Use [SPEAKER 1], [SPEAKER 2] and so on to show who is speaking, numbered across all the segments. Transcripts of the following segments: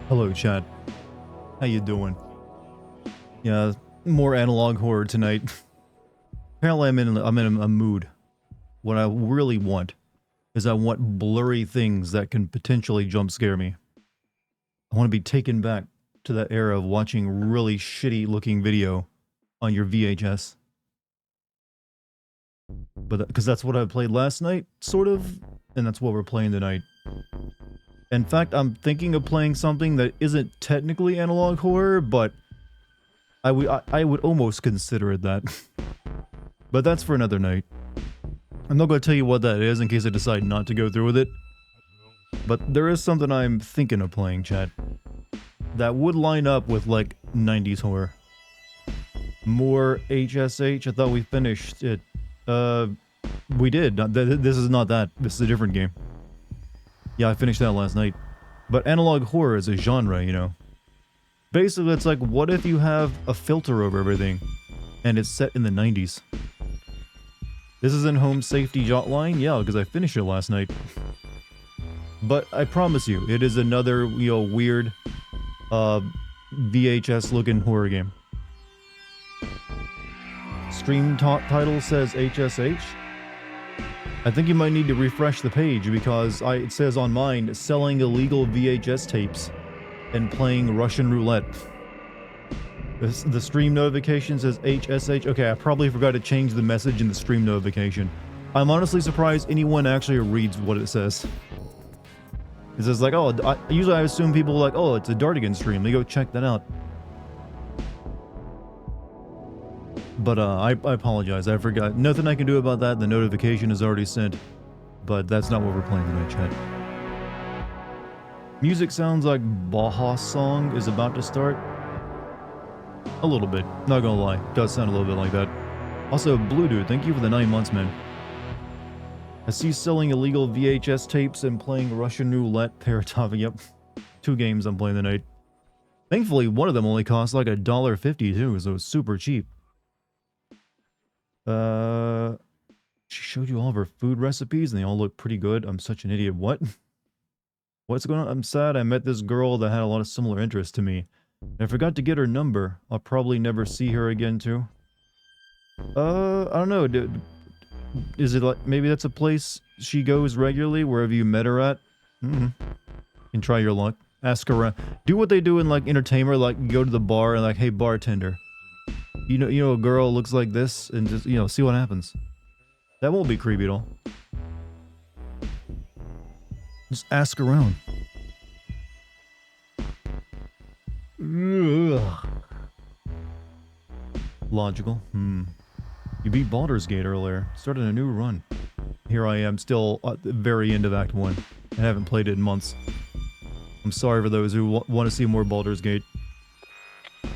[SPEAKER 1] Hello, chat. How you doing? Yeah, more analog horror tonight. Apparently, I'm in a mood. What I really want is I want blurry things that can potentially jump scare me. I want to be taken back to that era of watching really shitty looking video on your VHS. But because that's what I played last night, sort of, and that's what we're playing tonight. In fact, I'm thinking of playing something that isn't technically analog horror, but I would almost consider it that. But that's for another night. I'm not going to tell you what that is in case I decide not to go through with it. But there is something I'm thinking of playing, chat, that would line up with, like, 90s horror. More HSH. I thought we finished it. We did. This is not that. This is a different game. Yeah, I finished that last night. But analog horror is a genre, you know. Basically, it's like, what if you have a filter over everything, and it's set in the 90s? This is in Home Safety Jotline? Yeah, because I finished it last night. But I promise you, it is another, you know, weird, VHS-looking horror game. Stream title says HSH. I think you might need to refresh the page because it says on mine, selling illegal VHS tapes and playing Russian roulette. The stream notification says HSH. Okay, I probably forgot to change the message in the stream notification. I'm honestly surprised anyone actually reads what it says. It says like, oh, usually I assume people are like, oh, it's a Dartigan stream. They go check that out. But I apologize, I forgot. Nothing I can do about that, the notification is already sent. But that's not what we're playing tonight, chat. Music sounds like Baja's song is about to start. A little bit, not gonna lie. Does sound a little bit like that. Also, Blue Dude, thank you for the 9 months, man. I see selling illegal VHS tapes and playing Russian roulette. Paratopic, yep. 2 games I'm playing tonight. Thankfully, one of them only cost like $1.50 too, so it's super cheap. She showed you all of her food recipes and they all look pretty good. I'm such an idiot. What? What's going on? I'm sad I met this girl that had a lot of similar interests to me. And I forgot to get her number. I'll probably never see her again too. I don't know. Is it like, maybe that's a place she goes regularly, wherever you met her at? You can try your luck. Ask around. Do what they do in like entertainment, like go to the bar and like, hey bartender. You know a girl looks like this, and just, you know, see what happens. That won't be creepy at all. Just ask around. Ugh. Logical. You beat Baldur's Gate earlier. Started a new run. Here I am, still at the very end of Act 1. I haven't played it in months. I'm sorry for those who want to see more Baldur's Gate.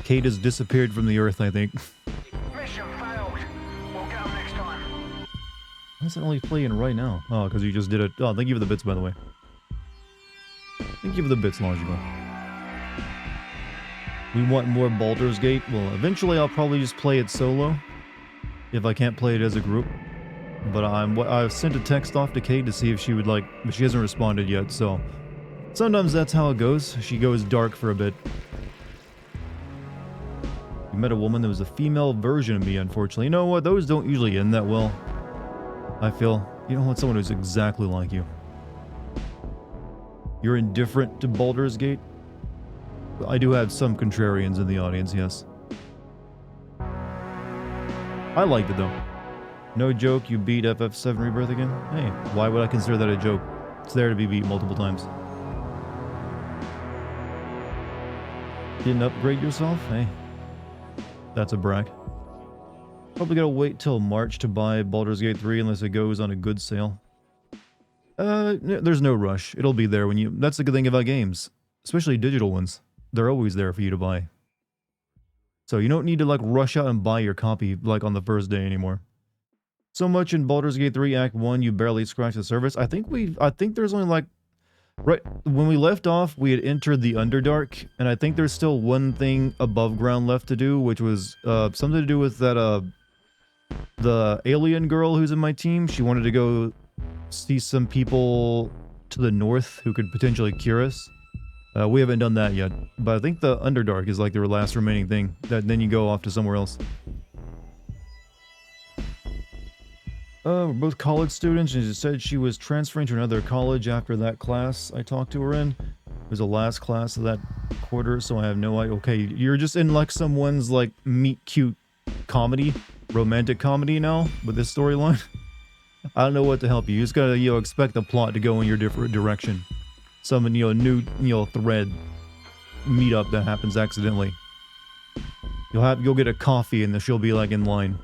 [SPEAKER 1] Kate has disappeared from the earth, I think.
[SPEAKER 2] Mission failed. We'll get 'em next time.
[SPEAKER 1] Why is it only playing right now? Oh, because you just did it. Oh, thank you for the bits, by the way. Thank you for the bits, Logical. We want more Baldur's Gate. Well, eventually I'll probably just play it solo. If I can't play it as a group. But I've sent a text off to Kate to see if she would like... But she hasn't responded yet, so... Sometimes that's how it goes. She goes dark for a bit. You met a woman that was a female version of me, unfortunately. You know what? Those don't usually end that well. I feel. You don't want someone who's exactly like you. You're indifferent to Baldur's Gate? I do have some contrarians in the audience, yes. I liked it, though. No joke, you beat FF7 Rebirth again? Hey, why would I consider that a joke? It's there to be beat multiple times. Didn't upgrade yourself? Hey. That's a brag. Probably gotta wait till March to buy Baldur's Gate 3 unless it goes on a good sale. There's no rush. It'll be there when you... That's the good thing about games. Especially digital ones. They're always there for you to buy. So you don't need to like rush out and buy your copy like on the first day anymore. So much in Baldur's Gate 3 Act 1 you barely scratched the surface. I think there's only like... Right, when we left off, we had entered the Underdark, and I think there's still one thing above ground left to do, which was something to do with that, the alien girl who's in my team. She wanted to go see some people to the north who could potentially cure us. We haven't done that yet, but I think the Underdark is like their last remaining thing. That then you go off to somewhere else. We're both college students, and she said she was transferring to another college after that class I talked to her in. It was the last class of that quarter, so I have no idea. Okay, you're just in like someone's like meet cute comedy, romantic comedy now with this storyline. I don't know what to help you. You just gotta, expect the plot to go in your different direction. Some, new, thread meetup that happens accidentally. You'll get a coffee and then she'll be like in line.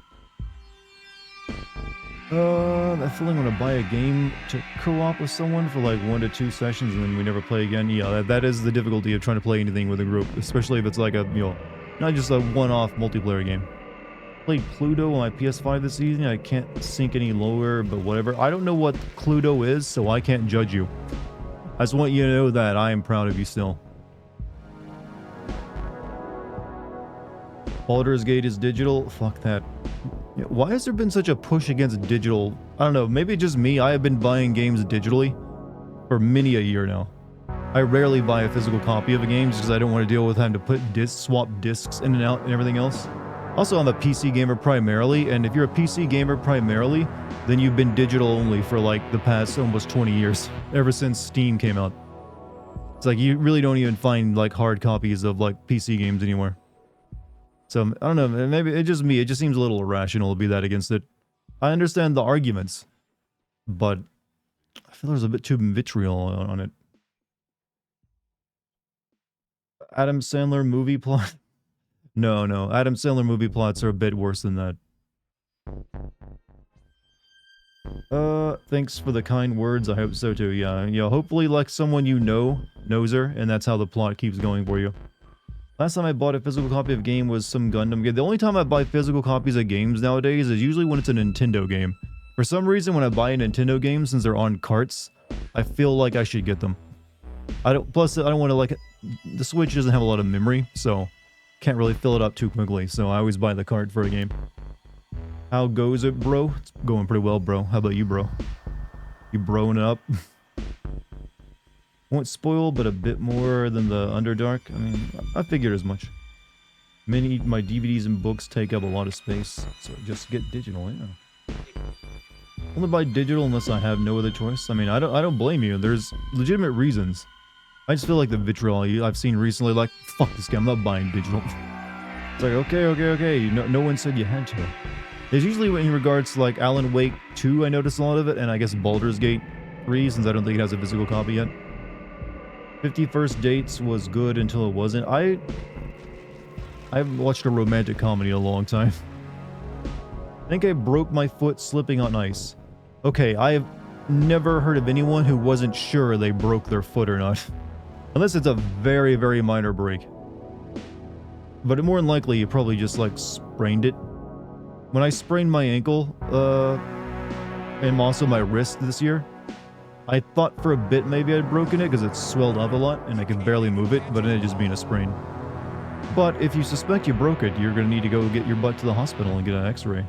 [SPEAKER 1] That feeling when I buy a game to co-op with someone for like 1 to 2 sessions and then we never play again. Yeah, that is the difficulty of trying to play anything with a group, especially if it's like a, not just a one-off multiplayer game. Played Cluedo on my PS5 this evening. I can't sink any lower, but whatever. I don't know what Cluedo is, so I can't judge you. I just want you to know that I am proud of you still. Baldur's Gate is digital. Fuck that. Why has there been such a push against digital? I don't know, maybe just me. I have been buying games digitally for many a year now. I rarely buy a physical copy of a game just because I don't want to deal with having to put swap discs in and out and everything else. Also, I'm a PC gamer primarily, and if you're a PC gamer primarily, then you've been digital only for like the past almost 20 years, ever since Steam came out. It's like you really don't even find like hard copies of like PC games anymore. So, I don't know, maybe it's just me. It just seems a little irrational to be that against it. I understand the arguments, but I feel there's a bit too vitriol on it. Adam Sandler movie plot? No. Adam Sandler movie plots are a bit worse than that. Thanks for the kind words. I hope so too. Yeah, hopefully like someone you know knows her, and that's how the plot keeps going for you. Last time I bought a physical copy of a game was some Gundam game. The only time I buy physical copies of games nowadays is usually when it's a Nintendo game. For some reason, when I buy a Nintendo game, since they're on carts, I feel like I should get them. Plus, I don't want to like... The Switch doesn't have a lot of memory, so... Can't really fill it up too quickly, so I always buy the cart for a game. How goes it, bro? It's going pretty well, bro. How about you, bro? You broing it up? Won't spoil, but a bit more than the Underdark. I mean, I figured as much. My DVDs and books take up a lot of space, so just get digital, yeah. Only buy digital unless I have no other choice. I mean, I don't blame you. There's legitimate reasons. I just feel like the vitriol I've seen recently, like, fuck this guy, I'm not buying digital. It's like, okay. No one said you had to. It's usually in regards to, like, Alan Wake 2, I noticed a lot of it, and I guess Baldur's Gate 3, since I don't think it has a physical copy yet. 50 First Dates was good until it wasn't. I haven't watched a romantic comedy in a long time. I think I broke my foot slipping on ice. Okay, I have never heard of anyone who wasn't sure they broke their foot or not. Unless it's a very, very minor break. But more than likely, you probably just, like, sprained it. When I sprained my ankle, and also my wrist this year, I thought for a bit maybe I'd broken it because it swelled up a lot and I could barely move it, but it ended just being a sprain. But if you suspect you broke it, you're going to need to go get your butt to the hospital and get an x-ray.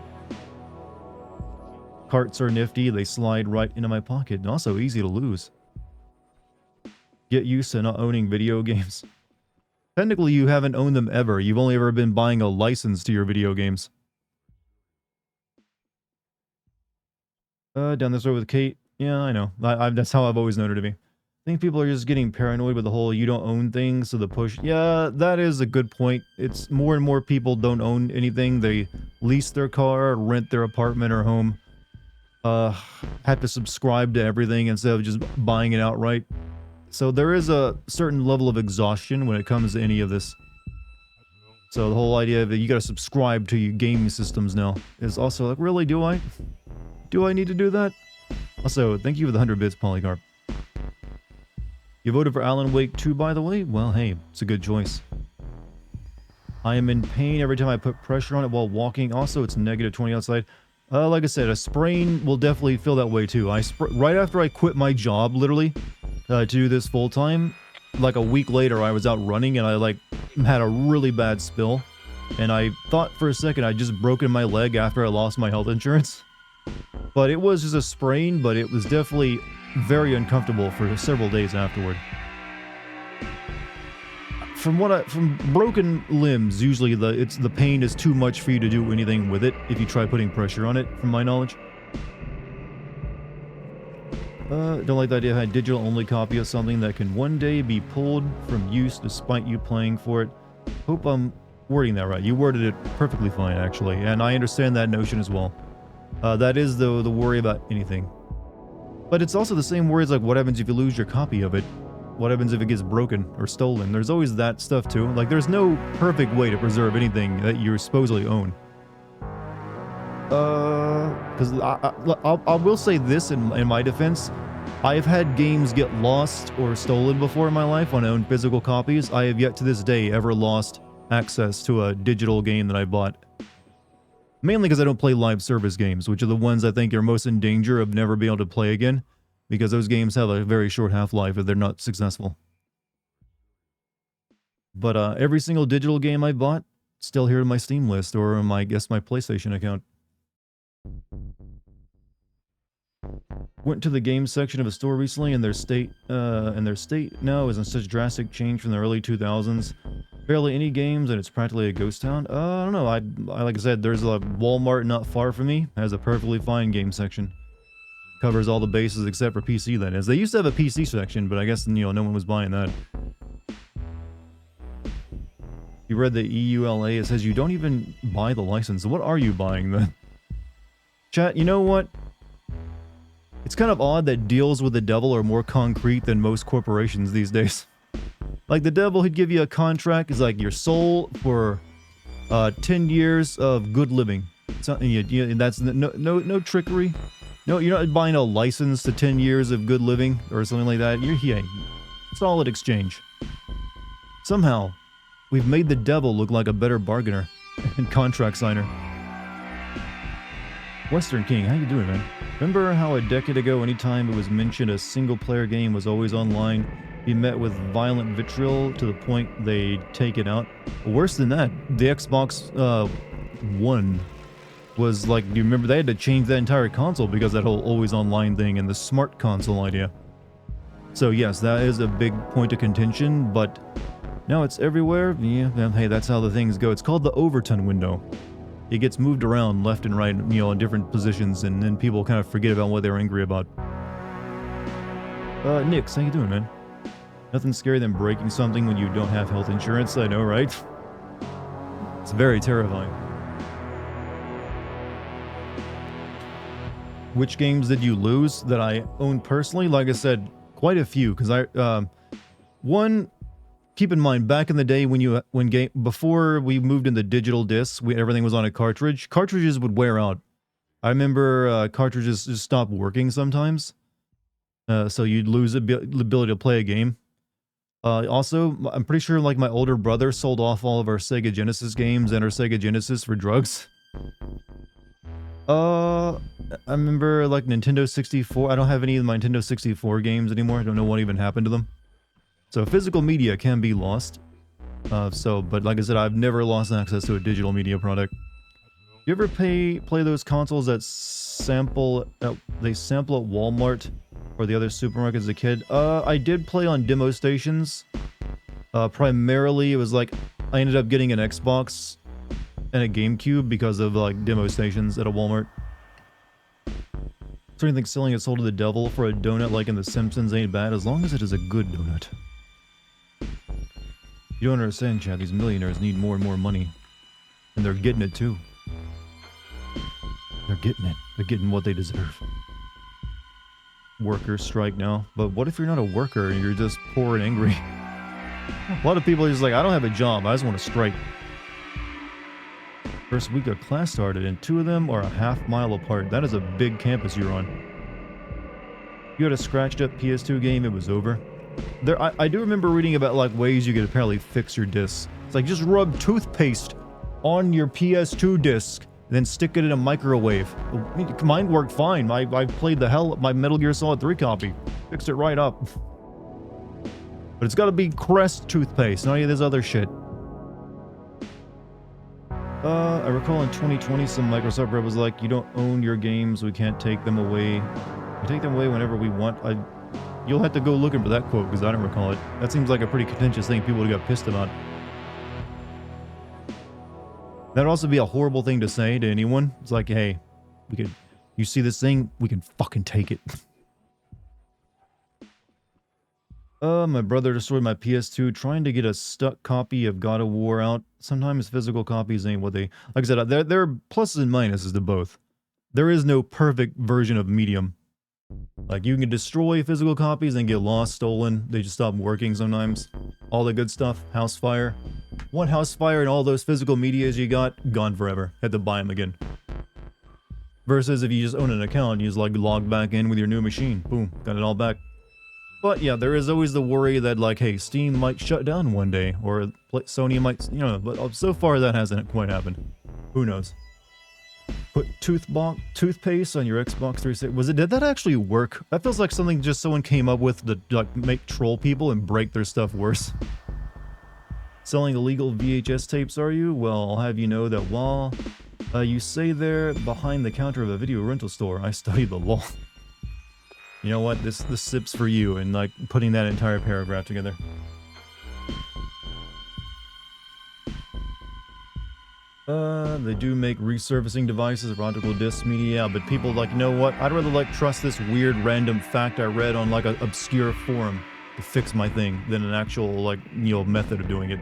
[SPEAKER 1] Carts are nifty, they slide right into my pocket, and also easy to lose. Get used to not owning video games. Technically, you haven't owned them ever. You've only ever been buying a license to your video games. Down this road with Kate. Yeah, I know. That's how I've always known her to be. I think people are just getting paranoid with the whole you don't own things, so the push... Yeah, that is a good point. It's more and more people don't own anything. They lease their car, rent their apartment or home. Have to subscribe to everything instead of just buying it outright. So there is a certain level of exhaustion when it comes to any of this. So the whole idea that you gotta subscribe to your game systems now is also like, really, do I? Do I need to do that? Also, thank you for the 100 bits, Polycarp. You voted for Alan Wake 2, by the way? Well, hey, it's a good choice. I am in pain every time I put pressure on it while walking. Also, it's negative 20 outside. Like I said, a sprain will definitely feel that way too. Right after I quit my job, literally, to do this full-time, like a week later, I was out running and I, like, had a really bad spill. And I thought for a second I'd just broken my leg after I lost my health insurance. But it was just a sprain, but it was definitely very uncomfortable for several days afterward. from broken limbs, usually the pain is too much for you to do anything with it if you try putting pressure on it, from my knowledge. Don't like the idea of a digital only copy of something that can one day be pulled from use despite you paying for it. Hope I'm wording that right. You worded it perfectly fine, actually, and I understand that notion as well. That is the worry about anything. But it's also the same worries like what happens if you lose your copy of it? What happens if it gets broken or stolen? There's always that stuff too. Like there's no perfect way to preserve anything that you supposedly own. Because I will say this in my defense. I've had games get lost or stolen before in my life when I owned physical copies. I have yet to this day ever lost access to a digital game that I bought. Mainly because I don't play live service games, which are the ones I think are most in danger of never being able to play again. Because those games have a very short half-life if they're not successful. But every single digital game I bought, still here in my Steam list or in my PlayStation account. Went to the games section of a store recently, and their state now is in such drastic change from the early 2000s. Barely any games, and it's practically a ghost town. I don't know. I like I said, there's a Walmart not far from me. Has a perfectly fine game section. Covers all the bases except for PC. That is. They used to have a PC section, but I guess no one was buying that. You read the EULA. It says you don't even buy the license. What are you buying then? Chat. You know what? It's kind of odd that deals with the devil are more concrete than most corporations these days. Like the devil, he'd give you a contract, is like your soul for 10 years of good living. Something that's no trickery. No, you're not buying a license to 10 years of good living or something like that. You're solid exchange. Somehow, we've made the devil look like a better bargainer and contract signer. Western King, how you doing, man? Remember how a decade ago, anytime it was mentioned a single-player game was always online, be met with violent vitriol to the point they'd take it out? Worse than that, the Xbox One was like, do you remember they had to change that entire console because of that whole always online thing and the smart console idea. So yes, that is a big point of contention, but now it's everywhere. Yeah, hey, that's how the things go. It's called the Overton window. It gets moved around left and right, in different positions, and then people kind of forget about what they were angry about. Nix, how you doing, man? Nothing scarier than breaking something when you don't have health insurance, I know, right? It's very terrifying. Which games did you lose that I own personally? Like I said, quite a few, because one, keep in mind, back in the day before we moved into digital discs, everything was on a cartridge. Cartridges would wear out. I remember cartridges just stopped working sometimes, so you'd lose the ability to play a game. Also, I'm pretty sure like my older brother sold off all of our Sega Genesis games and our Sega Genesis for drugs. I remember like Nintendo 64. I don't have any of my Nintendo 64 games anymore. I don't know what even happened to them. So physical media can be lost. But like I said, I've never lost access to a digital media product. You ever play those consoles that sample at Walmart or the other supermarkets as a kid? I did play on demo stations. Primarily, it was like I ended up getting an Xbox and a GameCube because of like demo stations at a Walmart. So anything selling its soul to the devil for a donut like in The Simpsons ain't bad as long as it is a good donut. You don't understand, Chad. These millionaires need more and more money. And they're getting it too. They're getting it. They're getting what they deserve. Workers strike now. But what if you're not a worker and you're just poor and angry? A lot of people are just like, I don't have a job. I just want to strike. First week of class started and 2 of them are a half-mile apart. That is a big campus you're on. You had a scratched up PS2 game, it was over. I do remember reading about like ways you could apparently fix your discs. It's like just rub toothpaste on your PS2 disc, then stick it in a microwave. Mine worked fine. I played the hell my Metal Gear Solid 3 copy. Fixed it right up. But it's gotta be Crest toothpaste, not any of this other shit. I recall in 2020 some Microsoft rep was like, you don't own your games, we can't take them away. We take them away whenever we want. You'll have to go looking for that quote because I don't recall it. That seems like a pretty contentious thing people would have got pissed about. That'd also be a horrible thing to say to anyone. It's like, hey, you see this thing? We can fucking take it. My brother destroyed my PS2 trying to get a stuck copy of God of War out. Sometimes physical copies ain't what they... Like I said, there are pluses and minuses to both. There is no perfect version of medium. Like, you can destroy physical copies and get lost, stolen. They just stop working sometimes. All the good stuff. House fire. One house fire and all those physical medias you got, gone forever. Had to buy them again. Versus if you just own an account, you just like log back in with your new machine. Boom, got it all back. But yeah, there is always the worry that like, hey, Steam might shut down one day, or Sony might, you know, but so far that hasn't quite happened. Who knows? Put toothpaste on your Xbox 360. Did that actually work? That feels like something just someone came up with to like make troll people and break their stuff worse. Selling illegal VHS tapes, are you? Well, I'll have you know that while you say they're behind the counter of a video rental store, I study the law. You know what? This sip's for you, and like putting that entire paragraph together. They do make resurfacing devices of optical disc media, but people like, you know what? I'd rather like trust this weird random fact I read on like an obscure forum to fix my thing than an actual like, you know, method of doing it.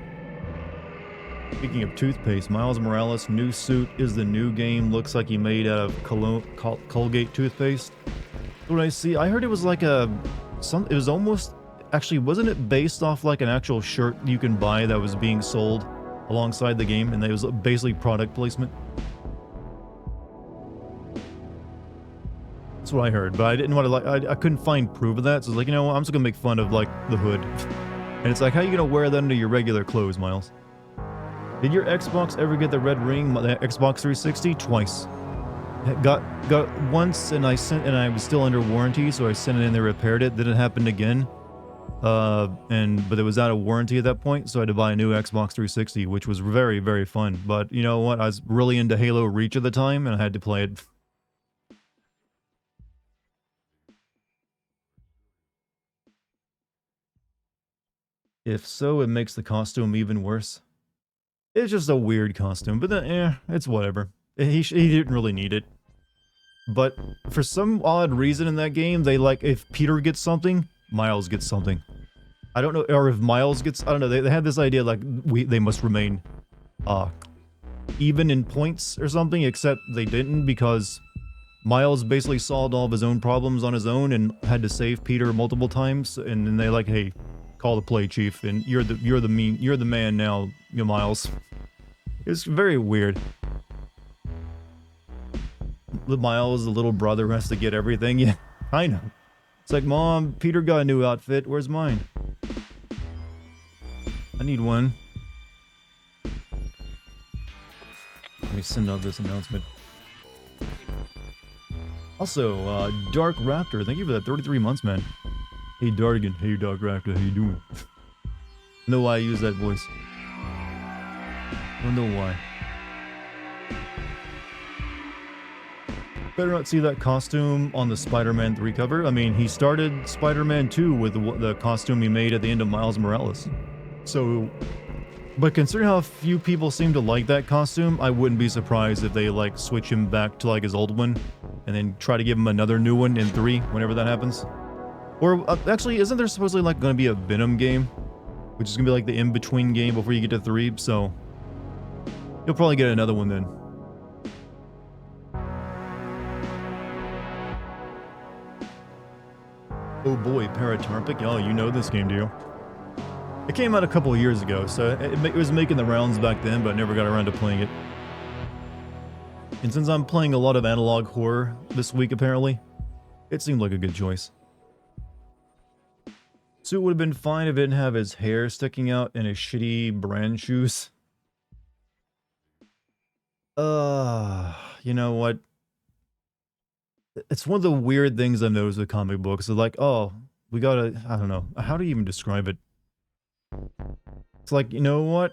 [SPEAKER 1] Speaking of toothpaste, Miles Morales' new suit is the new game. Looks like he made out of Colgate toothpaste. What I see, I heard it was like it was almost, actually, wasn't it based off like an actual shirt you can buy that was being sold alongside the game, and it was basically product placement? That's what I heard, but I didn't want to like, I couldn't find proof of that, so I was like, you know what, I'm just gonna make fun of like the hood. And it's like, how are you gonna wear that under your regular clothes, Miles? Did your Xbox ever get the red ring? The Xbox 360? Twice. Got once, and I was still under warranty, so I sent it in, they repaired it. Then it happened again. But it was out of warranty at that point, so I had to buy a new Xbox 360, which was very, very fun. But you know what? I was really into Halo Reach at the time, and I had to play it. If so, it makes the costume even worse. It's just a weird costume, but then, it's whatever. He didn't really need it. But for some odd reason in that game, they like, if Peter gets something, Miles gets something. I don't know, or if Miles gets, I don't know, they had this idea like, they must remain, even in points or something, except they didn't, because Miles basically solved all of his own problems on his own and had to save Peter multiple times, and then they like, hey, call the play, chief, and you're the man now, you Miles. It's very weird. Miles, the little brother, has to get everything. Yeah, I know. It's like, Mom, Peter got a new outfit. Where's mine? I need one. Let me send out this announcement. Also, Dark Raptor, thank you for that 33 months, man. Hey, Dartigan. Hey, Dark Raptor. How you doing? Know why I use that voice. Don't know why. Better not see that costume on the Spider-Man 3 cover. I mean, he started Spider-Man 2 with the costume he made at the end of Miles Morales. So, but considering how few people seem to like that costume, I wouldn't be surprised if they like switch him back to like his old one and then try to give him another new one in 3 whenever that happens. Or actually, isn't there supposedly like going to be a Venom game, which is going to be like the in-between game before you get to 3? So you'll probably get another one then. Oh boy, Paratopic. Oh, you know this game, do you? It came out a couple of years ago, so it was making the rounds back then, but I never got around to playing it. And since I'm playing a lot of analog horror this week, apparently, it seemed like a good choice. Suit would have been fine if it didn't have his hair sticking out and his shitty brand shoes. You know what? It's one of the weird things I've noticed with comic books. It's like, oh, we gotta, I don't know. How do you even describe it? It's like, you know what?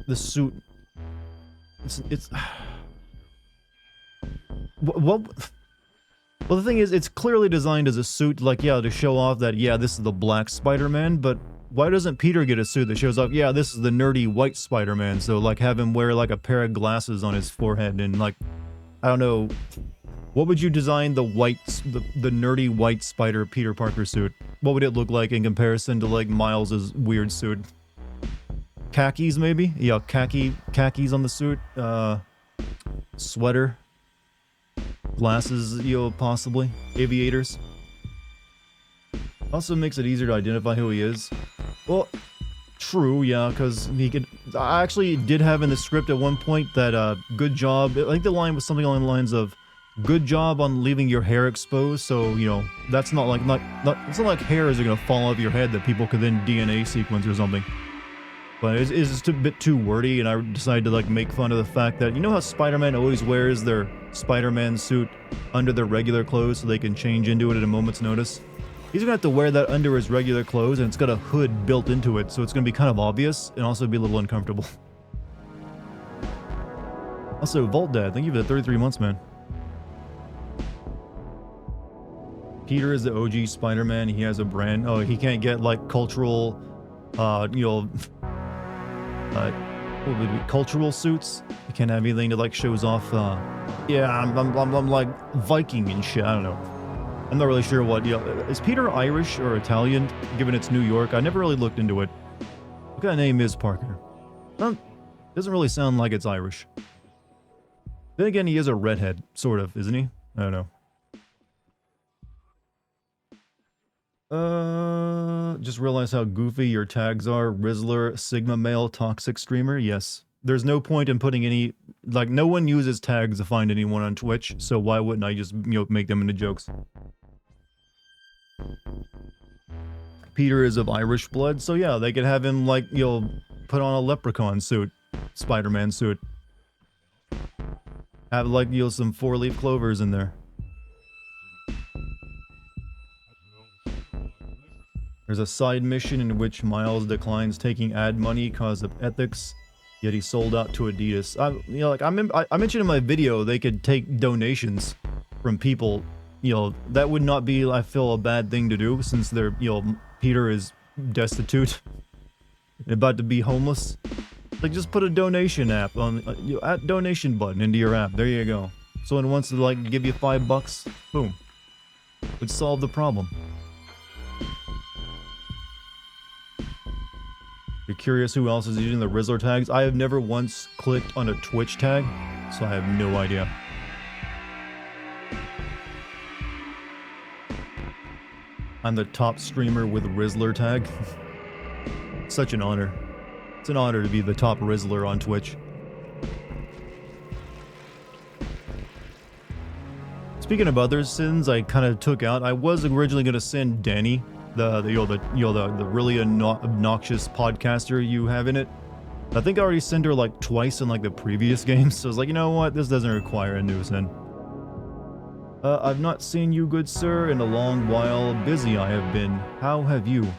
[SPEAKER 1] The suit. It's what? Well, the thing is, it's clearly designed as a suit, like, yeah, to show off that, yeah, this is the black Spider-Man, but why doesn't Peter get a suit that shows off, yeah, this is the nerdy white Spider-Man, so, like, have him wear, like, a pair of glasses on his forehead, and, like, I don't know, what would you design the nerdy white Spider Peter Parker suit? What would it look like in comparison to, like, Miles's weird suit? Khakis, maybe? Yeah, khakis on the suit, sweater. Glasses, you know, possibly. Aviators. Also makes it easier to identify who he is. Well, true, yeah, because he could... I actually did have in the script at one point that, good job... I think the line was something along the lines of, good job on leaving your hair exposed, so, you know, that's not like... it's not like hairs are gonna fall off your head that people could then DNA sequence or something. But it's just a bit too wordy, and I decided to, like, make fun of the fact that, you know how Spider-Man always wears their Spider-Man suit under their regular clothes so they can change into it at a moment's notice? He's gonna have to wear that under his regular clothes, and it's got a hood built into it, so it's gonna be kind of obvious, and also be a little uncomfortable. Also, Vault Dad, thank you for the 33 months, man. Peter is the OG Spider-Man, he has a brand. Oh, he can't get, like, cultural, you know... what would it be? Cultural suits. You can't have anything that like shows off. Yeah, I'm like Viking and shit. I don't know. I'm not really sure what. You know, is Peter Irish or Italian? Given it's New York, I never really looked into it. What kind of name is Parker? Doesn't really sound like it's Irish. Then again, he is a redhead, sort of, isn't he? I don't know. Just realized how goofy your tags are. Rizzler, Sigma Male, Toxic Streamer. Yes. There's no point in putting any... Like, no one uses tags to find anyone on Twitch, so why wouldn't I just, you know, make them into jokes? Peter is of Irish blood, so yeah, they could have him, like, you know, put on a leprechaun suit. Spider-Man suit. Have, like, you know, some four-leaf clovers in there. There's a side mission in which Miles declines taking ad money because of ethics, yet he sold out to Adidas. You know, like I mentioned in my video, they could take donations from people. You know, that would not be, I feel, a bad thing to do since they're, you know, Peter is destitute and about to be homeless. Like, just put a donation app on, you know, at donation button into your app. There you go. Someone wants to, like, give you $5, boom. Would solve the problem. You're curious who else is using the Rizzler tags? I have never once clicked on a Twitch tag, so I have no idea. I'm the top streamer with Rizzler tag. Such an honor. It's an honor to be the top Rizzler on Twitch. Speaking of other sins I kind of took out, I was originally going to send Danny the really obnoxious podcaster you have in it. I think I already sent her like twice in like the previous games, so I was like, you know what, this doesn't require a new send. I've not seen you, good sir, in a long while. Busy I have been. How have you?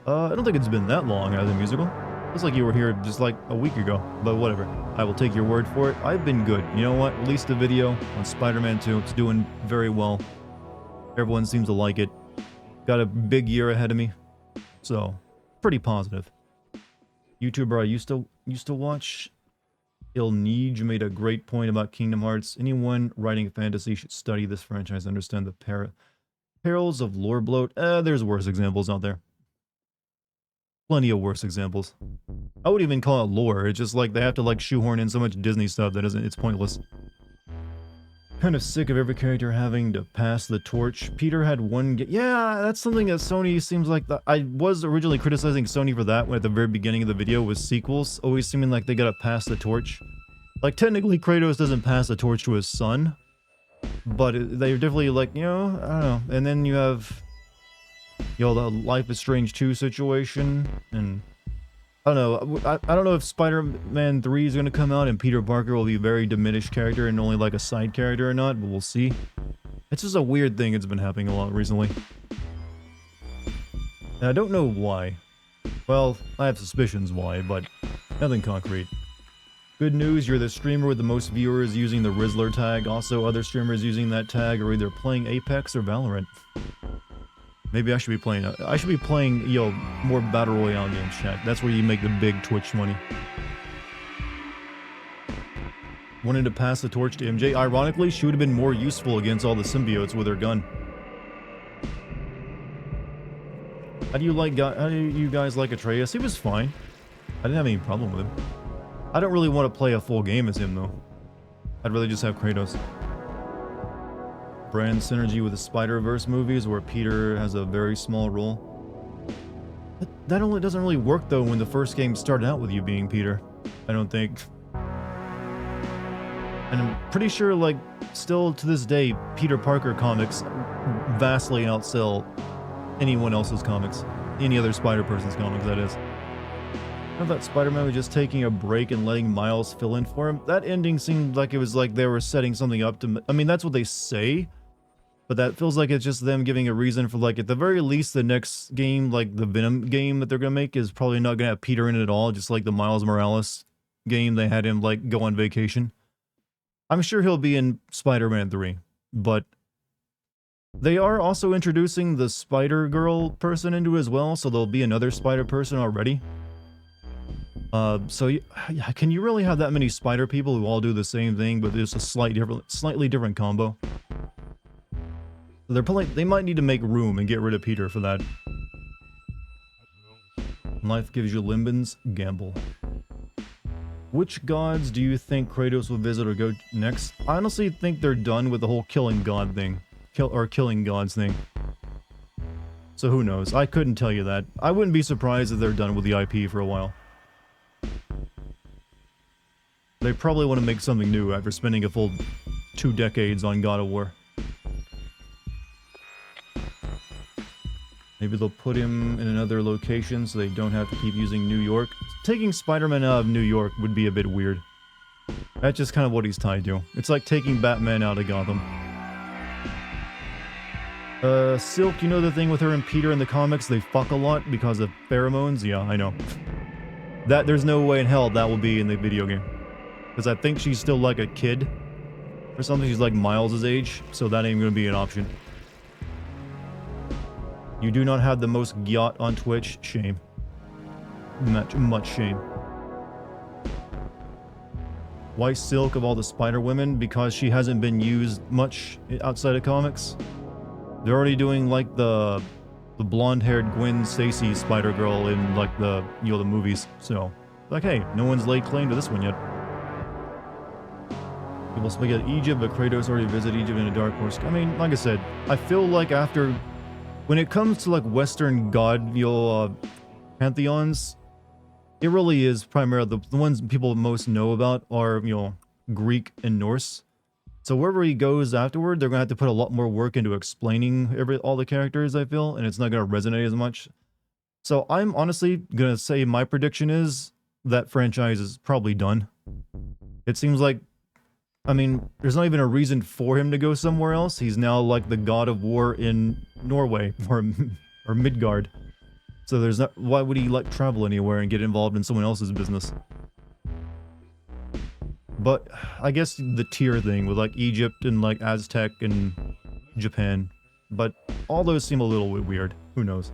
[SPEAKER 1] I don't think it's been that long as a musical. Looks like you were here just like a week ago, but whatever. I will take your word for it. I've been good. You know what? Released a video on Spider-Man 2. It's doing very well. Everyone seems to like it. Got a big year ahead of me, so pretty positive. YouTuber I used to watch, Ilneej made a great point about Kingdom Hearts. Anyone writing fantasy should study this franchise, understand the perils of lore bloat. There's worse examples out there. Plenty of worse examples. I wouldn't even call it lore. It's just like they have to like shoehorn in so much Disney stuff that it's pointless. Kind of sick of every character having to pass the torch. Peter had one... Yeah, that's something that Sony seems like... I was originally criticizing Sony for that when at the very beginning of the video was sequels, always seeming like they gotta pass the torch. Like, technically Kratos doesn't pass the torch to his son, but they're definitely like, you know, I don't know. And then you have, you know, the Life is Strange 2 situation, and... I don't know. I don't know if Spider-Man 3 is going to come out and Peter Parker will be a very diminished character and only like a side character or not, but we'll see. It's just a weird thing that's been happening a lot recently. And I don't know why. Well, I have suspicions why, but nothing concrete. Good news, you're the streamer with the most viewers using the Rizzler tag. Also, other streamers using that tag are either playing Apex or Valorant. Maybe I should be playing, yo, more Battle Royale games, chat. That's where you make the big Twitch money. Wanted to pass the torch to MJ. Ironically, she would have been more useful against all the symbiotes with her gun. How do you guys like Atreus? He was fine. I didn't have any problem with him. I don't really want to play a full game as him, though. I'd rather just have Kratos. Brand synergy with the Spider-Verse movies, where Peter has a very small role. That only doesn't really work, though, when the first game started out with you being Peter. I don't think. And I'm pretty sure, like, still to this day, Peter Parker comics vastly outsell anyone else's comics. Any other Spider-Person's comics, that is. I thought Spider-Man was just taking a break and letting Miles fill in for him. That ending seemed like it was like they were setting something up to... I mean, that's what they say, but that feels like it's just them giving a reason for, like, at the very least, the next game, like the Venom game that they're going to make, is probably not going to have Peter in it at all, just like the Miles Morales game. They had him, like, go on vacation. I'm sure he'll be in Spider-Man 3, but they are also introducing the Spider-Girl person into it as well, so there'll be another Spider-Person already. So can you really have that many spider people who all do the same thing, but there's a slightly different combo? They might need to make room and get rid of Peter for that. Life gives you limbans, gamble. Which gods do you think Kratos will visit or go next? I honestly think they're done with the whole killing god thing. Killing gods thing. So who knows? I couldn't tell you that. I wouldn't be surprised if they're done with the IP for a while. They probably want to make something new after spending a full 2 decades on God of War. Maybe they'll put him in another location so they don't have to keep using New York. Taking Spider-Man out of New York would be a bit weird. That's just kind of what he's tied to. It's like taking Batman out of Gotham. Silk, you know the thing with her and Peter in the comics? They fuck a lot because of pheromones? Yeah, I know. There's no way in hell that will be in the video game. Because I think she's still like a kid or something. She's like Miles' age, so that ain't gonna be an option. You do not have the most yacht on Twitch. Shame. Much shame. Why Silk of all the Spider Women? Because she hasn't been used much outside of comics. They're already doing like the blonde-haired Gwen Stacy Spider-Girl in like the the movies. So like, hey, no one's laid claim to this one yet. People speak of Egypt, but Kratos already visited Egypt in a Dark Horse. I mean, like I said, I feel like after, when it comes to like Western god pantheons, it really is primarily the ones people most know about are Greek and Norse. So wherever he goes afterward, they're gonna have to put a lot more work into explaining all the characters, I feel, and it's not gonna resonate as much. So I'm honestly gonna say my prediction is that franchise is probably done. It seems like, I mean, there's not even a reason for him to go somewhere else. He's now like the god of war in Norway or Midgard. So there's not, why would he like travel anywhere and get involved in someone else's business? But I guess the tier thing with like Egypt and like Aztec and Japan. But all those seem a little bit weird. Who knows?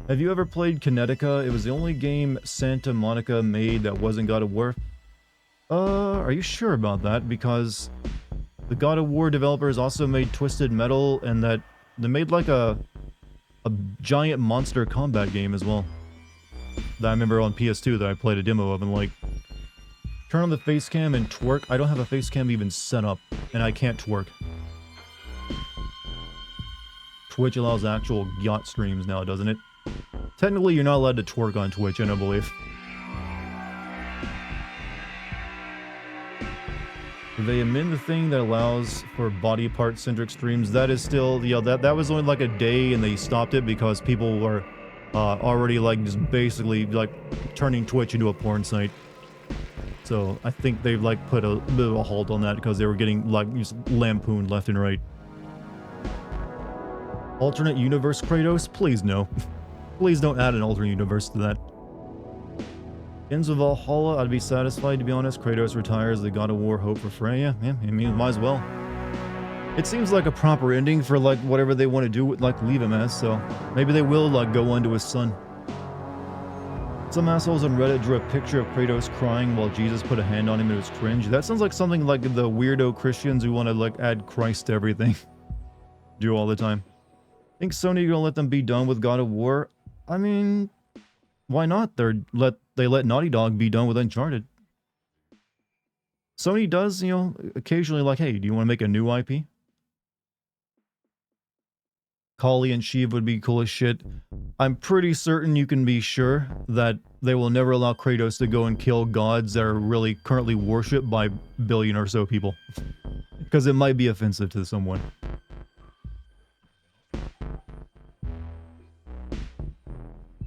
[SPEAKER 1] Have you ever played Kinetica? It was the only game Santa Monica made that wasn't God of War. Are you sure about that? Because the God of War developers also made Twisted Metal, and that they made like a giant monster combat game as well. That I remember on PS2 that I played a demo of, and like, turn on the face cam and twerk. I don't have a face cam even set up, and I can't twerk. Twitch allows actual yacht streams now, doesn't it? Technically, you're not allowed to twerk on Twitch, I don't believe. They amend the thing that allows for body part centric streams. That is still, that was only like a day, and they stopped it because people were already like just basically like turning Twitch into a porn site. So I think they've like put a bit of a halt on that because they were getting like just lampooned left and right. Alternate universe Kratos? Please no. Please don't add an alternate universe to that. Ends of Valhalla, I'd be satisfied, to be honest. Kratos retires the God of War hope for Freya. Yeah, I mean, might as well. It seems like a proper ending for, like, whatever they want to do with, like, leave him as, so maybe they will, like, go on to his son. Some assholes on Reddit drew a picture of Kratos crying while Jesus put a hand on him and it was cringe. That sounds like something like the weirdo Christians who want to, like, add Christ to everything do all the time. Think Sony gonna let them be done with God of War? I mean, why not? They let Naughty Dog be done with Uncharted. Sony does, you know, occasionally like, hey, do you want to make a new IP? Kali and Sheev would be cool as shit. I'm pretty certain you can be sure that they will never allow Kratos to go and kill gods that are really currently worshipped by billion or so people. Because it might be offensive to someone.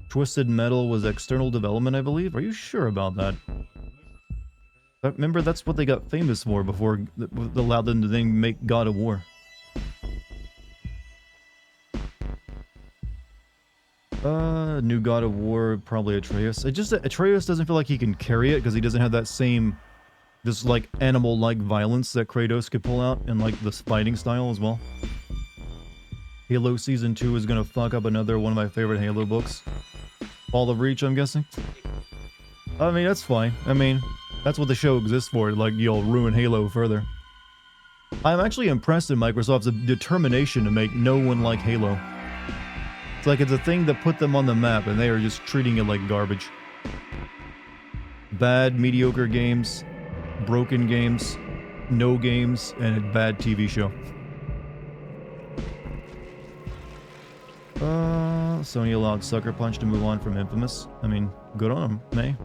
[SPEAKER 1] Twisted Metal was external development, I believe. Are you sure about that? Remember, that's what they got famous for before they allowed them to then make God of War. New God of War, probably Atreus. Atreus doesn't feel like he can carry it because he doesn't have that same, this like animal-like violence that Kratos could pull out and like this fighting style as well. Halo Season 2 is gonna fuck up another one of my favorite Halo books. Fall of Reach, I'm guessing. I mean, that's fine. I mean, that's what the show exists for, like, you'll ruin Halo further. I'm actually impressed in Microsoft's determination to make no one like Halo. It's like it's a thing that put them on the map, and they are just treating it like garbage. Bad, mediocre games, broken games, no games, and a bad TV show. Sony allowed Sucker Punch to move on from Infamous. I mean, good on them,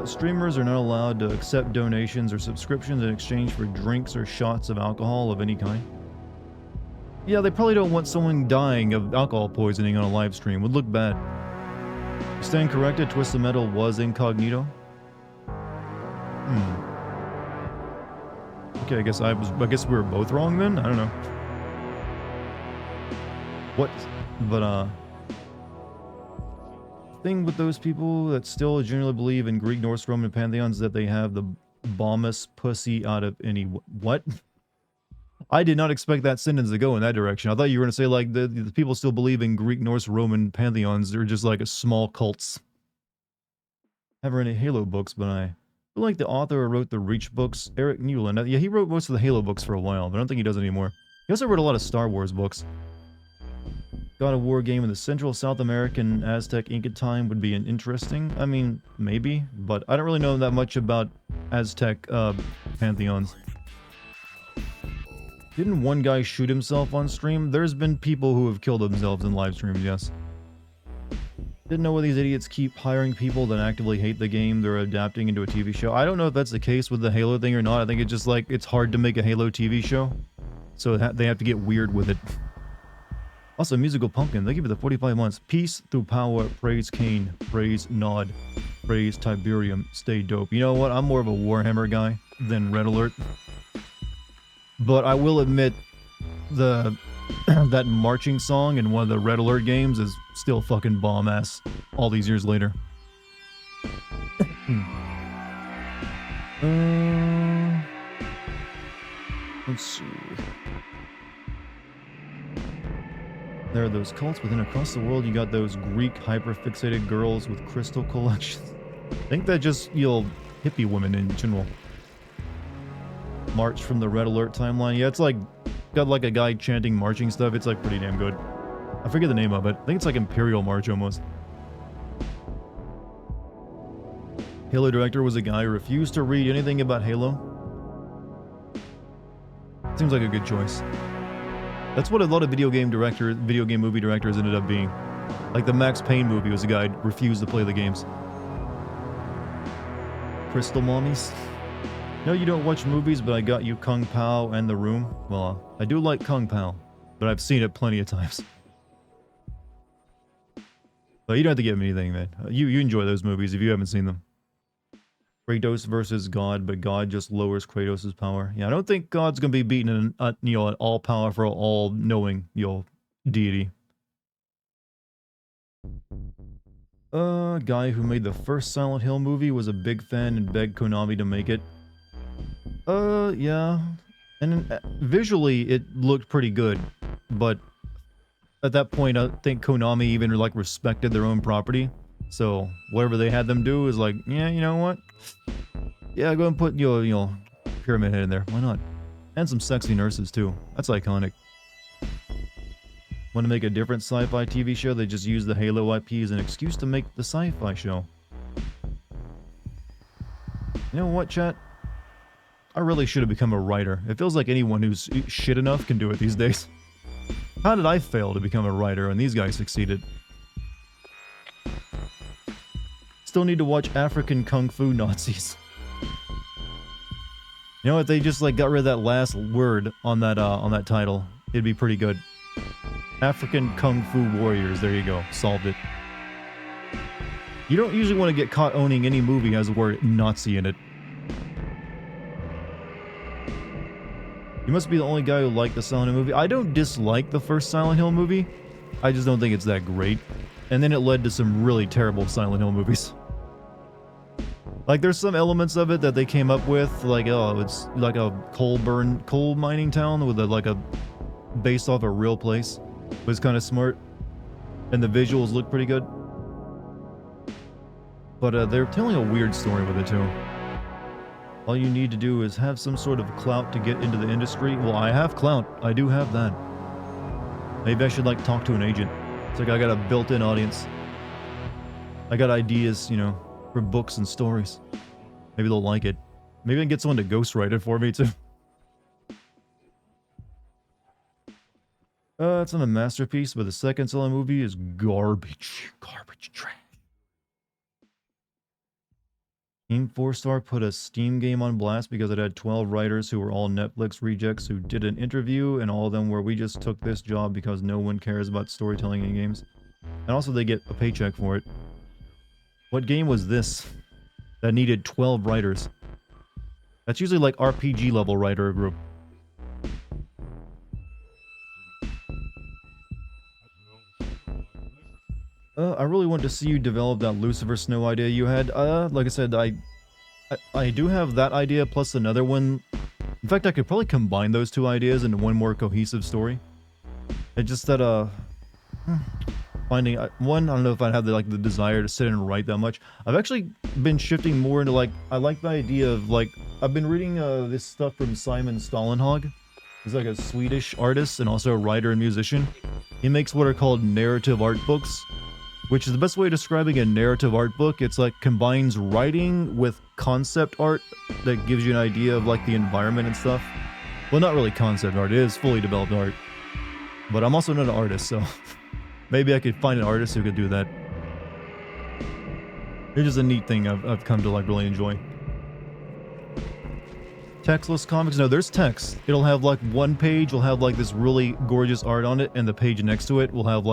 [SPEAKER 1] streamers are not allowed to accept donations or subscriptions in exchange for drinks or shots of alcohol of any kind. Yeah, they probably don't want someone dying of alcohol poisoning on a live stream. Would look bad. Stand corrected, Twisted Metal was incognito. Okay, I guess we were both wrong then? I don't know. What? But, thing with those people that still genuinely believe in Greek, Norse, Roman pantheons that they have the bombest pussy out of any... What? I did not expect that sentence to go in that direction. I thought you were going to say, like, the people still believe in Greek, Norse, Roman pantheons. They're just, like, a small cults. I haven't read any Halo books, but I feel like the author who wrote the Reach books, Eric Newland. Yeah, he wrote most of the Halo books for a while, but I don't think he does anymore. He also wrote a lot of Star Wars books. God of War game in the Central South American Aztec Inca time would be an interesting. I mean, maybe, but I don't really know that much about Aztec pantheons. Didn't one guy shoot himself on stream? There's been people who have killed themselves in live streams, yes. Didn't know why these idiots keep hiring people that actively hate the game they're adapting into a TV show. I don't know if that's the case with the Halo thing or not. I think it's just like, it's hard to make a Halo TV show. So they have to get weird with it. Also, Musical Pumpkin, thank you for the 45 months. Peace through power, praise Cain, praise Nod, praise Tiberium, stay dope. You know what? I'm more of a Warhammer guy than Red Alert. But I will admit, that marching song in one of the Red Alert games is still fucking bomb-ass all these years later. Let's see. There are those cults within across the world. You got those Greek hyper-fixated girls with crystal collections. I think that just, hippie women in general. March from the Red Alert timeline. Yeah, it's like, got like a guy chanting marching stuff. It's like pretty damn good. I forget the name of it. I think it's like Imperial March almost. Halo director was a guy who refused to read anything about Halo. Seems like a good choice. That's what a lot of video game movie directors ended up being. Like the Max Payne movie was a guy who refused to play the games. Crystal Mommies. No, you don't watch movies, but I got you Kung Pao and The Room. Well, I do like Kung Pao, but I've seen it plenty of times. But you don't have to give me anything, man. You enjoy those movies if you haven't seen them. Kratos versus God, but God just lowers Kratos' power. Yeah, I don't think God's gonna be beaten an all-powerful, all-knowing, deity. Guy who made the first Silent Hill movie was a big fan and begged Konami to make it. Yeah. And visually, it looked pretty good. But at that point, I think Konami even, like, respected their own property. So, whatever they had them do is like, yeah, you know what? Yeah, go and put your, Pyramid Head in there. Why not? And some sexy nurses, too. That's iconic. Want to make a different sci-fi TV show? They just use the Halo IP as an excuse to make the sci-fi show. You know what, chat? I really should have become a writer. It feels like anyone who's shit enough can do it these days. How did I fail to become a writer and these guys succeeded? Still need to watch African Kung Fu Nazis. You know what? They just like got rid of that last word on that title. It'd be pretty good. African Kung Fu Warriors. There you go. Solved it. You don't usually want to get caught owning any movie that has the word Nazi in it. You must be the only guy who liked the Silent Hill movie. I don't dislike the first Silent Hill movie. I just don't think it's that great. And then it led to some really terrible Silent Hill movies. Like, there's some elements of it that they came up with, like, oh, it's like a coal mining town with based off a real place. It was kind of smart. And the visuals look pretty good. But they're telling a weird story with it, too. All you need to do is have some sort of clout to get into the industry. Well, I have clout. I do have that. Maybe I should, like, talk to an agent. It's like I got a built-in audience. I got ideas, for books and stories. Maybe they'll like it. Maybe I can get someone to ghostwrite it for me, too. It's not a masterpiece, but the second Silent movie is garbage. Garbage trash. Team 4-Star put a Steam game on blast because it had 12 writers who were all Netflix rejects who did an interview, and all of them were, we just took this job because no one cares about storytelling in games. And also they get a paycheck for it. What game was this that needed 12 writers? That's usually like RPG level writer group. I really want to see you develop that Lucifer Snow idea you had. Like I said, I do have that idea plus another one. In fact, I could probably combine those two ideas into one more cohesive story. It's just that, finding one, I don't know if I'd have the desire to sit and write that much. I've actually been shifting more into I like the idea of I've been reading this stuff from Simon Stålenhag. He's like a Swedish artist and also a writer and musician. He makes what are called narrative art books, which is the best way of describing a narrative art book. It's combines writing with concept art that gives you an idea of the environment and stuff. Well, not really concept art, it is fully developed art. But I'm also not an artist, so maybe I could find an artist who could do that. It's just a neat thing I've come to really enjoy. Textless comics? No, there's text. It'll have one page will have this really gorgeous art on it, and the page next to it will have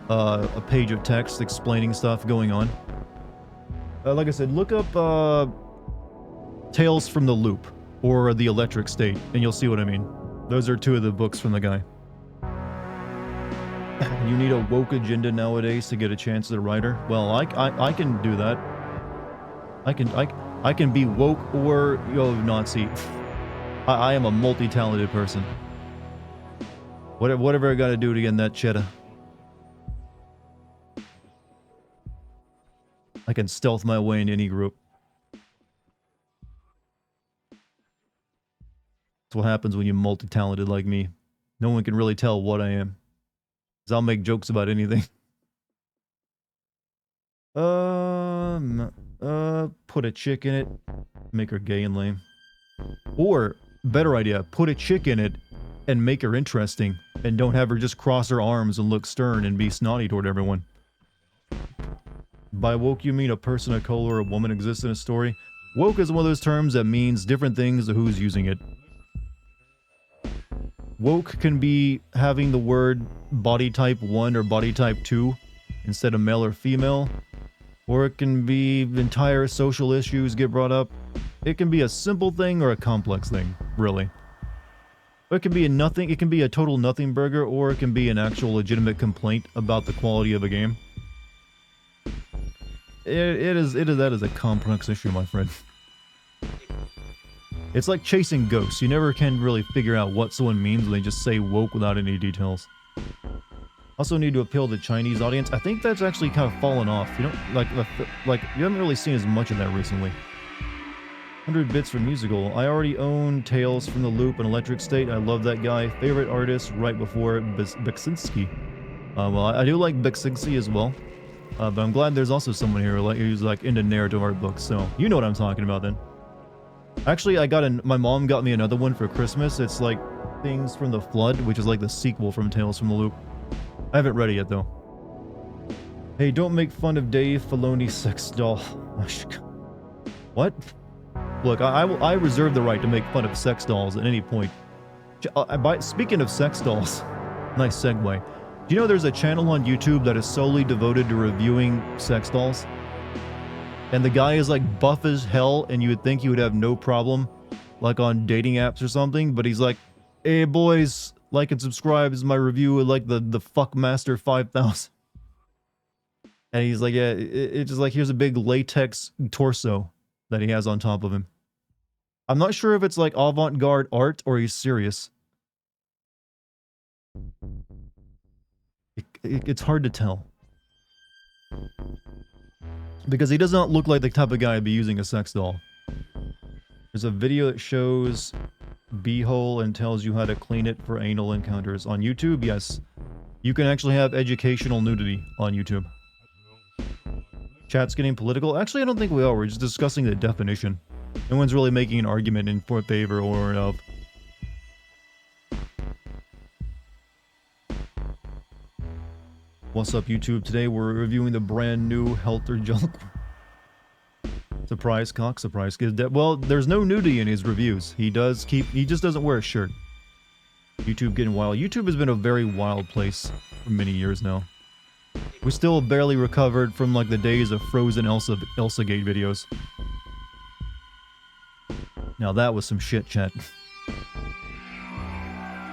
[SPEAKER 1] a page of text explaining stuff going on. Like I said, look up Tales from the Loop or The Electric State, and you'll see what I mean. Those are two of the books from the guy. You need a woke agenda nowadays to get a chance as a writer. Well, I can do that. I can be woke or Nazi. I am a multi-talented person. Whatever I got to do to get in that cheddar. I can stealth my way into any group. That's what happens when you're multi-talented like me. No one can really tell what I am. 'Cause I'll make jokes about anything. Put a chick in it. Make her gay and lame. Or, better idea, put a chick in it and make her interesting. And don't have her just cross her arms and look stern and be snotty toward everyone. By woke, you mean a person of color or a woman exists in a story? Woke is one of those terms that means different things to who's using it. Woke can be having the word body type 1 or body type 2 instead of male or female. Or it can be entire social issues get brought up. It can be a simple thing or a complex thing, really. It can be it can be a total nothing burger, or it can be an actual legitimate complaint about the quality of a game. That is a complex issue, my friend. It's like chasing ghosts. You never can really figure out what someone means when they just say woke without any details. Also need to appeal to the Chinese audience. I think that's actually kind of fallen off. You don't like you haven't really seen as much of that recently. 100 bits for musical. I already own Tales from the Loop and Electric State. I love that guy. Favorite artist right before Beksinski. Well, I do like Beksinski as well. But I'm glad there's also someone here who's like into narrative art books. So you know what I'm talking about then. Actually, my mom got me another one for Christmas. It's like Things from the Flood, which is like the sequel from Tales from the Loop. I haven't read it yet though. Hey, don't make fun of Dave Filoni's sex doll. What? Look, I reserve the right to make fun of sex dolls at any point. Speaking of sex dolls, nice segue. Do you know there's a channel on YouTube that is solely devoted to reviewing sex dolls? And the guy is like buff as hell, and you would think he would have no problem, like on dating apps or something, but he's like, hey boys, like and subscribe is my review of like the Fuckmaster 5000. And he's like, yeah, it's just like, here's a big latex torso that he has on top of him. I'm not sure if it's like avant-garde art or he's serious. It's hard to tell. Because he does not look like the type of guy I'd be using a sex doll. There's a video that shows b-hole and tells you how to clean it for anal encounters. On YouTube, yes. You can actually have educational nudity on YouTube. Chat's getting political. Actually, I don't think we are. We're just discussing the definition. No one's really making an argument in favor or of. What's up, YouTube? Today we're reviewing the brand new Helter Junk. Surprise cock, surprise kid. Well, there's no nudity in his reviews. He just doesn't wear a shirt. YouTube getting wild. YouTube has been a very wild place for many years now. We still barely recovered from like the days of frozen Elsa Gate videos. Now that was some shit, chat.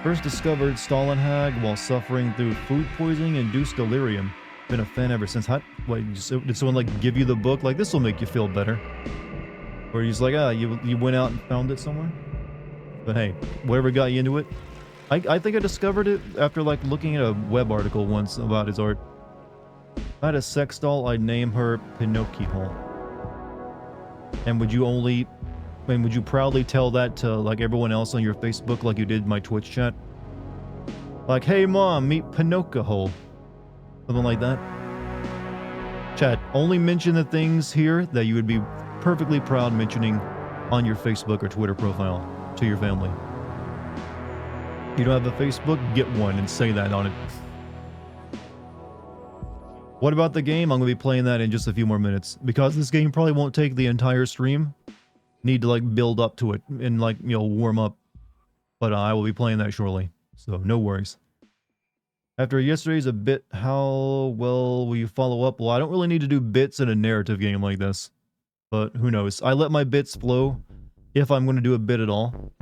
[SPEAKER 1] First discovered Stalinhag while suffering through food poisoning induced delirium. Been a fan ever since. Wait, did someone like give you the book? Like, this will make you feel better. Or you're just like, you went out and found it somewhere? But hey, whatever got you into it. I think I discovered it after like looking at a web article once about his art. If I had a sex doll, I'd name her Pinocchio. And would you proudly tell that to like everyone else on your Facebook like you did my Twitch chat? Like, hey mom, meet Pinocchio. Something like that. Chat, only mention the things here that you would be perfectly proud mentioning on your Facebook or Twitter profile to your family. You don't have a Facebook? Get one and say that on it. What about the game? I'm going to be playing that in just a few more minutes. Because this game probably won't take the entire stream. Need to like build up to it and like, you know, warm up. But I will be playing that shortly. So no worries. After yesterday's a bit, how well will you follow up? Well, I don't really need to do bits in a narrative game like this. But who knows? I let my bits flow if I'm going to do a bit at all.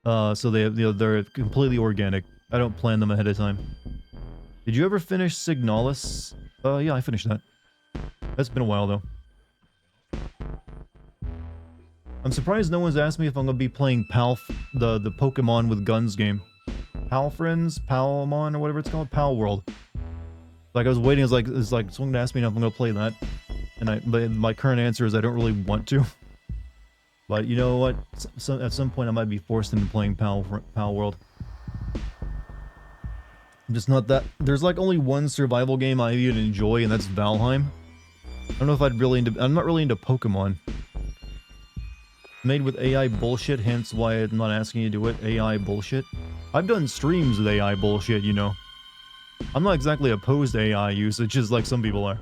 [SPEAKER 1] So they're completely organic. I don't plan them ahead of time. Did you ever finish Signalis? Yeah, I finished that. That's been a while though. I'm surprised no one's asked me if I'm going to be playing the Pokemon with Guns game. Pal Friends, Palmon, or whatever it's called, Pal World. Like I was waiting, it's like someone asked me if I'm gonna play that, but my current answer is I don't really want to. But you know what? At some point I might be forced into playing Pal World. I'm just not that. There's like only one survival game I even enjoy, and that's Valheim. I don't know if I'm not really into Pokemon. Made with AI bullshit, hence why I'm not asking you to do it. AI bullshit. I've done streams with AI bullshit, you know. I'm not exactly opposed to AI usage, just like some people are.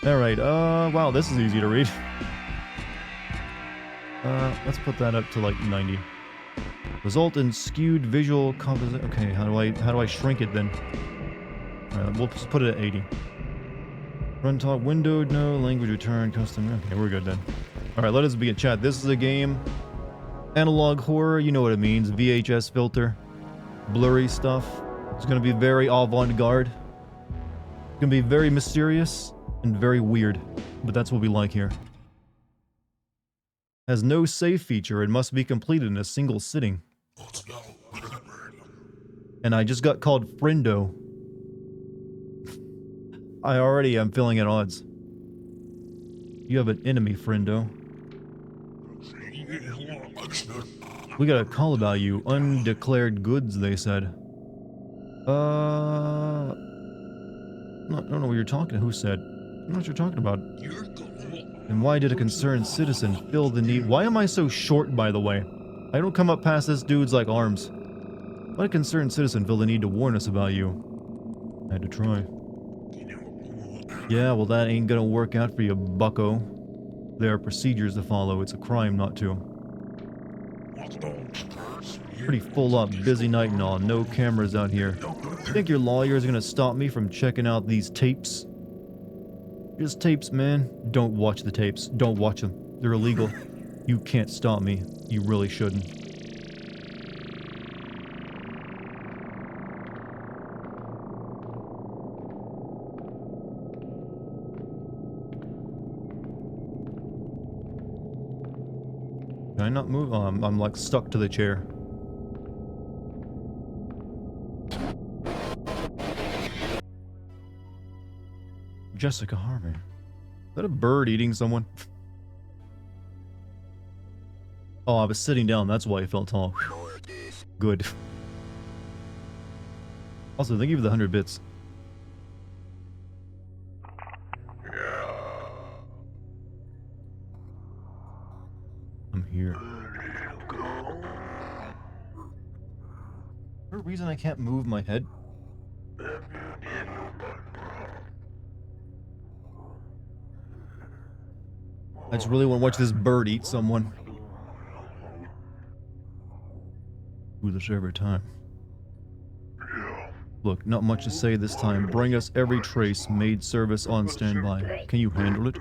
[SPEAKER 1] Alright, wow, this is easy to read. Let's put that up to like 90. Result in skewed visual composition. Okay, how do I shrink it then? We'll just put it at 80. Run talk windowed, no language return, custom. Okay, we're good then. Alright, let us begin. Chat, this is a game. Analog horror, you know what it means. VHS filter. Blurry stuff. It's gonna be very avant-garde. It's gonna be very mysterious. and very weird, but that's what we like here. Has no save feature and must be completed in a single sitting. And I just got called friendo. I already am feeling at odds. You have an enemy, friendo. We got a call about you. Undeclared goods, they said. I don't know what you're talking. Who said? I don't know what you're talking about. And why did a concerned citizen feel the need? Why am I so short, by the way? I don't come up past this dude's, like, arms. Why did a concerned citizen feel the need to warn us about you? I had to try. Yeah, well, that ain't gonna work out for you, bucko. There are procedures to follow. It's a crime not to. Pretty full up, busy night and all. No cameras out here. Think your lawyer's gonna stop me from checking out these tapes? Just tapes, man. Don't watch the tapes. Don't watch them. They're illegal. You can't stop me. You really shouldn't. Can I not move? Oh, I'm like stuck to the chair. Jessica Harvey. Is that a bird eating someone? Oh, I was sitting down. That's why I felt tall. Whew. Good. Also, thank you for the 100 bits. I'm here. For a reason I can't move my head. I just really want to watch this bird eat someone. Do this every time. Look, not much to say this time. Bring us every trace. Maid service on standby. Can you handle it?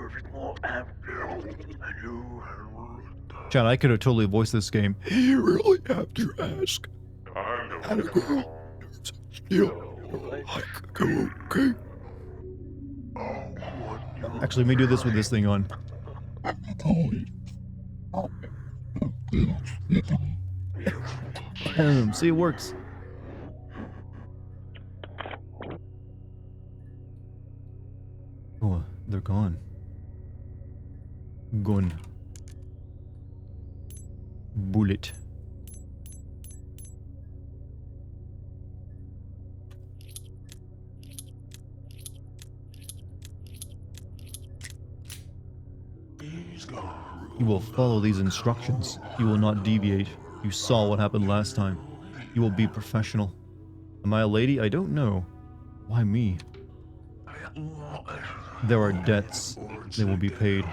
[SPEAKER 1] Chad, I could have totally voiced this game. You really have to ask. Okay. Actually, let me do this with this thing on. See, it works. Oh, they're gone. Gone. Bullet. You will follow these instructions. You will not deviate. You saw what happened last time. You will be professional. Am I a lady? I don't know. Why me? There are debts. They will be paid.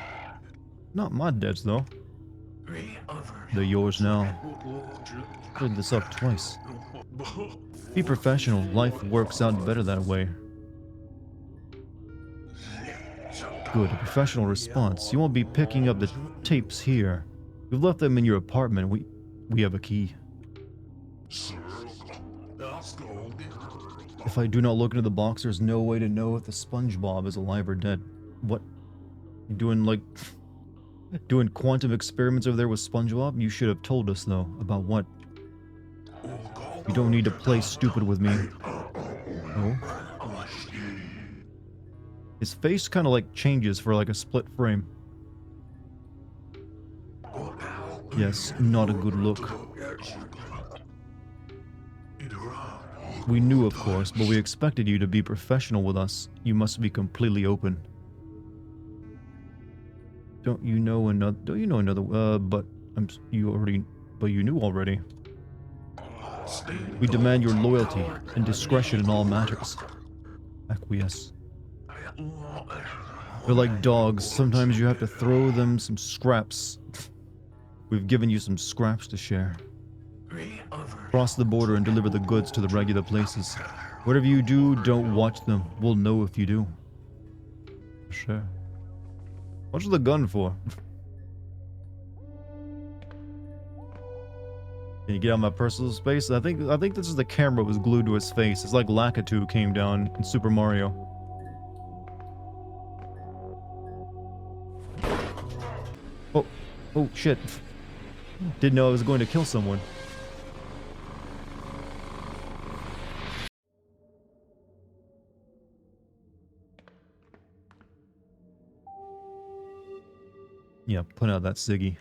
[SPEAKER 1] Not my debts, though. They're yours now. Cleared this up twice. Be professional. Life works out better that way. Good. A professional response. You won't be picking up the tapes here. We've left them in your apartment. We have a key. If I do not look into the box, there's no way to know if the SpongeBob is alive or dead. What? You doing, like, doing quantum experiments over there with SpongeBob? You should have told us, though. About what? You don't need to play stupid with me. Oh? His face kind of, like, changes for, like, a split frame. Yes, not a good look. We knew, of course, but we expected you to be professional with us. You must be completely open. Don't you know another, but you knew already. We demand your loyalty and discretion in all matters. Acquiesce. They're like dogs. Sometimes you have to throw them some scraps. We've given you some scraps to share. Cross the border and deliver the goods to the regular places. Whatever you do, don't watch them. We'll know if you do. Sure. What's the gun for? Can you get out of my personal space? I think this is the camera was glued to his face. It's like Lakitu came down in Super Mario. Oh, shit. Didn't know I was going to kill someone. Yeah, put out that Siggy.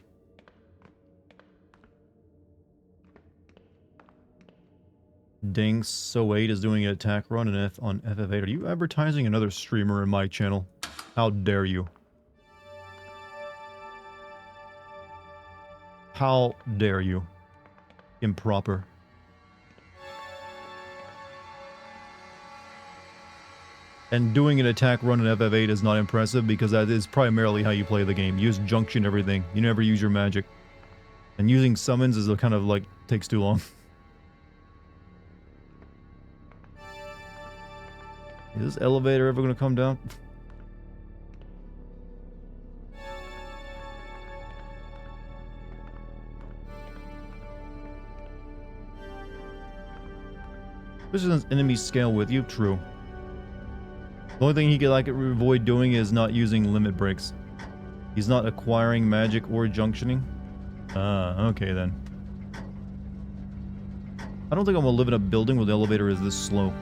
[SPEAKER 1] Dang, So 8 is doing an attack run on FF8. Are you advertising another streamer in my channel? How dare you? How dare you? Improper. And doing an attack run in FF8 is not impressive because that is primarily how you play the game. Use junction everything. You never use your magic. And using summons is a kind of like, takes too long. Is this elevator ever going to come down? This is an enemy scale with you, true. The only thing he could like avoid doing is not using limit breaks. He's not acquiring magic or junctioning. Ah, okay then. I don't think I'm gonna live in a building where the elevator is this slow.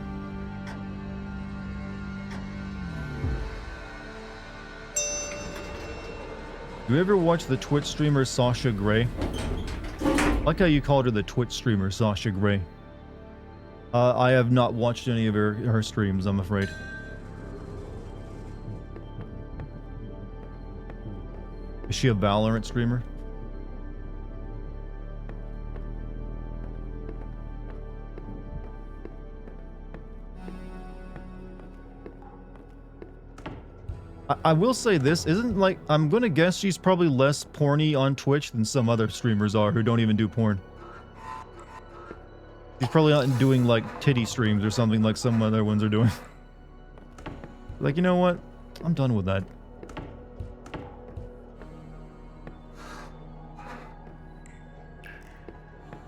[SPEAKER 1] You ever watch the Twitch streamer Sasha Grey? I like how you called her the Twitch streamer Sasha Grey. I have not watched any of her streams, I'm afraid. Is she a Valorant streamer? I will say this, isn't like, I'm gonna guess she's probably less porny on Twitch than some other streamers are who don't even do porn. She's probably not doing like titty streams or something like some other ones are doing. Like, you know what? I'm done with that.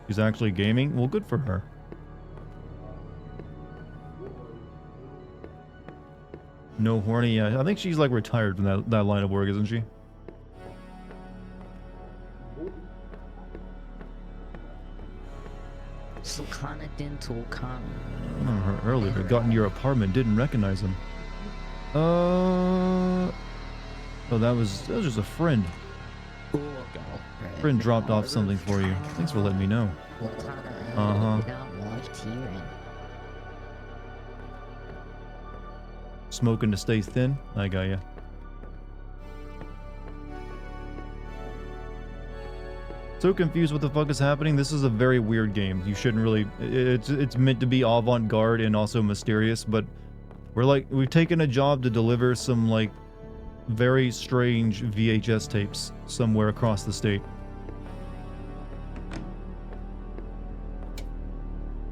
[SPEAKER 1] She's actually gaming? Well, good for her. No horny, yeah. I think she's like retired from that line of work, isn't she? I remember her earlier. Got in your apartment, didn't recognize him. Oh, that was just a friend. Friend dropped off something for you. Thanks for letting me know. Uh-huh. Smoking to stay thin? I got ya. So confused what the fuck is happening. This is a very weird game. You shouldn't really... It's meant to be avant-garde and also mysterious, but we've taken a job to deliver some like very strange VHS tapes somewhere across the state.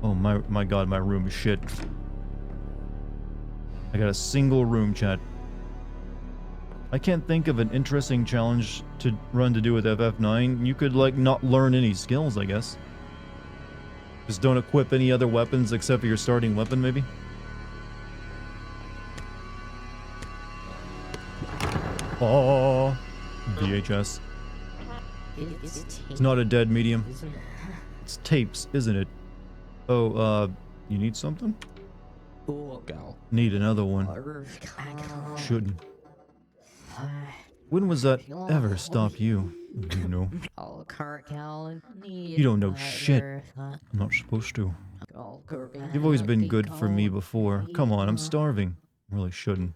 [SPEAKER 1] Oh my god, my room is shit. I got a single room, chat. I can't think of an interesting challenge to run to do with FF9. You could like not learn any skills, I guess. Just don't equip any other weapons except for your starting weapon, maybe? Oh, VHS. It's not a dead medium. It's tapes, isn't it? Oh, you need something? Need another one. Shouldn't. When was that ever stop you? You know. You don't know shit. I'm not supposed to. You've always been good for me before. Come on, I'm starving. Really shouldn't.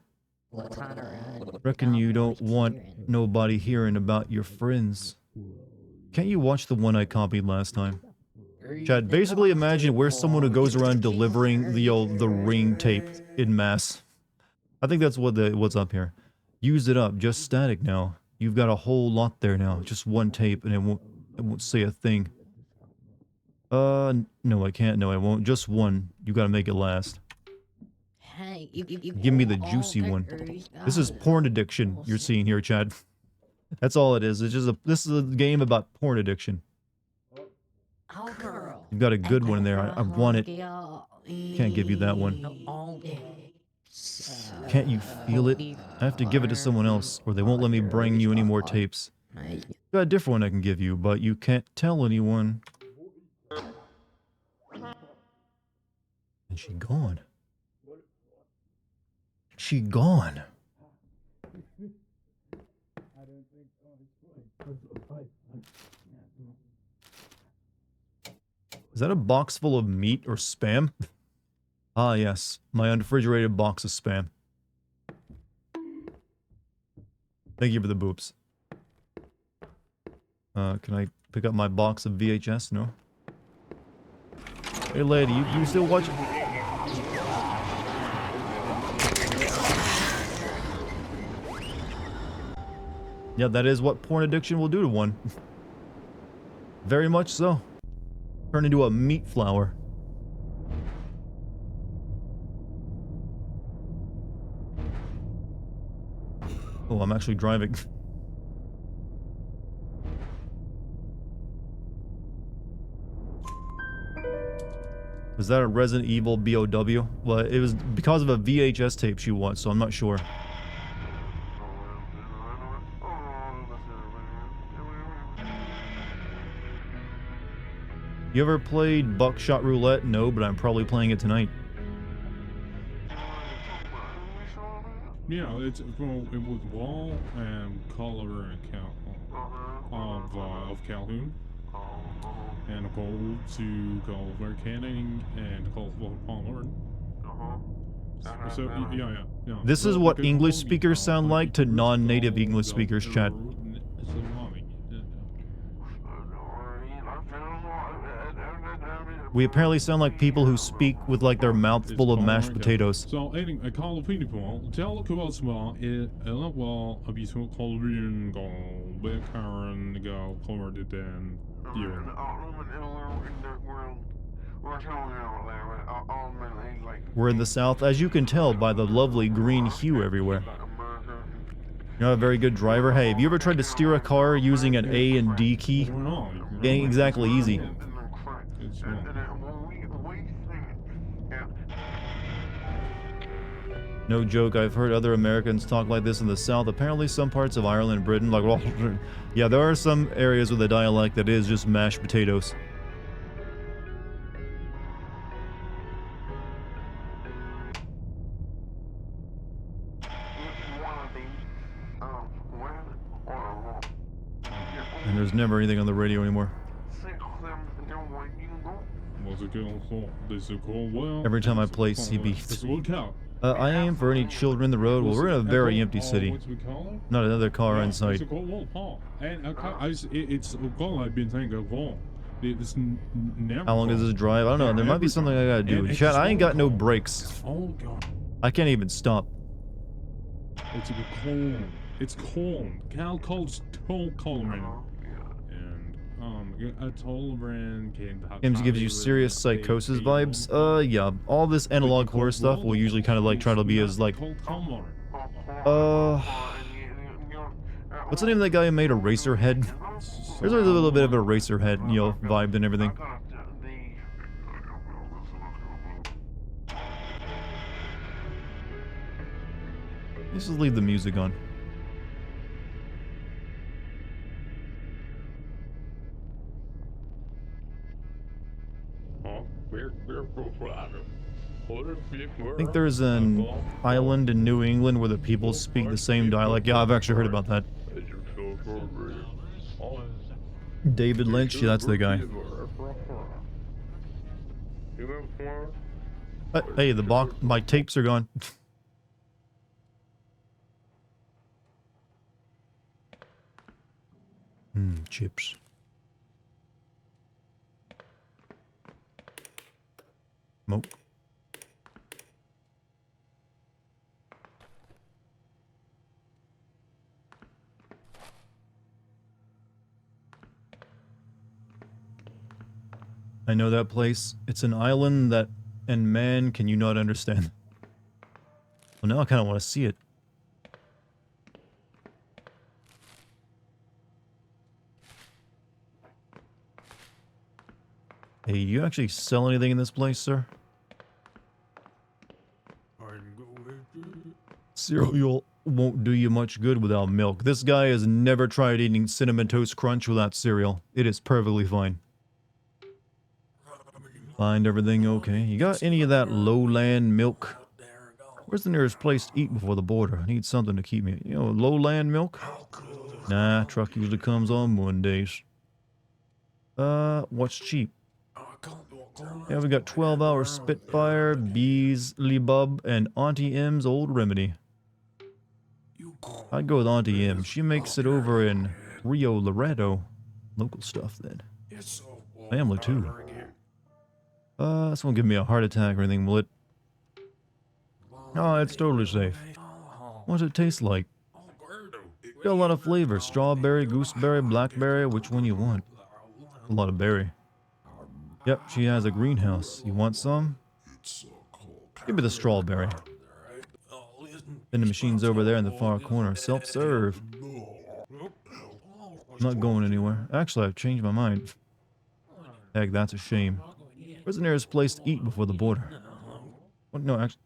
[SPEAKER 1] Reckon you don't want nobody hearing about your friends. Can't you watch the one I copied last time? Chad, basically imagine we're someone who goes around delivering the ring tape in mass. I think that's what's up here. Use it up, just static now. You've got a whole lot there now. Just one tape and it won't say a thing. No I can't, no I won't. Just one. You gotta make it last. Give me the juicy one. This is porn addiction you're seeing here, Chad. That's all it is. It's just this is a game about porn addiction. You've got a good one in there. I want it. Can't give you that one. Can't you feel it? I have to give it to someone else, or they won't let me bring you any more tapes.
[SPEAKER 3] Mate.
[SPEAKER 1] Got a different one I can give you, but you can't tell anyone. And she gone. She gone. Is that a box full of meat or spam? Ah, yes. My unrefrigerated box of spam. Thank you for the boops. Can I pick up my box of VHS? No? Hey lady, you still watching? Yeah, that is what porn addiction will do to one. Very much so. Turn into a meat flower. Oh, I'm actually driving. Was that a Resident Evil BOW? Well, it was because of a VHS tape she won, so I'm not sure. You ever played Buckshot Roulette? No, but I'm probably playing it tonight.
[SPEAKER 4] Yeah, it was Wall and Color of Calhoun, and go to Culver Canning and Culver Palmer. So yeah.
[SPEAKER 1] This is what English speakers sound like to non-native English speakers, chat. We apparently sound like people who speak with like their mouth full of mashed potatoes.
[SPEAKER 4] Så en kalorifinnepå, tell kvassma eller vad abiso kalorin go bekaren go covered den year.
[SPEAKER 1] We're in the South, as you can tell by the lovely green hue everywhere. You're not a very good driver. Hey, have you ever tried to steer a car using an A and D key? It ain't exactly easy. No joke, I've heard other Americans talk like this in the South. Apparently some parts of Ireland and Britain, like, well, yeah, there are some areas with a dialect that is just mashed potatoes. And there's never anything on the radio anymore. Every time I play CB. I aim for any children in the road. Well, we're in a very empty city. Not another car in sight. How long is this drive? I don't know. There might be something I gotta do. Chat, I ain't got no brakes. I can't even stop.
[SPEAKER 4] It's cold. It's cold. Cal cold's too cold right now. And a tolerant
[SPEAKER 1] Games gives you serious psychosis vibes. Yeah. All this analog horror stuff will usually kind of like try to be as like what's the name of that guy who made Eraserhead? There's a little bit of Eraserhead, you know, vibe and everything. Let's just leave the music on. I think there's an island in New England where the people speak the same dialect. Yeah, I've actually heard about that. David Lynch, yeah, that's the guy. Hey, the box, my tapes are gone. Chips. Smoke. I know that place. It's an island that, and man, can you not understand. Well, now I kind of want to see it. Hey, do you actually sell anything in this place, sir? Cereal. won't do you much good without milk. This guy has never tried eating Cinnamon Toast Crunch without cereal. It is perfectly fine. Find everything okay. You got any of that lowland milk? Where's the nearest place to eat before the border? I need something to keep me... You know, lowland milk? Nah, truck usually comes on Mondays. What's cheap? Yeah, we got 12-hour Spitfire, Beasley Bub, and Auntie M's Old Remedy. I'd go with Auntie M. She makes it over in Rio Laredo. Local stuff, then. Family, too. This won't give me a heart attack or anything, will it? Oh, it's totally safe. What does it taste like? Got a lot of flavors. Strawberry, gooseberry, blackberry, which one you want? A lot of berry. Yep, she has a greenhouse. You want some? Give me the strawberry. And the machine's over there in the far corner. Self-serve. I'm not going anywhere. Actually, I've changed my mind. Heck, that's a shame. Where's the nearest place to eat before the border? What? No, actually...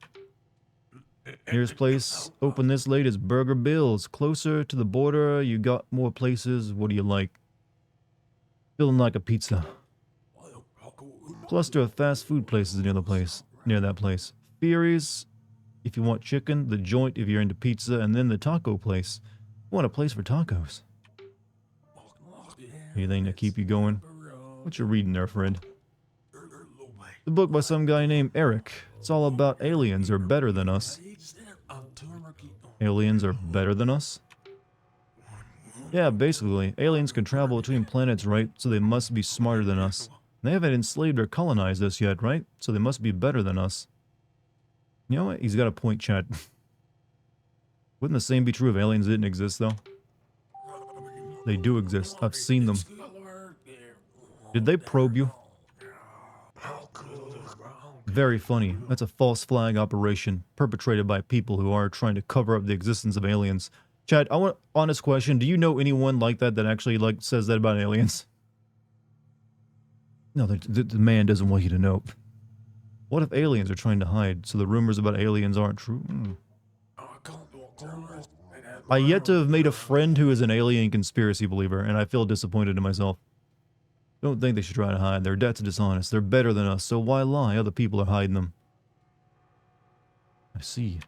[SPEAKER 1] Nearest place open this late is Burger Bill's. Closer to the border, you got more places. What do you like? Feeling like a pizza. Cluster of fast food places near that place. Fury's, if you want chicken. The Joint, if you're into pizza. And then the taco place. Want a place for tacos. Anything to keep you going? What you reading there, friend? The book by some guy named Eric. It's all about aliens are better than us. Aliens are better than us? Yeah, basically. Aliens can travel between planets, right? So they must be smarter than us. They haven't enslaved or colonized us yet, right? So they must be better than us. You know what? He's got a point, chat. Wouldn't the same be true if aliens didn't exist, though? They do exist. I've seen them. Did they probe you? Very funny. That's a false flag operation perpetrated by people who are trying to cover up the existence of aliens. Chad, I want an honest question. Do you know anyone like that that actually says that about aliens? No, the man doesn't want you to know. What if aliens are trying to hide so the rumors about aliens aren't true? I yet to have made a friend who is an alien conspiracy believer, and I feel disappointed in myself. Don't think they should try to hide. Their debt's dishonest. They're better than us, so why lie? Other people are hiding them. I see.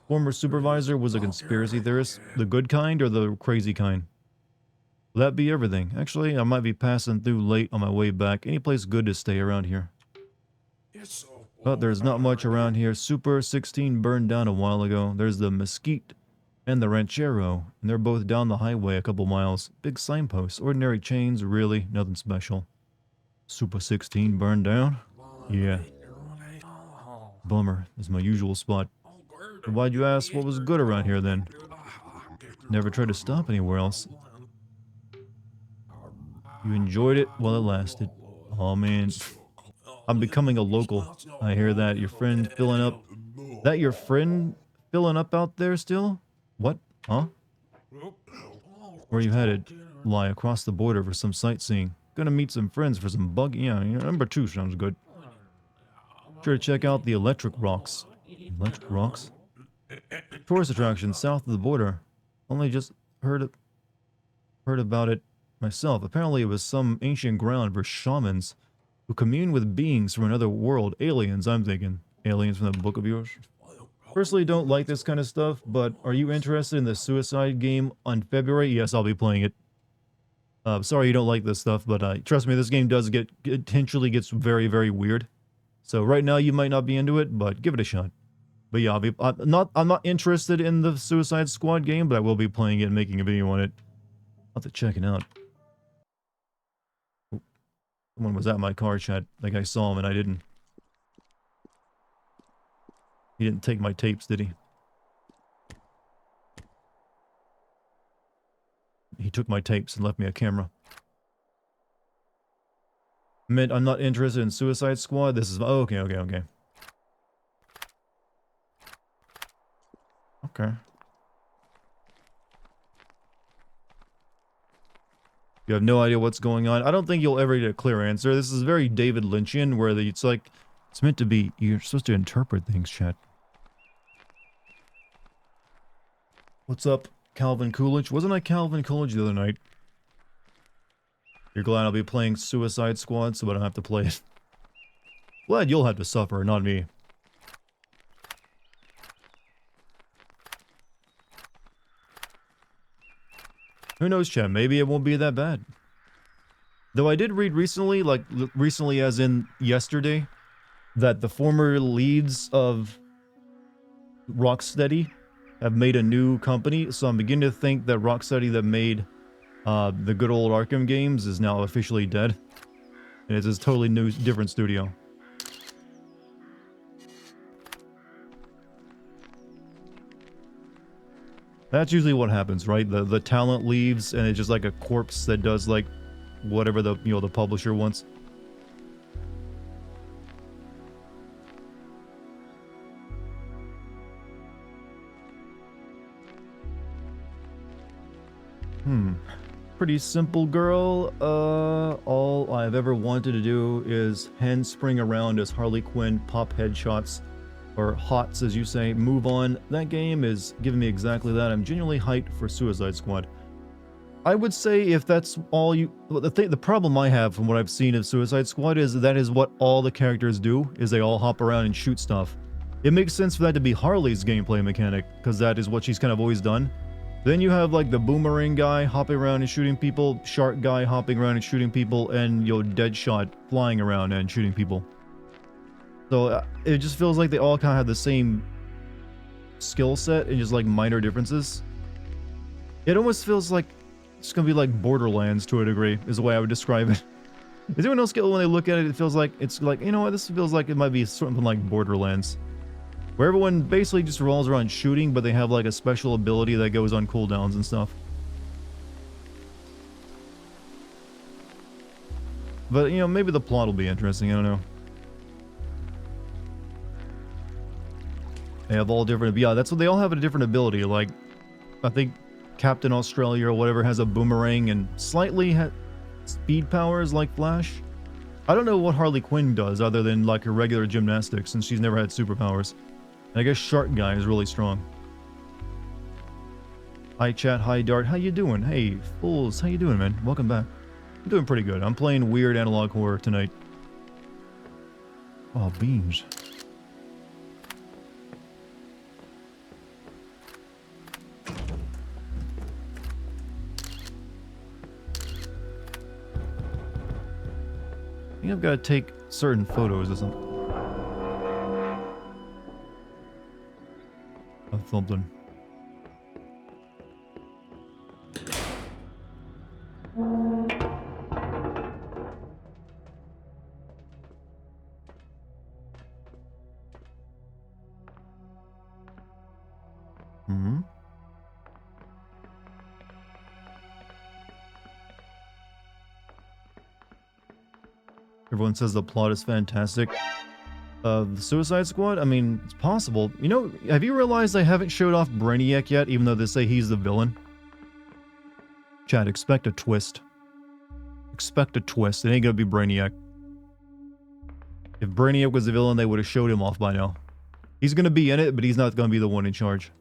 [SPEAKER 1] Former supervisor was a conspiracy theorist. The good kind or the crazy kind? Will that be everything? Actually, I might be passing through late on my way back. Any place good to stay around here? But there's not much around here. Super 16 burned down a while ago. There's the Mesquite and the Ranchero, and they're both down the highway a couple miles. Big signposts, ordinary chains, really, nothing special. Super 16 burned down? Yeah. Bummer, it's my usual spot. But why'd you ask what was good around here then? Never tried to stop anywhere else. You enjoyed it while it lasted. Oh man. I'm becoming a local. I hear that. Your friend filling up. That your friend filling up out there still? What? Huh? Where you headed? Lie across the border for some sightseeing. Gonna meet some friends for some bug. Yeah, number 2 sounds good. Sure to check out the Electric Rocks. Electric Rocks? Tourist attraction south of the border. Only just heard about it myself. Apparently it was some ancient ground for shamans who commune with beings from another world. Aliens, I'm thinking. Aliens from that book of yours? Personally, don't like this kind of stuff, but are you interested in the Suicide game on February? Yes, I'll be playing it. Sorry you don't like this stuff, but trust me, this game does potentially gets very, very weird. So right now you might not be into it, but give it a shot. But yeah, I'm not interested in the Suicide Squad game, but I will be playing it and making a video on it. I'll have to check it out. Someone was at my car, chat. Like I saw him and I didn't. He didn't take my tapes, did he? He took my tapes and left me a camera. Meant I'm not interested in Suicide Squad. This is... Oh, okay. Okay. You have no idea what's going on. I don't think you'll ever get a clear answer. This is very David Lynchian, where it's like... It's meant to be... You're supposed to interpret things, chat. What's up, Calvin Coolidge? Wasn't I Calvin Coolidge the other night? You're glad I'll be playing Suicide Squad so I don't have to play it. Glad you'll have to suffer, not me. Who knows, Chem? Maybe it won't be that bad. Though I did read recently, like recently as in yesterday, that the former leads of Rocksteady have made a new company, so I'm beginning to think that Rocksteady that made the good old Arkham games is now officially dead. And it's a totally new, different studio. That's usually what happens, right? The talent leaves and it's just like a corpse that does like whatever the, you know, the publisher wants. Pretty simple girl. All I've ever wanted to do is hand spring around as Harley Quinn, pop headshots, or HOTS as you say, move on. That game is giving me exactly that. I'm genuinely hyped for Suicide Squad. I would say if that's all you... The problem I have from what I've seen of Suicide Squad is that is what all the characters do, is they all hop around and shoot stuff. It makes sense for that to be Harley's gameplay mechanic, because that is what she's kind of always done. Then you have like the boomerang guy hopping around and shooting people, shark guy hopping around and shooting people, and your Deadshot flying around and shooting people. So it just feels like they all kind of have the same skill set and just like minor differences. It almost feels like it's gonna be like Borderlands to a degree, is the way I would describe it. Does anyone else get when they look at it, it feels like, it's like, you know what, this feels like it might be something like Borderlands. Where everyone basically just revolves around shooting, but they have like a special ability that goes on cooldowns and stuff. But, you know, maybe the plot will be interesting, I don't know. They have all different, yeah, that's what they all have, a different ability. Like, I think Captain Australia or whatever has a boomerang and slightly speed powers like Flash. I don't know what Harley Quinn does other than like her regular gymnastics, since she's never had superpowers. And I guess Shark Guy is really strong. Hi chat, hi Dart, how you doing? Hey, fools, how you doing, man? Welcome back. I'm doing pretty good. I'm playing weird analog horror tonight. Oh, beans. I think I've got to take certain photos or something. Of something. Everyone says the plot is fantastic. The Suicide Squad? I mean, it's possible. You know, have you realized they haven't showed off Brainiac yet, even though they say he's the villain? Chat, expect a twist. Expect a twist. It ain't gonna be Brainiac. If Brainiac was the villain, they would have showed him off by now. He's gonna be in it, but he's not gonna be the one in charge.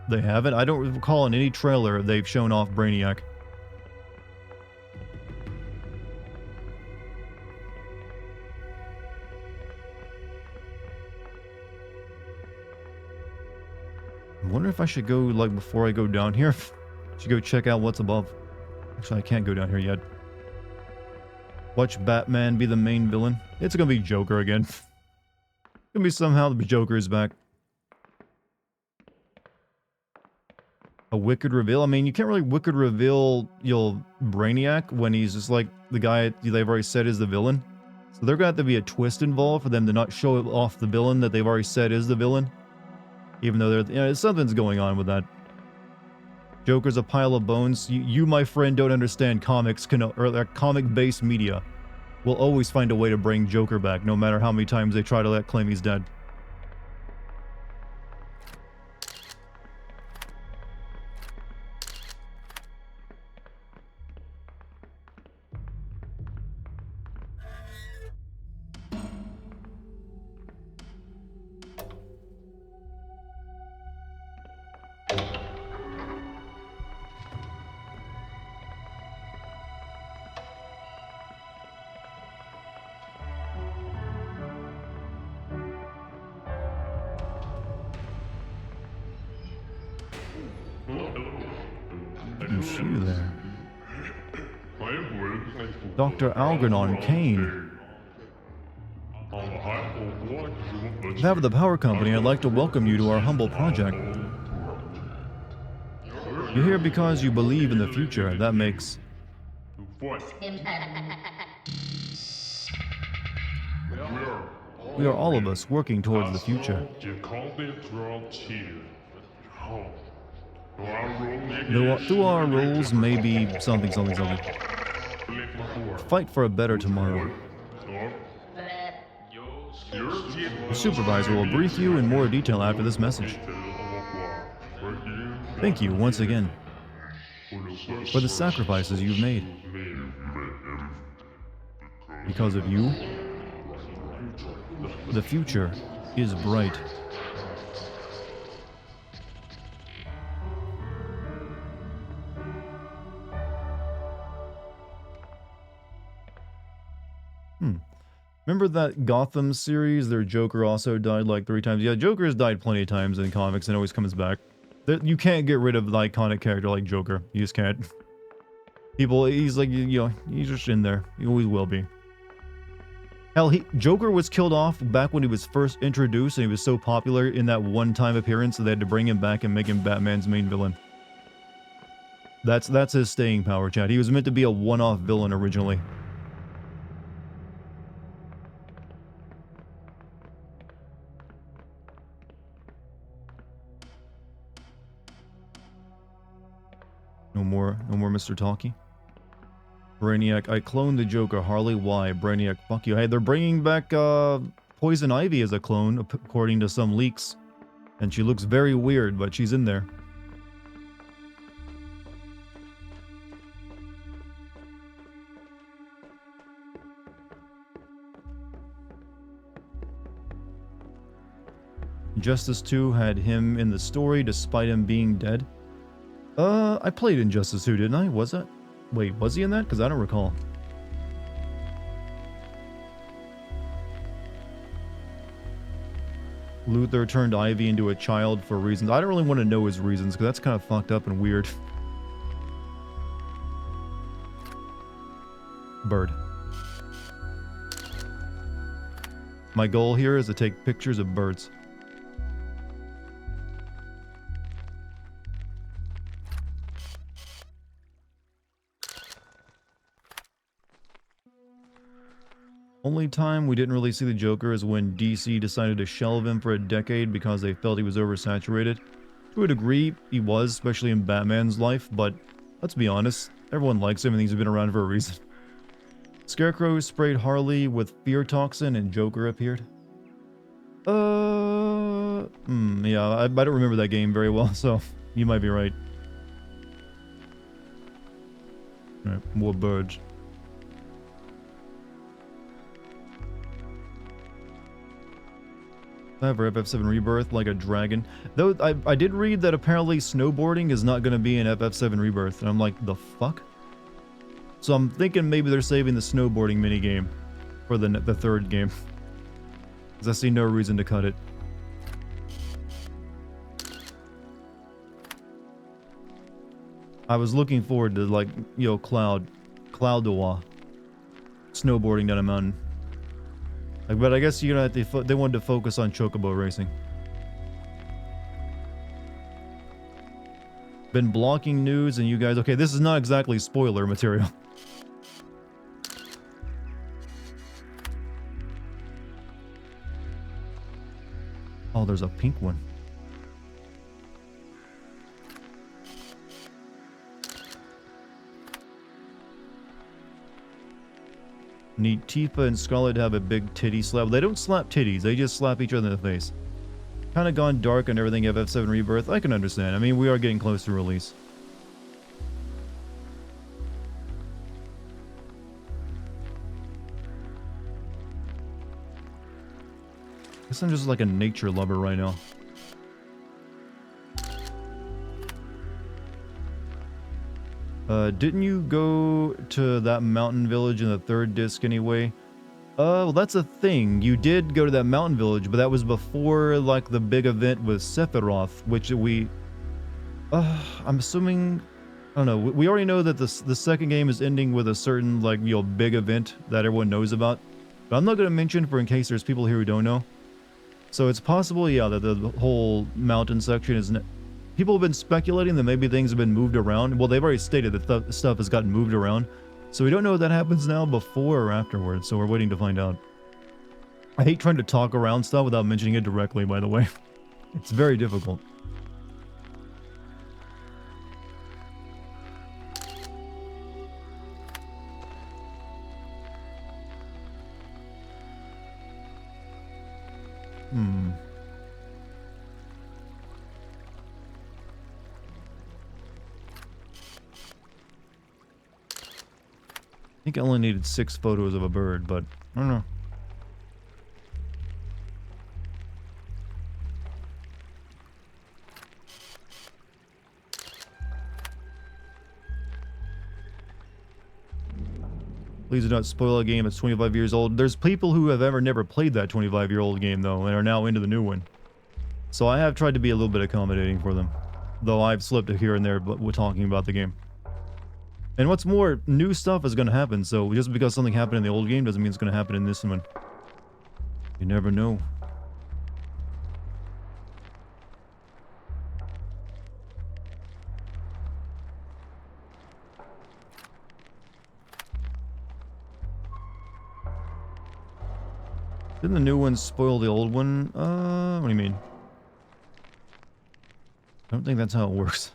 [SPEAKER 1] They haven't? I don't recall in any trailer they've shown off Brainiac. I wonder if I should go, like, before I go down here. Should go check out what's above. Actually, I can't go down here yet. Watch Batman be the main villain. It's gonna be Joker again. It's gonna be somehow the Joker is back. A wicked reveal? I mean, you can't really wicked reveal your Brainiac when he's just like the guy they've already said is the villain. So there's gonna have to be a twist involved for them to not show off the villain that they've already said is the villain. Even though you know, something's going on with that. Joker's a pile of bones. You my friend, don't understand comics, or comic-based media. Will always find a way to bring Joker back, no matter how many times they try to claim he's dead. Who's you there? Dr. Algernon Kane. On behalf of the power company, I'd like to welcome you to our humble project. You're here because you believe in the future. That makes... We are all of us working towards the future. Through our roles, maybe something. Fight for a better tomorrow. The supervisor will brief you in more detail after this message. Thank you once again for the sacrifices you've made. Because of you, the future is bright. Remember that Gotham series? Their Joker also died like 3 times. Yeah, Joker has died plenty of times in comics and always comes back. You can't get rid of the iconic character like Joker. You just can't. People, he's like, you know, he's just in there. He always will be. Hell, Joker was killed off back when he was first introduced, and he was so popular in that one-time appearance that they had to bring him back and make him Batman's main villain. That's his staying power, Chad. He was meant to be a one-off villain originally. No more Mr. Talkie. Brainiac, I cloned the Joker. Harley, why? Brainiac, fuck you. Hey, they're bringing back Poison Ivy as a clone, according to some leaks. And she looks very weird, but she's in there. Injustice 2 had him in the story despite him being dead. I played Injustice 2, didn't I? Was that? Wait, was he in that? Because I don't recall. Luthor turned Ivy into a child for reasons. I don't really want to know his reasons, because that's kind of fucked up and weird. Bird. My goal here is to take pictures of birds. Only time we didn't really see the Joker is when DC decided to shelve him for a decade because they felt he was oversaturated. To a degree, he was, especially in Batman's life, but let's be honest, everyone likes him and he's been around for a reason. Scarecrow sprayed Harley with fear toxin and Joker appeared. Yeah, I don't remember that game very well, so you might be right. Alright, more birds. For FF7 Rebirth, like a dragon. Though, I did read that apparently snowboarding is not going to be in FF7 Rebirth, and I'm like, the fuck? So I'm thinking maybe they're saving the snowboarding minigame for the third game. Because I see no reason to cut it. I was looking forward to, like, you know, Cloud Doa snowboarding down a mountain. Like, but I guess you're gonna have to they wanted to focus on chocobo racing. Been blocking news and you guys... Okay, this is not exactly spoiler material. Oh, there's a pink one. Need Tifa and Scarlet to have a big titty slap. They don't slap titties, they just slap each other in the face. Kind of gone dark on everything FF7 Rebirth. I can understand. I mean, we are getting close to release. I guess I'm just like a nature lover right now. Didn't you go to that mountain village in the third disc anyway? Well, that's a thing. You did go to that mountain village, but that was before, like, the big event with Sephiroth, which we... I'm assuming... I don't know. We already know that the second game is ending with a certain, like, you know, big event that everyone knows about. But I'm not going to mention for in case there's people here who don't know. So it's possible, yeah, that the whole mountain section is... People have been speculating that maybe things have been moved around. Well, they've already stated that stuff has gotten moved around. So we don't know if that happens now, before, or afterwards. So we're waiting to find out. I hate trying to talk around stuff without mentioning it directly, by the way. It's very difficult. I think I only needed 6 photos of a bird, but I don't know. Please do not spoil a game that's 25 years old. There's people who have never played that 25-year-old game, though, and are now into the new one. So I have tried to be a little bit accommodating for them. Though I've slipped here and there but we're talking about the game. And what's more, new stuff is going to happen, so just because something happened in the old game doesn't mean it's going to happen in this one. You never know. Didn't the new one spoil the old one? What do you mean? I don't think that's how it works.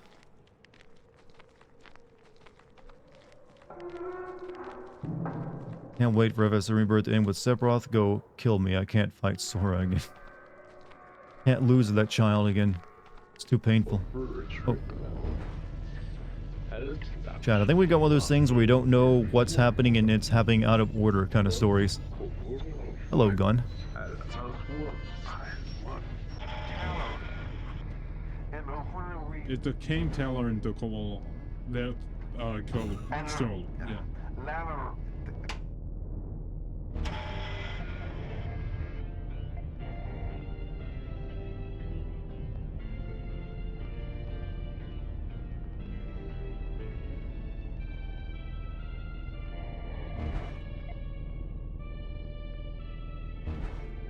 [SPEAKER 1] Can't wait for FS Rebirth to end with Sephiroth. Go kill me. I can't fight Sora again. Can't lose to that child again. It's too painful. Oh. Chad, I think we got one of those things where we don't know what's happening and it's happening out of order kind of stories. Hello, gun.
[SPEAKER 4] It's the cane teller and the call that called stole. Yeah.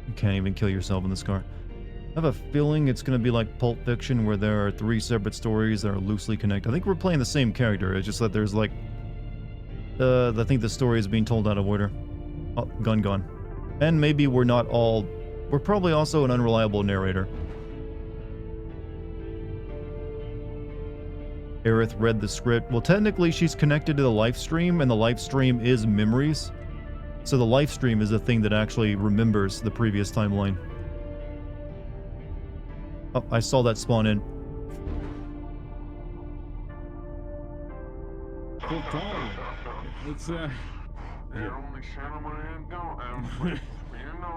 [SPEAKER 1] You can't even kill yourself in this car. I have a feeling it's going to be like Pulp Fiction, where there are 3 separate stories that are loosely connected. I think we're playing the same character, it's just that there's like... I think the story is being told out of order. Oh, gun gone. And maybe we're not all... We're probably also an unreliable narrator. Aerith read the script. Well, technically she's connected to the live stream, and the live stream is memories. So the live stream is the thing that actually remembers the previous timeline. Oh, I saw that spawn in.
[SPEAKER 4] It's yeah.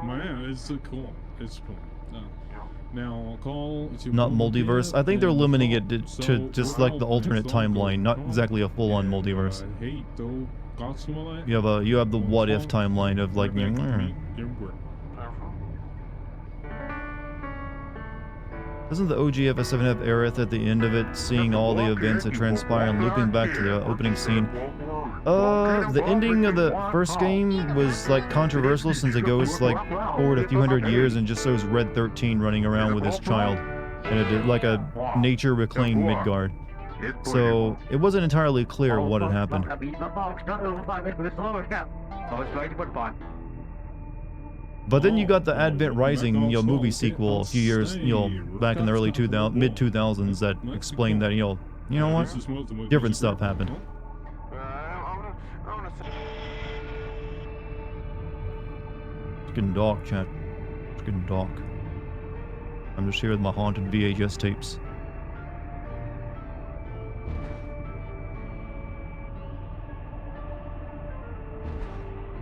[SPEAKER 4] Man, it's so cool. It's cool. Now call.
[SPEAKER 1] Not multiverse. I think they're limiting it to just like the alternate timeline, not exactly a full-on multiverse. You have the what if timeline of like. Doesn't the OG FS7 have Aerith at the end of it, seeing all the events that transpire and looping back to the opening scene? The ending of the first game was like controversial since it goes like forward a few hundred years and just shows Red 13 running around with his child, and it did like a nature reclaimed Midgard. So it wasn't entirely clear what had happened. But then you got the Advent Rising, movie sequel a few years, back in the early mid 2000s that explained that, you know what? Different stuff happened. It's getting dark, chat. It's getting dark. I'm just here with my haunted VHS tapes.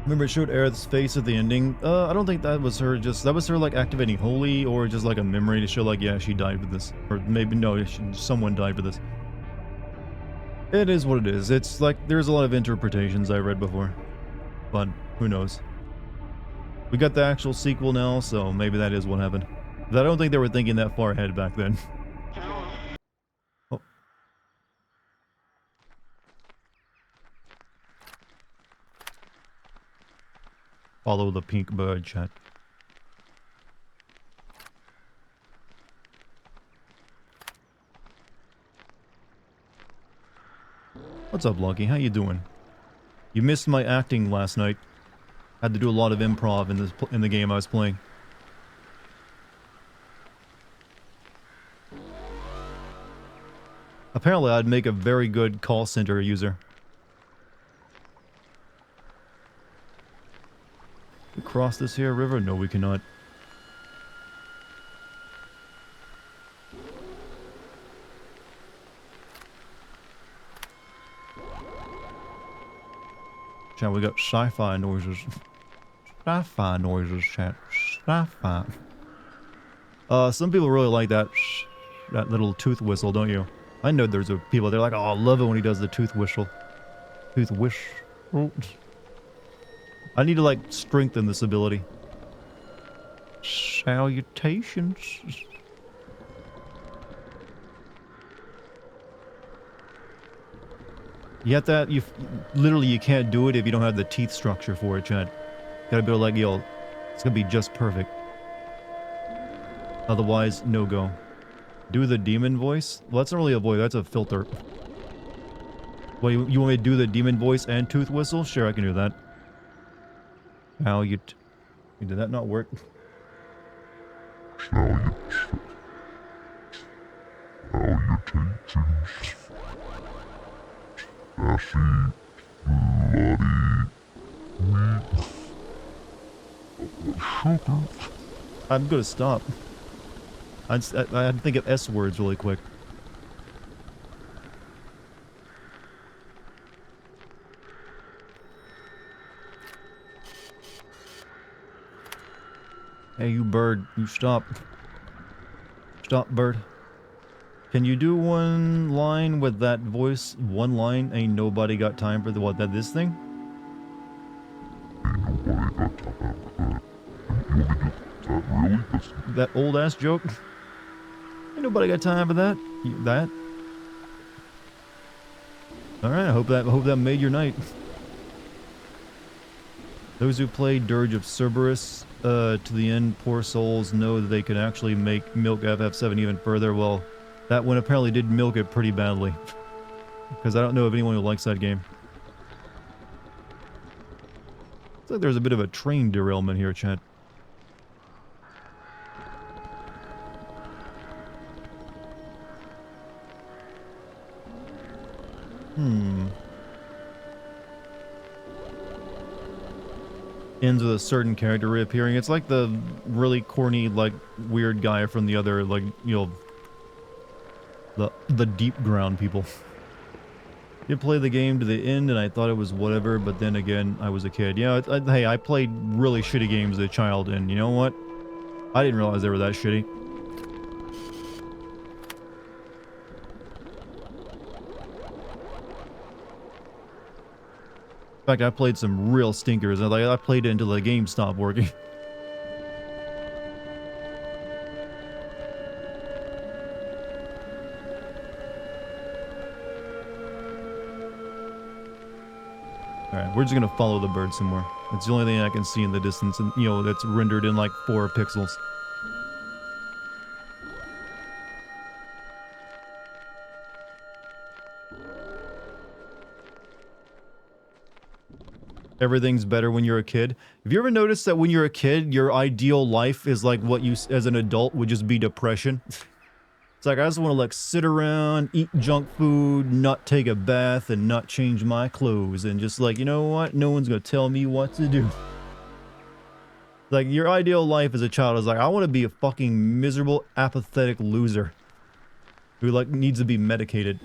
[SPEAKER 1] Remember it showed Aerith's face at the ending? I don't think that was her that was her like activating Holy, or just like a memory to show like, yeah, she died for this. Or maybe, no, someone died for this. It is what it is. It's like, there's a lot of interpretations I read before. But, who knows. We got the actual sequel now, so maybe that is what happened. But I don't think they were thinking that far ahead back then. Oh. Follow the pink bird, chat. What's up, Lucky? How you doing? You missed my acting last night. Had to do a lot of improv in the game I was playing. Apparently, I'd make a very good call center user. We cross this here river? No, we cannot. Chat, we got sci-fi noises. Sci-fi noises, chat. Sci-fi. Some people really like that little tooth whistle, don't you? I know there's people, they're like, oh, I love it when he does the tooth whistle. Tooth wish. I need to, like, strengthen this ability. Salutations. You have that, literally you can't do it if you don't have the teeth structure for it, Chad. Gotta be able to, like, yo, it's gonna be just perfect. Otherwise, no go. Do the demon voice? Well, that's not really a voice, that's a filter. Well, you want me to do the demon voice and tooth whistle? Sure, I can do that. How did that not work? I'm gonna stop. I had to think of S words really quick. Hey, you bird, you stop. Stop, bird. Can you do one line with that voice? One line? Ain't nobody got time for this thing? That old ass joke? Ain't nobody got time for that. That? Alright, I hope that made your night. Those who play Dirge of Cerberus to the end, poor souls, know that they can actually make milk FF7 even further. Well, that one apparently did milk it pretty badly. Because I don't know of anyone who likes that game. Looks like there's a bit of a train derailment here, chat. Ends with a certain character reappearing. It's like the really corny, like, weird guy from the other, like, you know, the deep ground people. Did play the game to the end and I thought it was whatever, but then again, I was a kid. Yeah, hey, I played really shitty games as a child, and you know what? I didn't realize they were that shitty. In fact, I played some real stinkers. I played it until the game stopped working. Alright, we're just gonna follow the bird somewhere. It's the only thing I can see in the distance, and you know, that's rendered in like 4 pixels. Everything's better when you're a kid. Have you ever noticed that when you're a kid, your ideal life is like what you, as an adult, would just be depression? It's like, I just want to like sit around, eat junk food, not take a bath, and not change my clothes. And just like, you know what? No one's going to tell me what to do. Like, your ideal life as a child is like, I want to be a fucking miserable, apathetic loser. Who like needs to be medicated.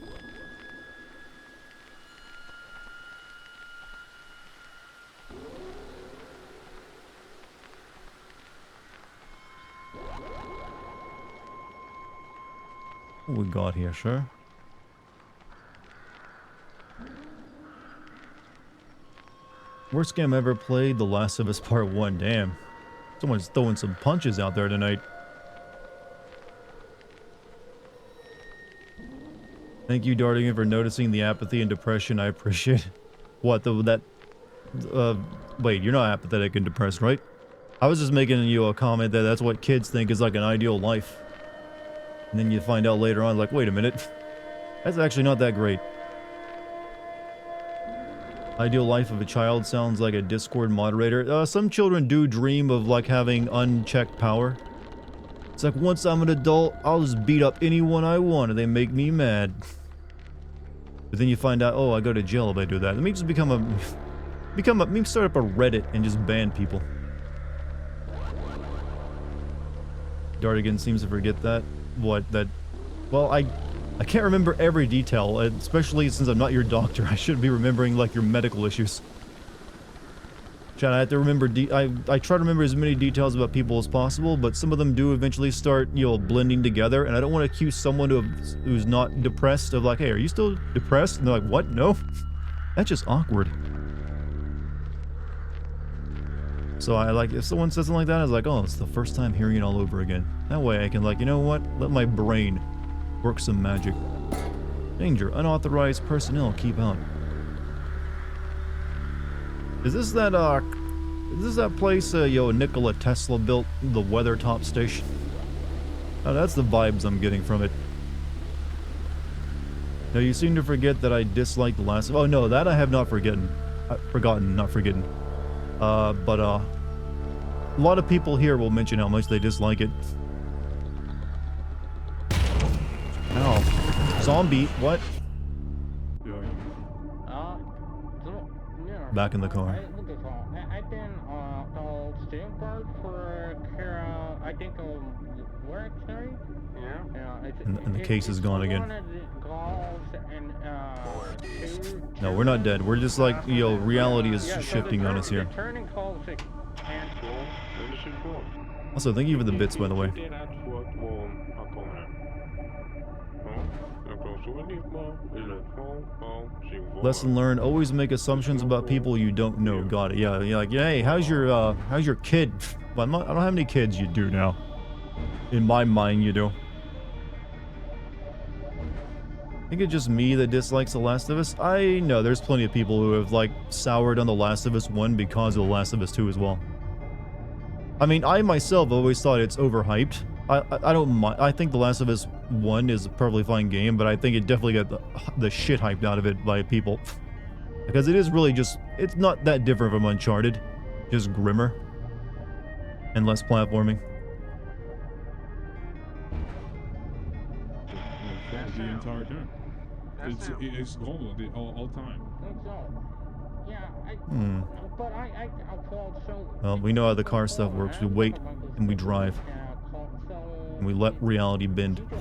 [SPEAKER 1] What we got here, sure? Worst game I ever played, The Last of Us Part 1. Damn. Someone's throwing some punches out there tonight. Thank you, Dartigan, for noticing the apathy and depression. I appreciate it. What, that Wait, you're not apathetic and depressed, right? I was just making you a comment that that's what kids think is like an ideal life. And then you find out later on, like, wait a minute. That's actually not that great. Ideal life of a child sounds like a Discord moderator. Some children do dream of, like, having unchecked power. It's like, once I'm an adult, I'll just beat up anyone I want and they make me mad. But then you find out, oh, I go to jail if I do that. Let me just become a... let me start up a Reddit and just ban people. Dartigan seems to forget that. What? That... Well, I can't remember every detail, especially since I'm not your doctor. I should be remembering, like, your medical issues. Chad, I have to remember... I try to remember as many details about people as possible, but some of them do eventually start, you know, blending together, and I don't want to accuse someone who's not depressed of, like, hey, are you still depressed? And they're like, what? No? That's just awkward. So I, like, if someone says something like that, I was like, oh, it's the first time hearing it all over again. That way I can, like, you know what? Let my brain work some magic. Danger. Unauthorized personnel. Keep out. Is this that place, Nikola Tesla built, the Weathertop station? Oh, that's the vibes I'm getting from it. Now, you seem to forget that I dislike The Last of Us. Oh, no, that I have not forgotten. Not forgotten. But a lot of people here will mention how much they dislike it. Ow. Zombie, what? Back in the car.
[SPEAKER 3] I've been the stadium guard for I think work, sorry? Yeah.
[SPEAKER 1] And the case is gone again. No, we're not dead. We're just like, you know, reality is shifting on us here. Also, thank you for the bits, by the way. Lesson learned: always make assumptions about people you don't know. Got it. Yeah, like, hey, how's your kid? Well, I don't have any kids. You do now. In my mind, you do. I think it's just me that dislikes The Last of Us. I know there's plenty of people who have, like, soured on The Last of Us 1 because of The Last of Us 2 as well. I mean, I myself always thought it's overhyped. I don't mind. I think The Last of Us 1 is a perfectly fine game, but I think it definitely got the shit hyped out of it by people. Because it is really just, it's not that different from Uncharted. Just grimmer. And less platforming.
[SPEAKER 4] The entire time. It's global all time.
[SPEAKER 1] Well, we know how the car stuff works. We wait and we drive. And we let reality bend. I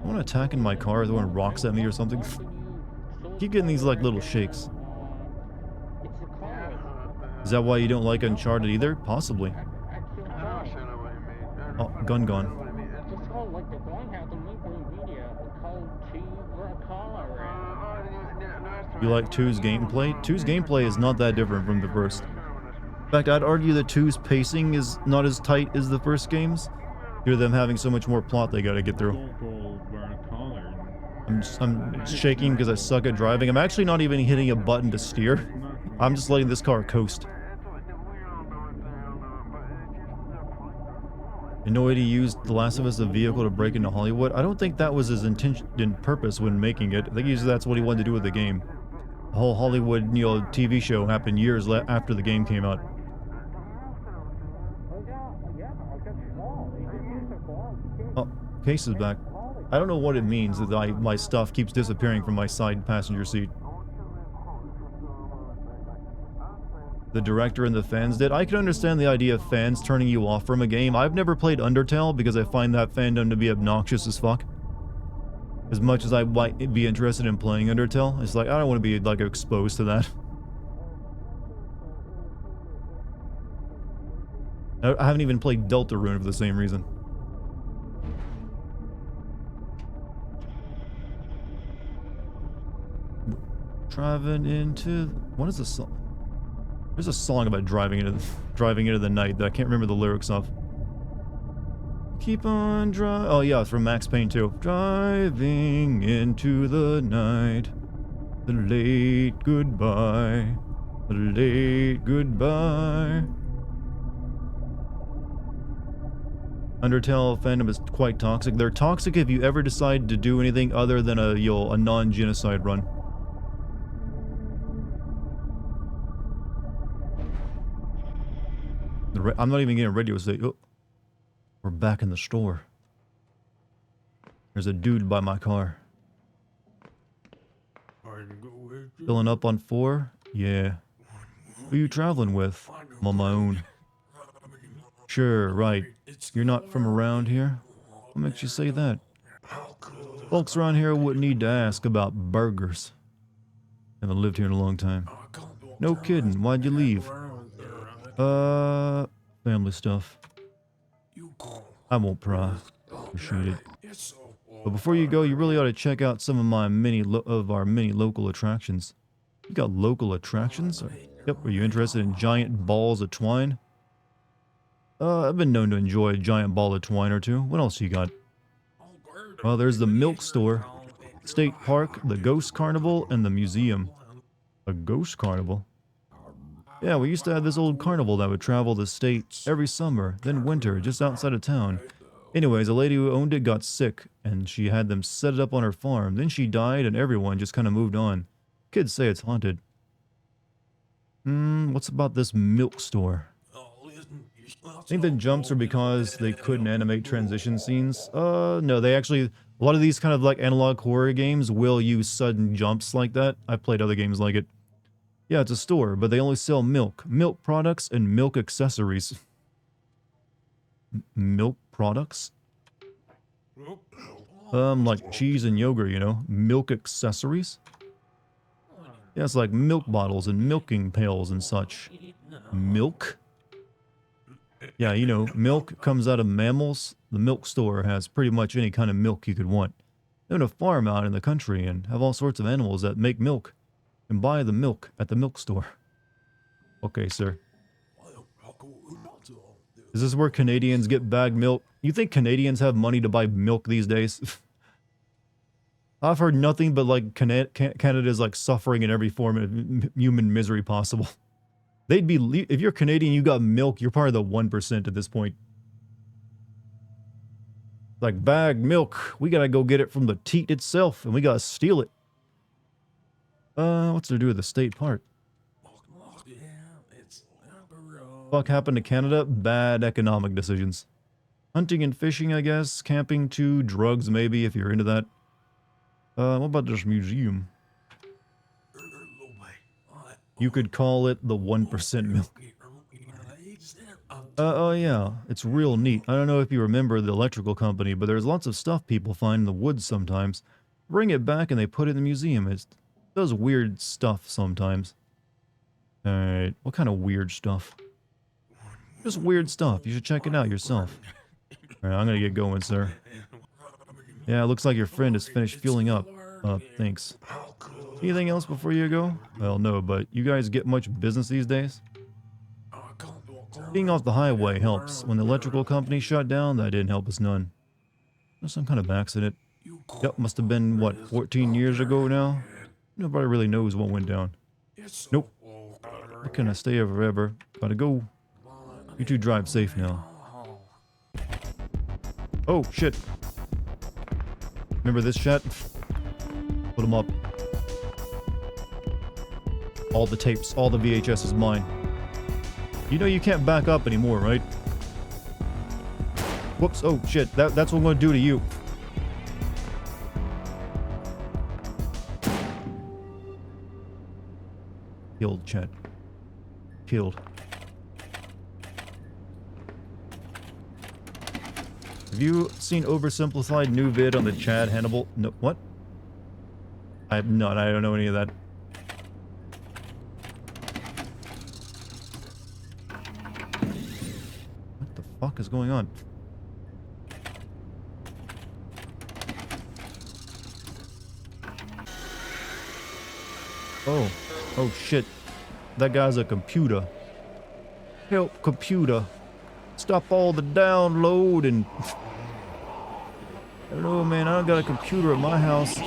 [SPEAKER 1] want to attack in my car, throwing rocks at me or something. Keep getting these, like, little shakes. Is that why you don't like Uncharted either? Possibly. Oh, gun gone. You like 2's gameplay? 2's gameplay is not that different from the first. In fact, I'd argue that 2's pacing is not as tight as the first game's, due to them having so much more plot they gotta get through. I'm shaking because I suck at driving. I'm actually not even hitting a button to steer. I'm just letting this car coast. You know, he used The Last of Us as a vehicle to break into Hollywood. I don't think that was his intention in purpose when making it. I think that's what he wanted to do with the game. The whole Hollywood, you know, TV show happened years after the game came out. Oh, case is back. I don't know what it means that my stuff keeps disappearing from my side passenger seat. The director and the fans did. I can understand the idea of fans turning you off from a game. I've never played Undertale because I find that fandom to be obnoxious as fuck. As much as I might be interested in playing Undertale, it's like, I don't want to be, like, exposed to that. I haven't even played Deltarune for the same reason. Driving into... What is this song? There's a song about driving into the night that I can't remember the lyrics of. Keep on driving. Oh yeah, it's from Max Payne 2. Driving into the night. The late goodbye. The late goodbye. Undertale fandom is quite toxic. They're toxic if you ever decide to do anything other than a non-genocide run. I'm not even getting ready to say, oh, we're back in the store. There's a dude by my car. Filling up on 4? Yeah. Who you traveling with? I'm on my own. Sure, right. You're not from around here? What makes you say that? Folks around here wouldn't need to ask about burgers. Haven't lived here in a long time. No kidding, why'd you leave? Family stuff. I won't pry. Appreciate it. But before you go, you really ought to check out some of my many local attractions. You got local attractions? Yep, are you interested in giant balls of twine? I've been known to enjoy a giant ball of twine or two. What else you got? Well, there's the milk store, state park, the ghost carnival, and the museum. A ghost carnival? Yeah, we used to have this old carnival that would travel the state every summer, then winter, just outside of town. Anyways, a lady who owned it got sick, and she had them set it up on her farm. Then she died, and everyone just kind of moved on. Kids say it's haunted. What's about this milk store? I think the jumps are because they couldn't animate transition scenes. No, they actually... A lot of these kind of like analog horror games will use sudden jumps like that. I've played other games like it. Yeah, it's a store, but they only sell milk. Milk products and milk accessories. Milk products? Like cheese and yogurt, you know? Milk accessories? Yeah, it's like milk bottles and milking pails and such. Milk? Yeah, you know, milk comes out of mammals. The milk store has pretty much any kind of milk you could want. They own a farm out in the country and have all sorts of animals that make milk. And buy the milk at the milk store. Okay, sir. Is this where Canadians get bagged milk? You think Canadians have money to buy milk these days? I've heard nothing but like Canada's like suffering in every form of human misery possible. They'd be, if you're Canadian, you got milk, you're part of the 1% at this point. Like bagged milk, we gotta go get it from the teat itself, and we gotta steal it. What's to do with the state park? Fuck happened to Canada? Bad economic decisions. Hunting and fishing, I guess. Camping too. Drugs, maybe, if you're into that. What about this museum? You could call it the 1% milk. Oh yeah, it's real neat. I don't know if you remember the electrical company, but there's lots of stuff people find in the woods sometimes. Bring it back and they put it in the museum. It does weird stuff sometimes. Alright, what kind of weird stuff? Just weird stuff. You should check it out yourself. Alright, I'm gonna get going, sir. Yeah, it looks like your friend is finished fueling up. Thanks. Anything else before you go? Well, no, but you guys get much business these days? Being off the highway helps. When the electrical company shut down, that didn't help us none. There's some kind of accident. Yep, must have been, what, 14 years ago now? Nobody really knows what went down. Nope. Why can't I stay here forever? Gotta go. You two drive safe now. Oh, shit. Remember this chat? Put them up. All the tapes, all the VHS is mine. You know you can't back up anymore, right? Whoops, oh shit, that's what I'm gonna do to you. Killed, chat. Killed. Have you seen oversimplified new vid on the Chad Hannibal? No, what? I have not, I don't know any of that. What the fuck is going on? Oh. Oh shit. That guy's a computer. Help, computer. Stop all the download and... Hello, man. I don't got a computer at my house.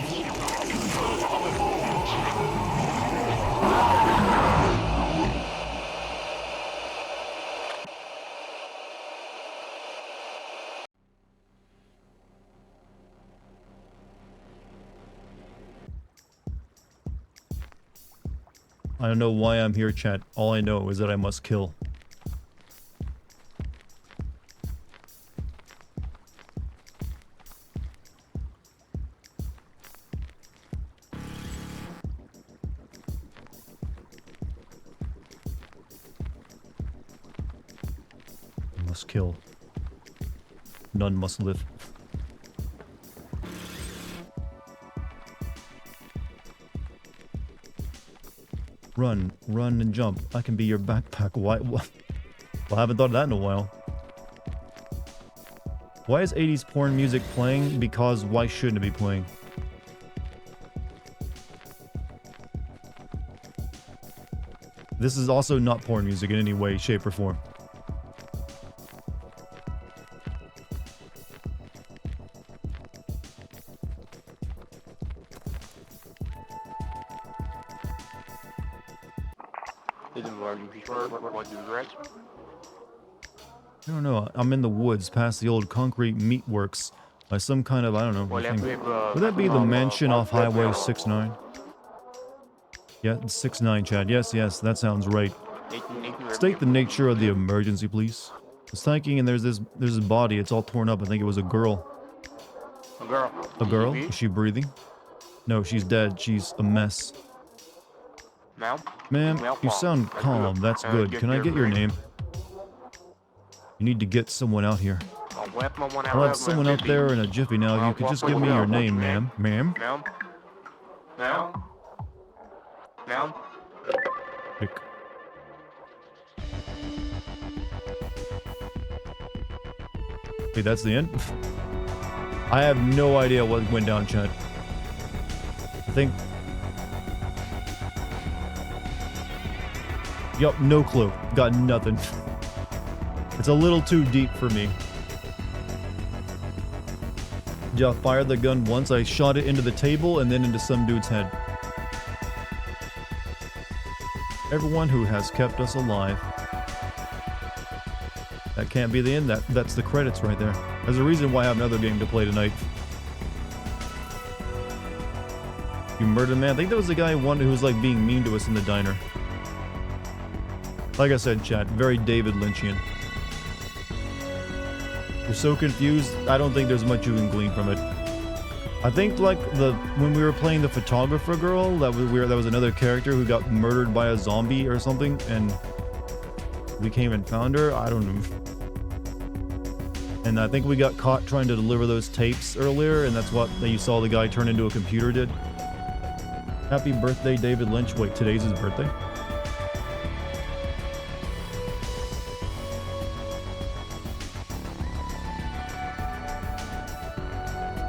[SPEAKER 1] I don't know why I'm here, chat. All I know is that I must kill. I must kill. None must live. Run, run and jump. I can be your backpack. Why? Well, I haven't thought of that in a while. Why is 80s porn music playing? Because why shouldn't it be playing? This is also not porn music in any way, shape, or form. I don't know. I'm in the woods past the old concrete meatworks by some kind of, I don't know. Would that be the mansion off Highway 69? Yeah, it's 69, Chad. Yes, yes, that sounds right. State the nature of the emergency, please. I was thinking, and there's this body. It's all torn up. I think it was a girl.
[SPEAKER 5] A girl.
[SPEAKER 1] A girl? Is she breathing? No, she's dead. She's a mess. Ma'am, you sound calm. That's good. Can I get your name? You need to get someone out here. I'll have someone out there in a jiffy now. If you could just give me your name, ma'am. Ma'am? Pick. Hey, that's the end? I have no idea what went down, chat. I think... Yup, no clue. Got nothing. It's a little too deep for me. Yeah, I fired the gun once. I shot it into the table and then into some dude's head. Everyone who has kept us alive. That can't be the end. That's the credits right there. There's a reason why I have another game to play tonight. You murdered man. I think that was the guy who was like being mean to us in the diner. Like I said, chat, very David Lynchian. You're so confused, I don't think there's much you can glean from it. I think like when we were playing the photographer girl, that was another character who got murdered by a zombie or something, and we came and found her. I don't know. And I think we got caught trying to deliver those tapes earlier, and that's what you saw the guy turn into a computer did. Happy birthday, David Lynch. Wait, today's his birthday?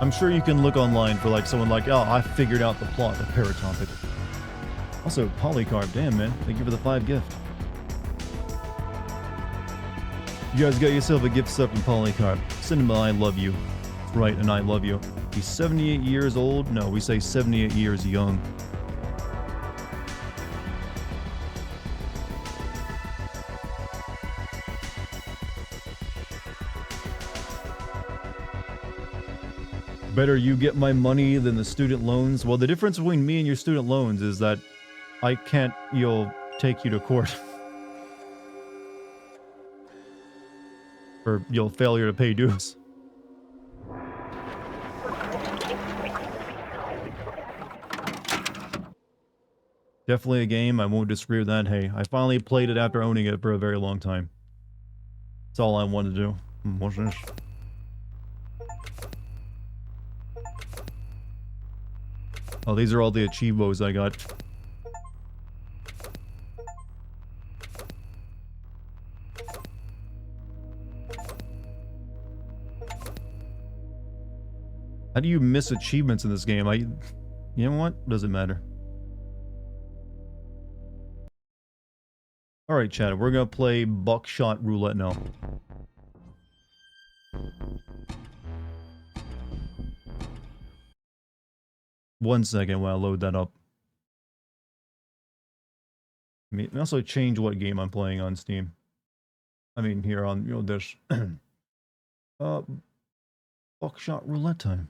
[SPEAKER 1] I'm sure you can look online for like someone like, oh, I figured out the plot of Paratopic. Also, Polycarp, damn man, thank you for the 5 gift. You guys got yourself a gift set from Polycarp. Send him an I love you. That's right, and I love you. He's 78 years old. No, we say 78 years young. Better you get my money than the student loans. Well, the difference between me and your student loans is that I can't, take you to court. For your failure to pay dues. Definitely a game. I won't disagree with that. Hey, I finally played it after owning it for a very long time. That's all I wanted to do. What's this? Oh, these are all the achievos I got. How do you miss achievements in this game? You know what? Doesn't matter. Alright, chat. We're gonna play Buckshot Roulette now. One second while I load that up. I mean, also change what game I'm playing on Steam. I mean, here on, this. Buckshot Roulette time.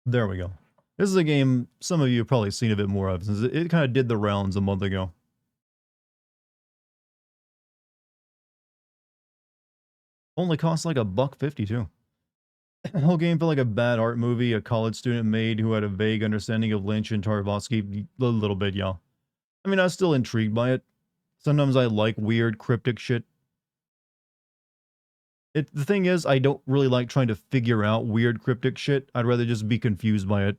[SPEAKER 1] There we go. This is a game some of you have probably seen a bit more of, since it kind of did the rounds a month ago. Only costs like $1.50 too. The whole game felt like a bad art movie a college student made who had a vague understanding of Lynch and Tarkovsky. A little bit, yeah. I mean, I was still intrigued by it. Sometimes I like weird, cryptic shit. The thing is, I don't really like trying to figure out weird, cryptic shit. I'd rather just be confused by it.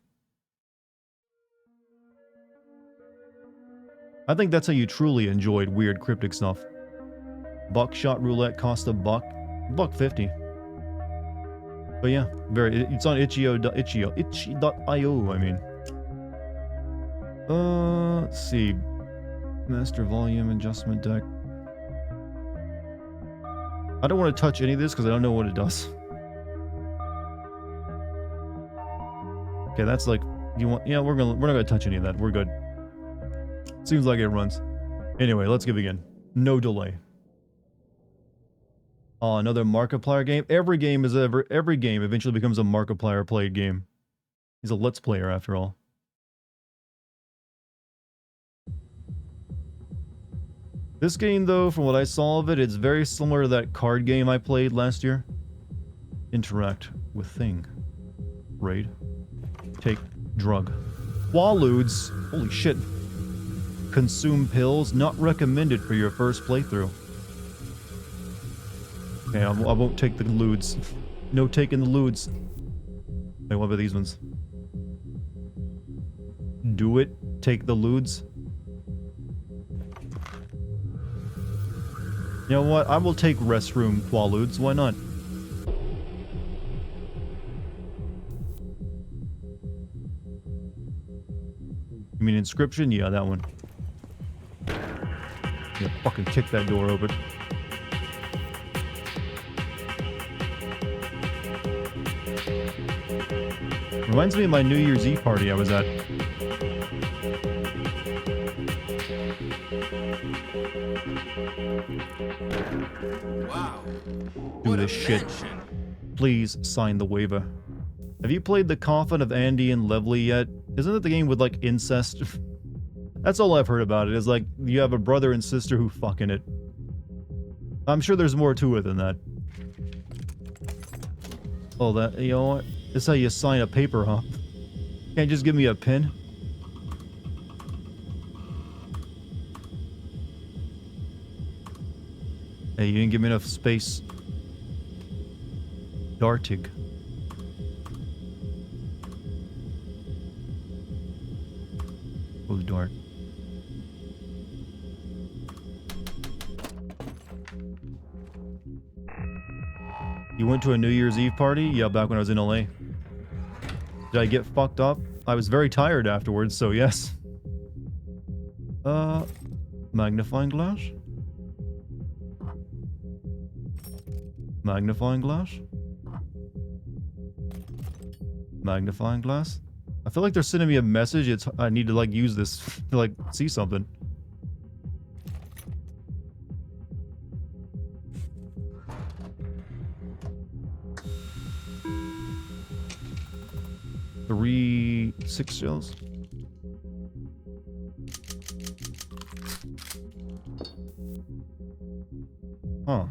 [SPEAKER 1] I think that's how you truly enjoyed weird, cryptic stuff. Buckshot Roulette cost $1.50. But yeah, it's on itch.io, I mean. Let's see. Master volume adjustment deck. I don't want to touch any of this because I don't know what it does. Okay, that's like, yeah, we're not gonna touch any of that. We're good. Seems like it runs. Anyway, let's begin. No delay. Oh, another Markiplier game. Every game eventually becomes a Markiplier played game. He's a Let's Player after all. This game, though, from what I saw of it, it's very similar to that card game I played last year. Interact with thing. Raid. Take drug. Quaaludes. Holy shit. Consume pills. Not recommended for your first playthrough. Okay, I won't take the lewds. No taking the lewds. Wait, what about these ones? Do it. Take the lewds. You know what? I will take restroom quaaludes. Why not? You mean inscription? Yeah, that one. Yeah, fucking kick that door open. Reminds me of my New Year's Eve party I was at.
[SPEAKER 5] Wow.
[SPEAKER 1] Do this shit. Please sign the waiver. Have you played The Coffin of Andy and Lovely yet? Isn't it the game with like incest? That's all I've heard about it, is like you have a brother and sister who fuck in it. I'm sure there's more to it than that. Oh, that, you know what? This is how you sign a paper, huh? Can't just give me a pen? Hey, you didn't give me enough space. Dartig. Close dart. You went to a New Year's Eve party? Yeah, back when I was in LA. Did I get fucked up? I was very tired afterwards, so yes. Magnifying glass? Magnifying glass? Magnifying glass? I feel like they're sending me a message. I need to like use this to like see something. Six shells. Huh.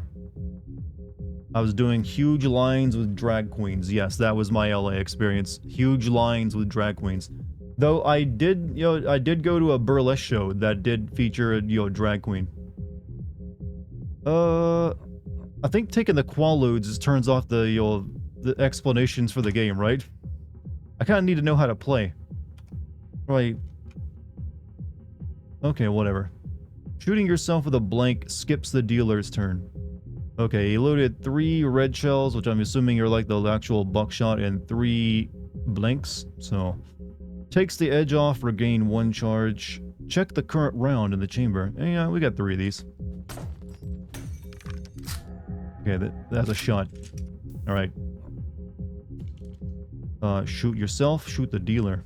[SPEAKER 1] I was doing huge lines with drag queens. Yes, that was my LA experience. Huge lines with drag queens. Though I did go to a burlesque show that did feature a, drag queen. I think taking the quaaludes turns off the, the explanations for the game, right? I kind of need to know how to play. Right. Okay, whatever. Shooting yourself with a blank skips the dealer's turn. Okay, he loaded 3 red shells, which I'm assuming are like the actual buckshot, and 3 blanks. So, takes the edge off, regain 1 charge. Check the current round in the chamber. And yeah, we got 3 of these. Okay, that's a shot. Alright. Shoot yourself, shoot the dealer.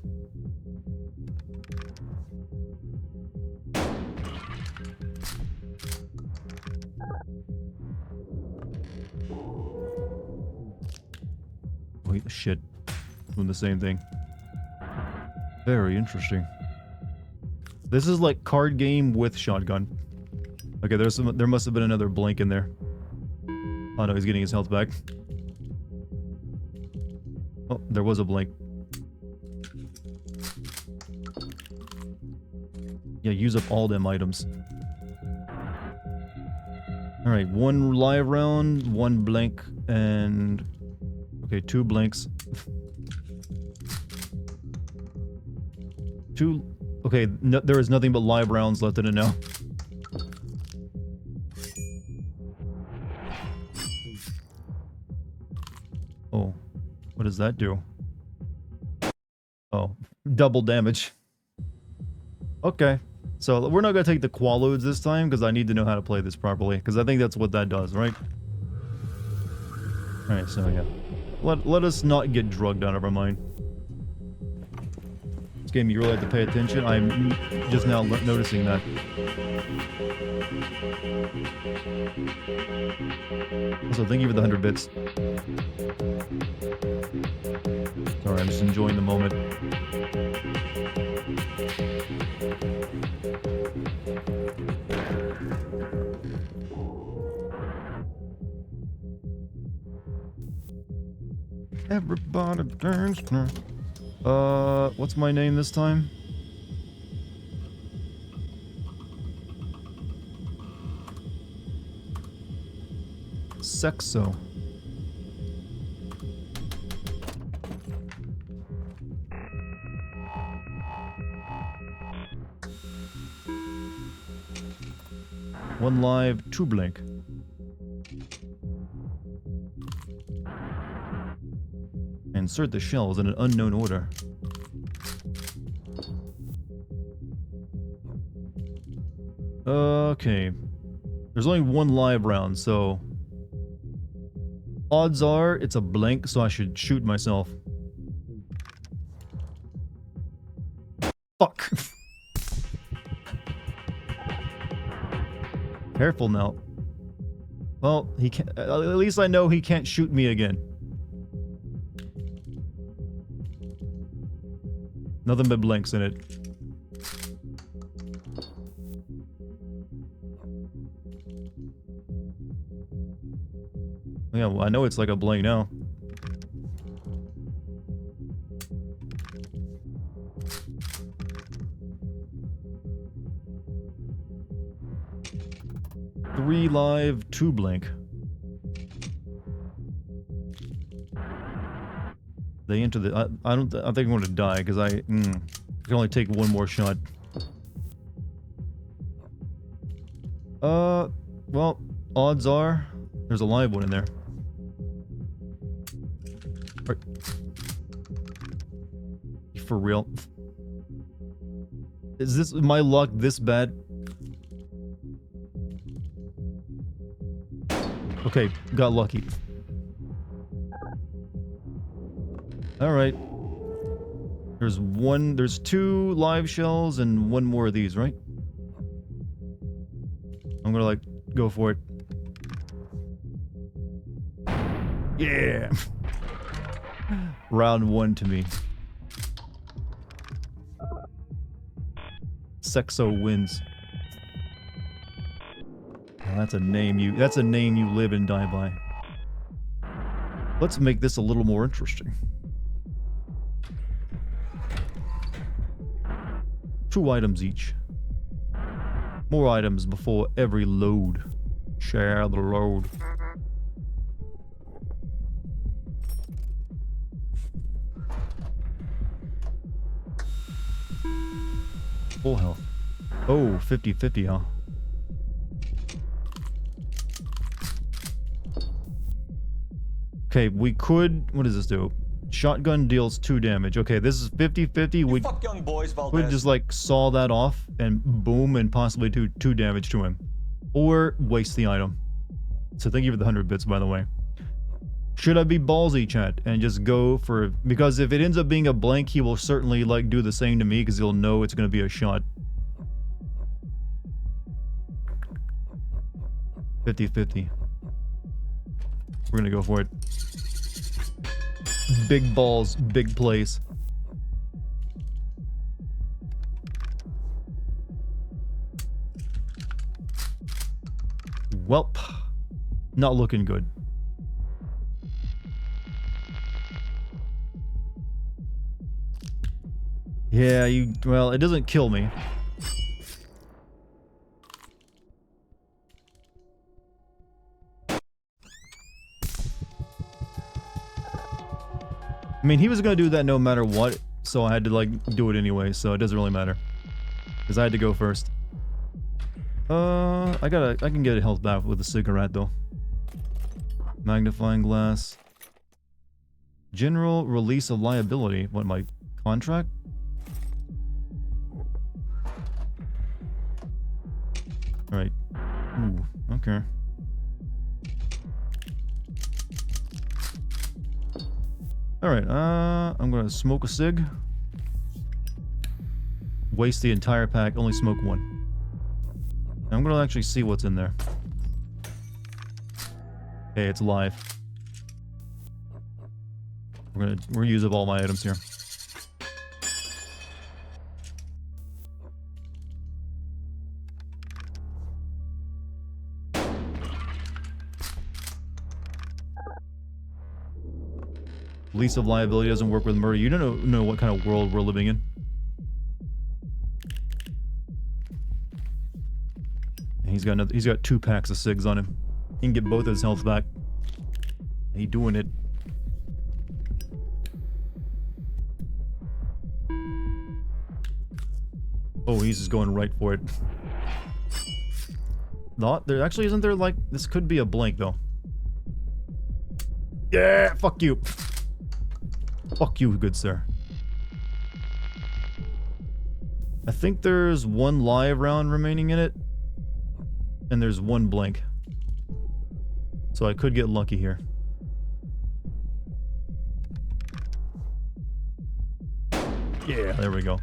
[SPEAKER 1] Wait, shit. Doing the same thing. Very interesting. This is like card game with shotgun. Okay, there must have been another blink in there. Oh no, he's getting his health back. Oh, there was a blink. Yeah, use up all them items. Alright, 1 live round, 1 blink, and... Okay, 2 blinks. 2... Okay, no, there is nothing but live rounds left in it now. Oh, what does that do? Oh, double damage. Okay, so we're not going to take the Quaaludes this time because I need to know how to play this properly, because I think that's what that does, right? Alright, so yeah. Let us not get drugged out of our mind. This game, you really have to pay attention. I'm just now noticing that. Also, thank you for the 100 bits. Sorry, I'm just enjoying the moment. Everybody dance now. What's my name this time? Sexo. One live, 2 blink. Insert the shells in an unknown order. Okay. There's only 1 live round, so... Odds are it's a blank, so I should shoot myself. Fuck. Careful now. Well, he can't... At least I know he can't shoot me again. Nothing but blanks in it. Yeah, well, I know it's like a blank now. Three live, 2 blank. They enter the... I think I'm going to die because I can only take 1 more shot. Well, odds are there's a live one in there. For real? Is this my luck this bad? Okay, got lucky. Alright. There's 2 live shells and 1 more of these, right? I'm gonna, like, go for it. Yeah! Round 1 to me. Sexo wins. Well, that's a name you live and die by. Let's make this a little more interesting. 2 items each. More items before every load. Share the load. Full health. Oh, 50-50, huh? Okay, we could... What does this do? Shotgun deals 2 damage. Okay, this is 50-50. We
[SPEAKER 5] Fuck young boys, Valdez.
[SPEAKER 1] could just, like, saw that off and boom and possibly do 2 damage to him. Or waste the item. So thank you for the 100 bits, by the way. Should I be ballsy, chat, and just go for... Because if it ends up being a blank, he will certainly, like, do the same to me because he'll know it's going to be a shot. 50-50. We're going to go for it. Big balls, big plays. Welp. Not looking good. Yeah, well, it doesn't kill me. I mean, he was gonna do that no matter what, so I had to, like, do it anyway, so it doesn't really matter. Because I had to go first. I can get a health back with a cigarette, though. Magnifying glass. General release of liability. What, my contract? Alright. Ooh, okay. Alright, I'm gonna smoke a cig. Waste the entire pack, only smoke one. I'm gonna actually see what's in there. Okay, it's live. We're gonna reuse up all my items here. Lease of liability doesn't work with murder. You don't know what kind of world we're living in. He's got 2 packs of cigs on him. He can get both his health back. He doing it. Oh, he's just going right for it. Not there actually isn't there, like, this could be a blank though. Yeah, fuck you. Fuck you, good sir. I think there's 1 live round remaining in it. And there's 1 blank. So I could get lucky here. Yeah, there we go.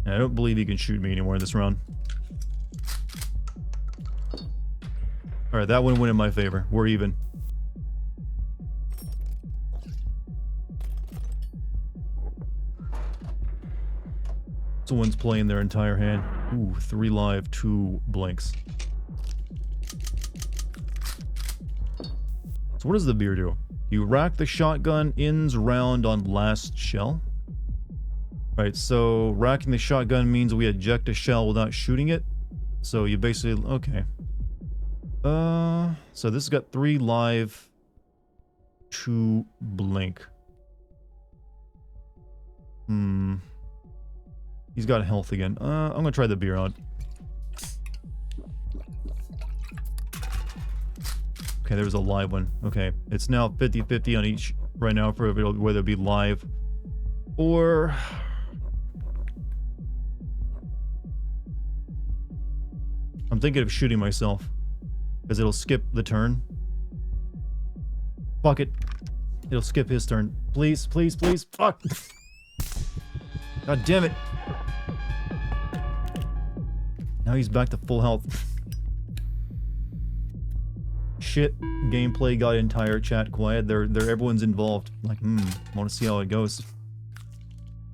[SPEAKER 1] I don't believe he can shoot me anymore this round. Alright, that one went in my favor. We're even. Someone's playing their entire hand. Ooh, 3 live, 2 blanks. So what does the beer do? You rack the shotgun ends round on last shell. Right, so racking the shotgun means we eject a shell without shooting it. So you basically... okay. So this has got 3 live, 2 blank. He's got health again. I'm gonna try the beer out. Okay, there's a live one. Okay, it's now 50-50 on each right now for whether it be live or... I'm thinking of shooting myself because it'll skip the turn. Fuck it. It'll skip his turn. Please, please, please. Fuck. God damn it. Now he's back to full health. Shit. Gameplay got entire chat quiet. They're everyone's involved. Like, I want to see how it goes.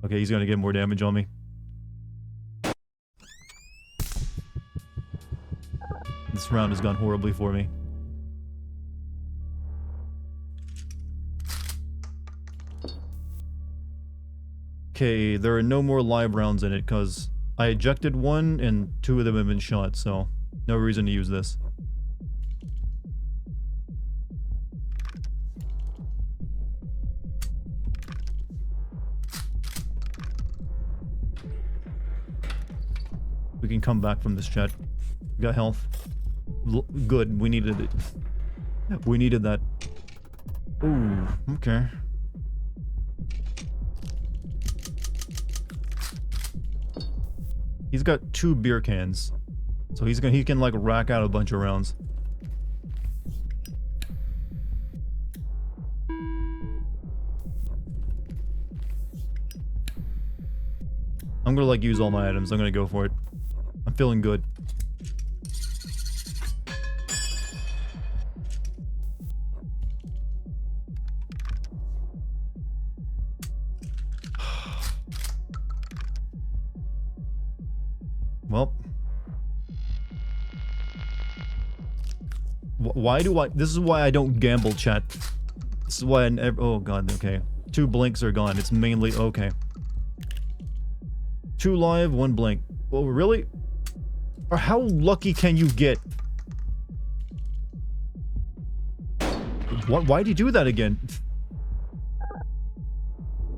[SPEAKER 1] Okay, he's gonna get more damage on me. This round has gone horribly for me. Okay, there are no more live rounds in it because I ejected 1 and 2 of them have been shot, so no reason to use this. We can come back from this, chat. We got health. Good, we needed it. We needed that. Ooh, okay. He's got 2 beer cans. So he can like rack out a bunch of rounds. I'm gonna like use all my items. I'm gonna go for it. I'm feeling good. Well, why do I? This is why I don't gamble, chat. This is why I never. Oh god, okay. 2 blinks are gone. It's mainly okay. 2 live, 1 blink. Oh, really? Or how lucky can you get? What? Why'd he do that again?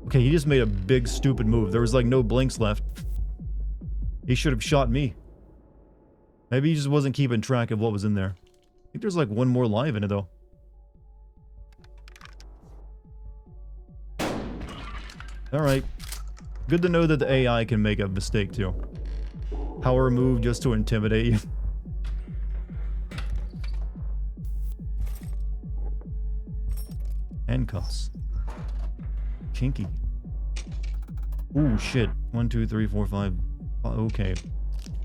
[SPEAKER 1] Okay, he just made a big stupid move. There was like no blinks left. He should have shot me. Maybe he just wasn't keeping track of what was in there. I think there's like 1 more live in it though. Alright. Good to know that the AI can make a mistake too. Power move just to intimidate you. Handcuffs. Kinky. Ooh, shit. 1, 2, 3, 4, 5. Okay.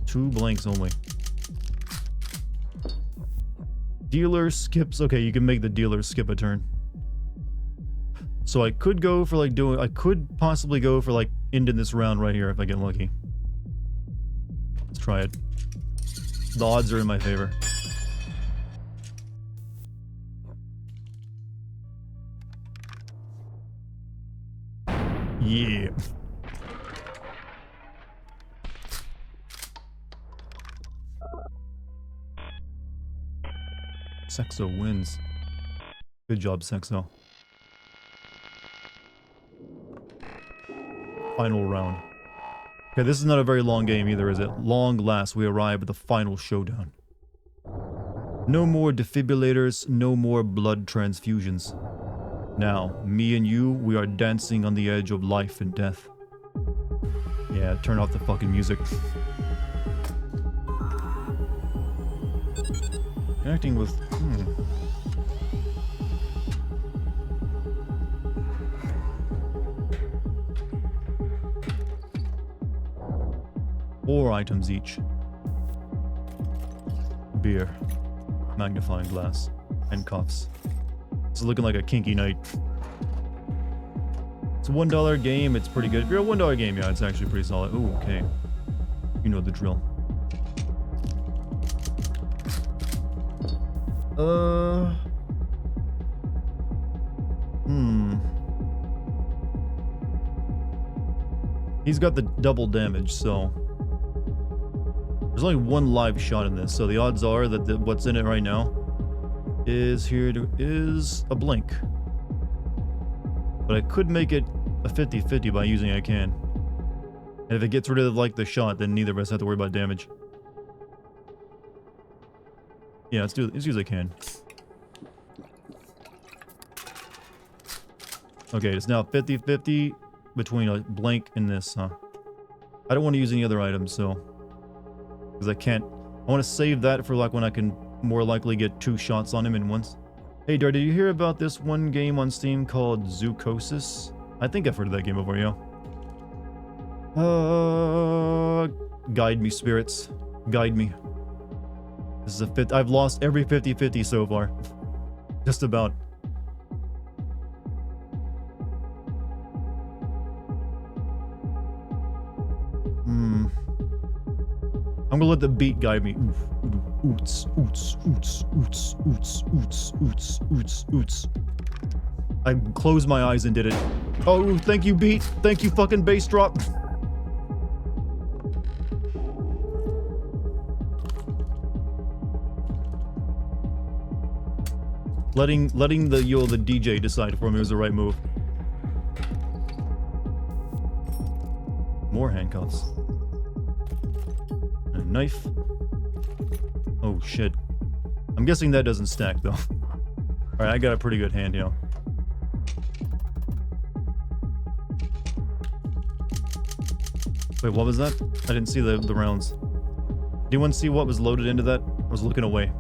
[SPEAKER 1] 2 blanks only. Dealer skips. Okay, you can make the dealer skip a turn. So I could go for like I could possibly go for like ending this round right here if I get lucky. Let's try it. The odds are in my favor. Yeah. Sexo wins. Good job, Sexo. Final round. Okay, this is not a very long game either, is it? Long last, we arrive at the final showdown. No more defibrillators, no more blood transfusions. Now, me and you, we are dancing on the edge of life and death. Yeah, turn off the fucking music. Connecting with... Four items each. Beer. Magnifying glass. And cuffs. This is looking like a kinky night. It's a $1 game, it's pretty good. If you're a $1 game, yeah, it's actually pretty solid. Ooh, okay. You know the drill. He's got the double damage, so... There's only 1 live shot in this, so the odds are that what's in it right now is a blink. But I could make it a 50-50 by using a can. And if it gets rid of like the shot, then neither of us have to worry about damage. Yeah, let's use a can. Okay, it's now 50-50 between a blank and this, huh? I don't want to use any other items, so... Because I can't... I want to save that for like when I can more likely get 2 shots on him in once. Hey, Dar, did you hear about this one game on Steam called Zoocosis? I think I've heard of that game before, yeah. Guide me, spirits. Guide me. This is a I've lost every 50-50 so far. Just about. I'm gonna let the beat guide me. Oots, oots, oots, oots, oots, oots, oots, oots, oots. I closed my eyes and did it. Oh, thank you, beat. Thank you, fucking bass drop. Letting the DJ decide for me was the right move. More handcuffs. And a knife. Oh shit. I'm guessing that doesn't stack though. Alright, I got a pretty good hand here. Wait, what was that? I didn't see the rounds. Did anyone see what was loaded into that? I was looking away.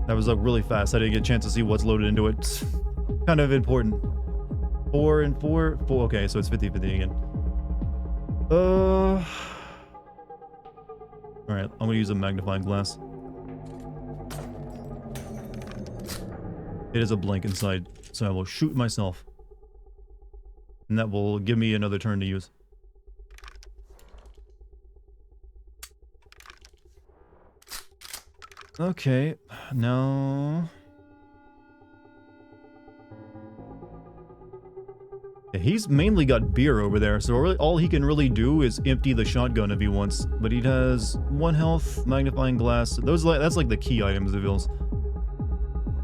[SPEAKER 1] That was like really fast. I didn't get a chance to see what's loaded into it. Kind of important. 4 and 4. 4. Okay, so it's 50-50 again. Alright, I'm gonna use a magnifying glass. It is a blank inside, so I will shoot myself. And that will give me another turn to use. Okay, now... Yeah, he's mainly got beer over there, so really, all he can really do is empty the shotgun if he wants. But he has 1 health, magnifying glass. That's like the key items of Ills.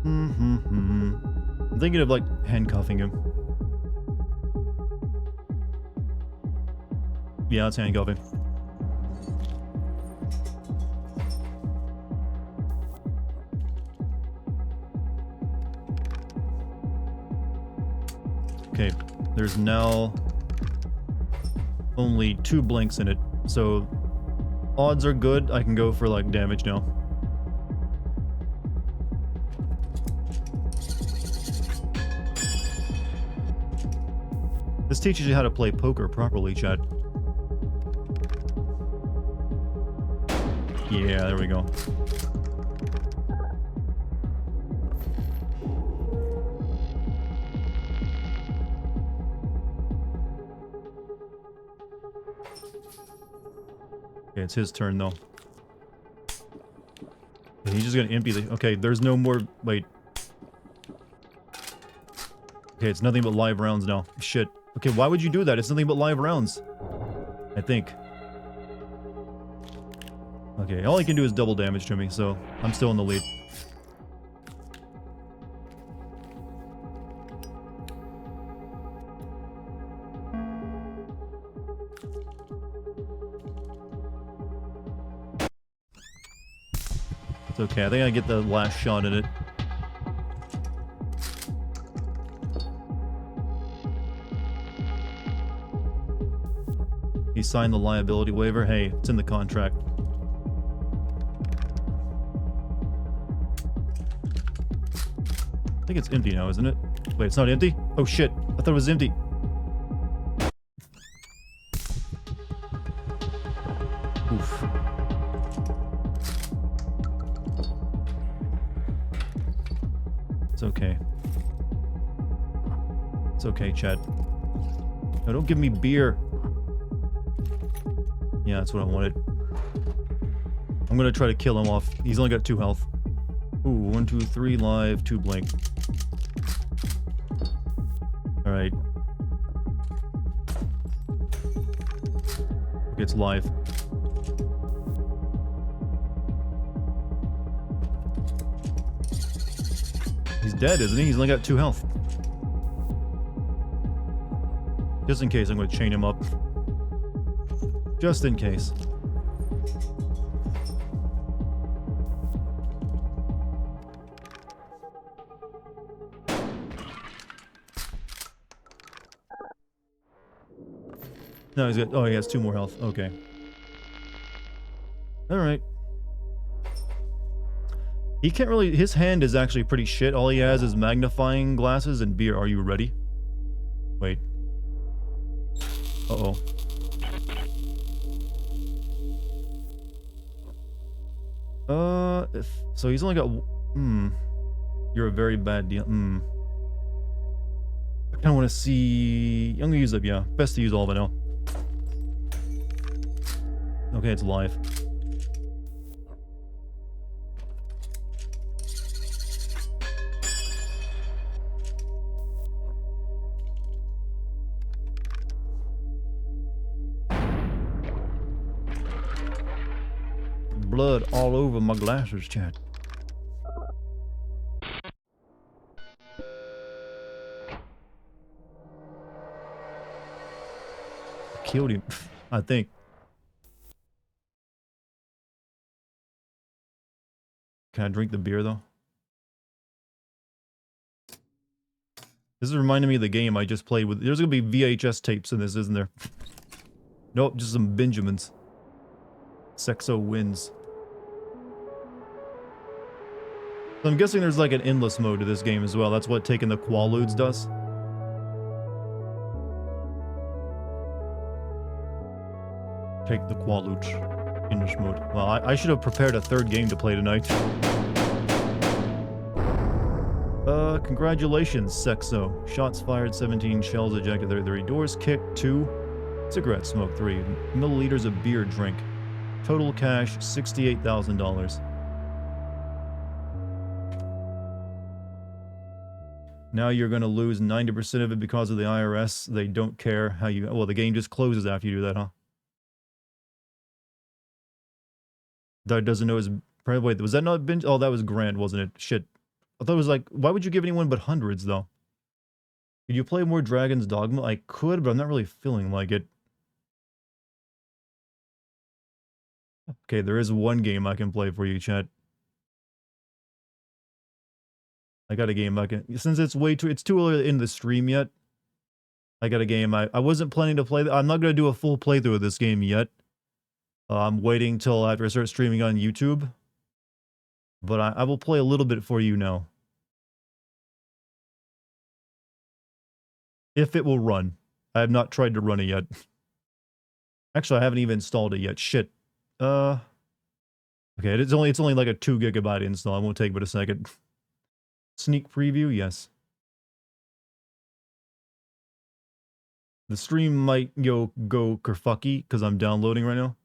[SPEAKER 1] I'm thinking of like handcuffing him. Yeah, let's handcuff him. Okay, there's now only 2 blanks in it, so odds are good. I can go for like damage now. This teaches you how to play poker properly, Chad. Yeah, there we go. Okay, it's his turn though. He's just gonna empty the... Okay, there's no more... Wait. Okay, it's nothing but live rounds now. Shit. Okay, why would you do that? It's nothing but live rounds. I think. Okay, all he can do is double damage to me, so I'm still in the lead. It's okay, I think I get the last shot at it. He signed the liability waiver. Hey, it's in the contract. I think it's empty now, isn't it? Wait, it's not empty? Oh shit, I thought it was empty. Oof. It's okay. It's okay, Chad. No, don't give me beer. Yeah, that's what I wanted. I'm gonna try to kill him off. He's only got 2 health. Ooh, 1, 2, 3 live, 2 blank. Alright. It's live. He's dead, isn't he? He's only got 2 health. Just in case, I'm gonna chain him up. Just in case. No, he's got... Oh, he has 2 more health. Okay. Alright. He can't really... His hand is actually pretty shit. All he has is magnifying glasses and beer. Are you ready? Wait. Uh-oh. So he's only got... You're a very bad deal. I kind of want to see... I'm gonna use it, yeah. Best to use all of it now. Okay, it's live. Blood all over my glasses, Chad. Killed him, I think. Can I drink the beer though? This is reminding me of the game I just played with. There's gonna be VHS tapes in this, isn't there? Nope, just some Benjamins. Sexo wins. So I'm guessing there's like an endless mode to this game as well. That's what taking the Quaaludes does. Take the Quaaludes. Endless mode. Well, I should have prepared a third game to play tonight. Congratulations, Sexo. Shots fired, 17 shells ejected, 33 doors kicked, 2 cigarette smoke, 3 milliliters of beer drink. Total cash, $68,000. Now you're going to lose 90% of it because of the IRS. They don't care how you... Well, the game just closes after you do that, huh? That doesn't know his... Wait, was that not binge? Oh, that was grand, wasn't it? Shit. I thought it was like... Why would you give anyone but hundreds, though? Could you play more Dragon's Dogma? I could, but I'm not really feeling like it. Okay, there is one game I can play for you, chat. I got a game I can... Since it's way too... It's too early in the stream yet. I got a game I wasn't planning to play... I'm not going to do a full playthrough of this game yet. I'm waiting till after I start streaming on YouTube. But I will play a little bit for you now. If it will run. I have not tried to run it yet. Actually, I haven't even installed it yet. Shit. Okay, it's only like a 2 gigabyte install. It won't take but a second. Sneak preview, yes. The stream might go kerfucky because I'm downloading right now.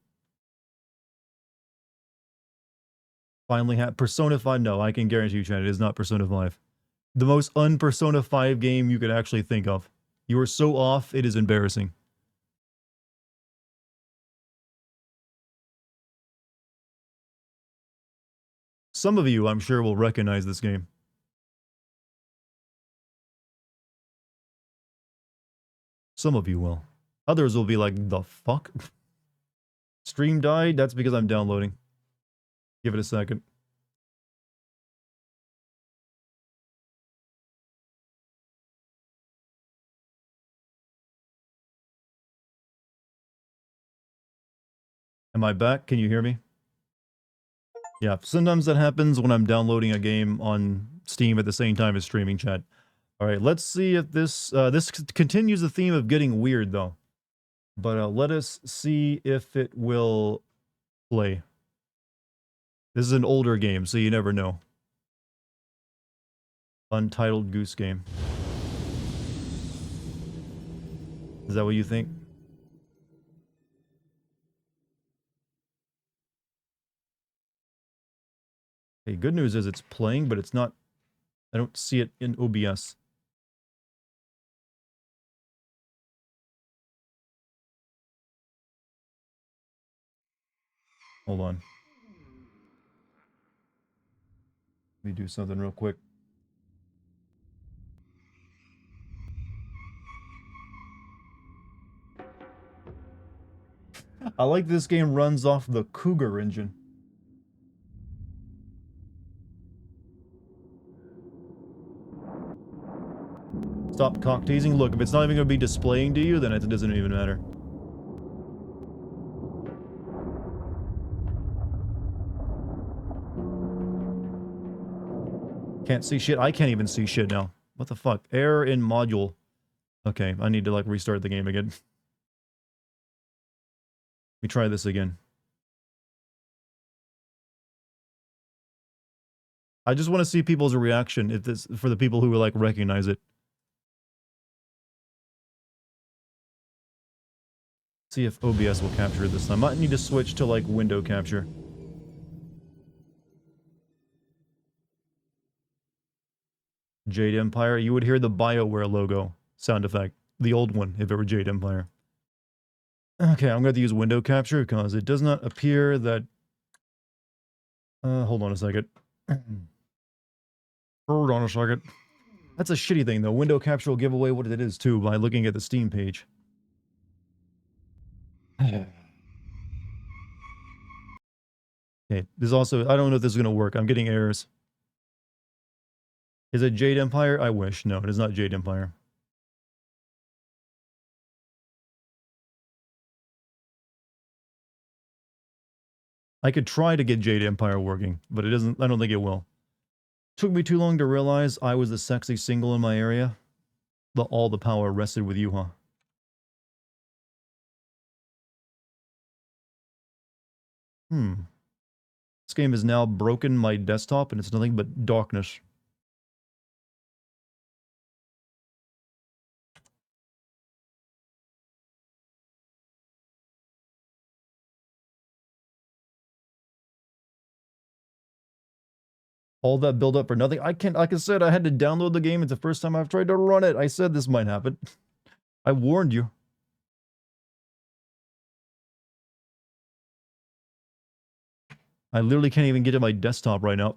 [SPEAKER 1] Finally Persona 5, no, I can guarantee you, chat, it is not Persona 5. The most un-Persona 5 game you could actually think of. You are so off, it is embarrassing. Some of you, I'm sure, will recognize this game. Some of you will. Others will be like, the fuck? Stream died? That's because I'm downloading. Give it a second. Am I back? Can you hear me? Yeah, sometimes that happens when I'm downloading a game on Steam at the same time as streaming, chat. Alright, let's see if this... this continues the theme of getting weird, though. But let us see if it will play. This is an older game, so you never know. Untitled Goose Game. Is that what you think? Okay, good news is it's playing, but it's not... I don't see it in OBS. Hold on. Let me do something real quick. I like this game runs off the Cougar engine. Stop cock teasing. Look, if it's not even going to be displaying to you, then it doesn't even matter. Can't see shit. I can't even see shit now. What the fuck? Error in module. Okay, I need to like restart the game again. Let me try this again. I just want to see people's reaction if this for the people who like recognize it. See if OBS will capture it this time. Might need to switch to like window capture. Jade Empire, you would hear the BioWare logo sound effect. The old one, if it were Jade Empire. Okay, I'm going to use window capture because it does not appear that... hold on a second. Hold on a second. That's a shitty thing, though. Window capture will give away what it is, too, by looking at the Steam page. Okay, this also... I don't know if this is going to work. I'm getting errors. Is it Jade Empire? I wish. No, it is not Jade Empire. I could try to get Jade Empire working, but it doesn't. I don't think it will. Took me too long to realize I was the sexy single in my area. But all the power rested with you, huh? This game has now broken my desktop and it's nothing but darkness. All that build up for nothing. Like I said, I had to download the game. It's the first time I've tried to run it. I said this might happen. I warned you. I literally can't even get to my desktop right now.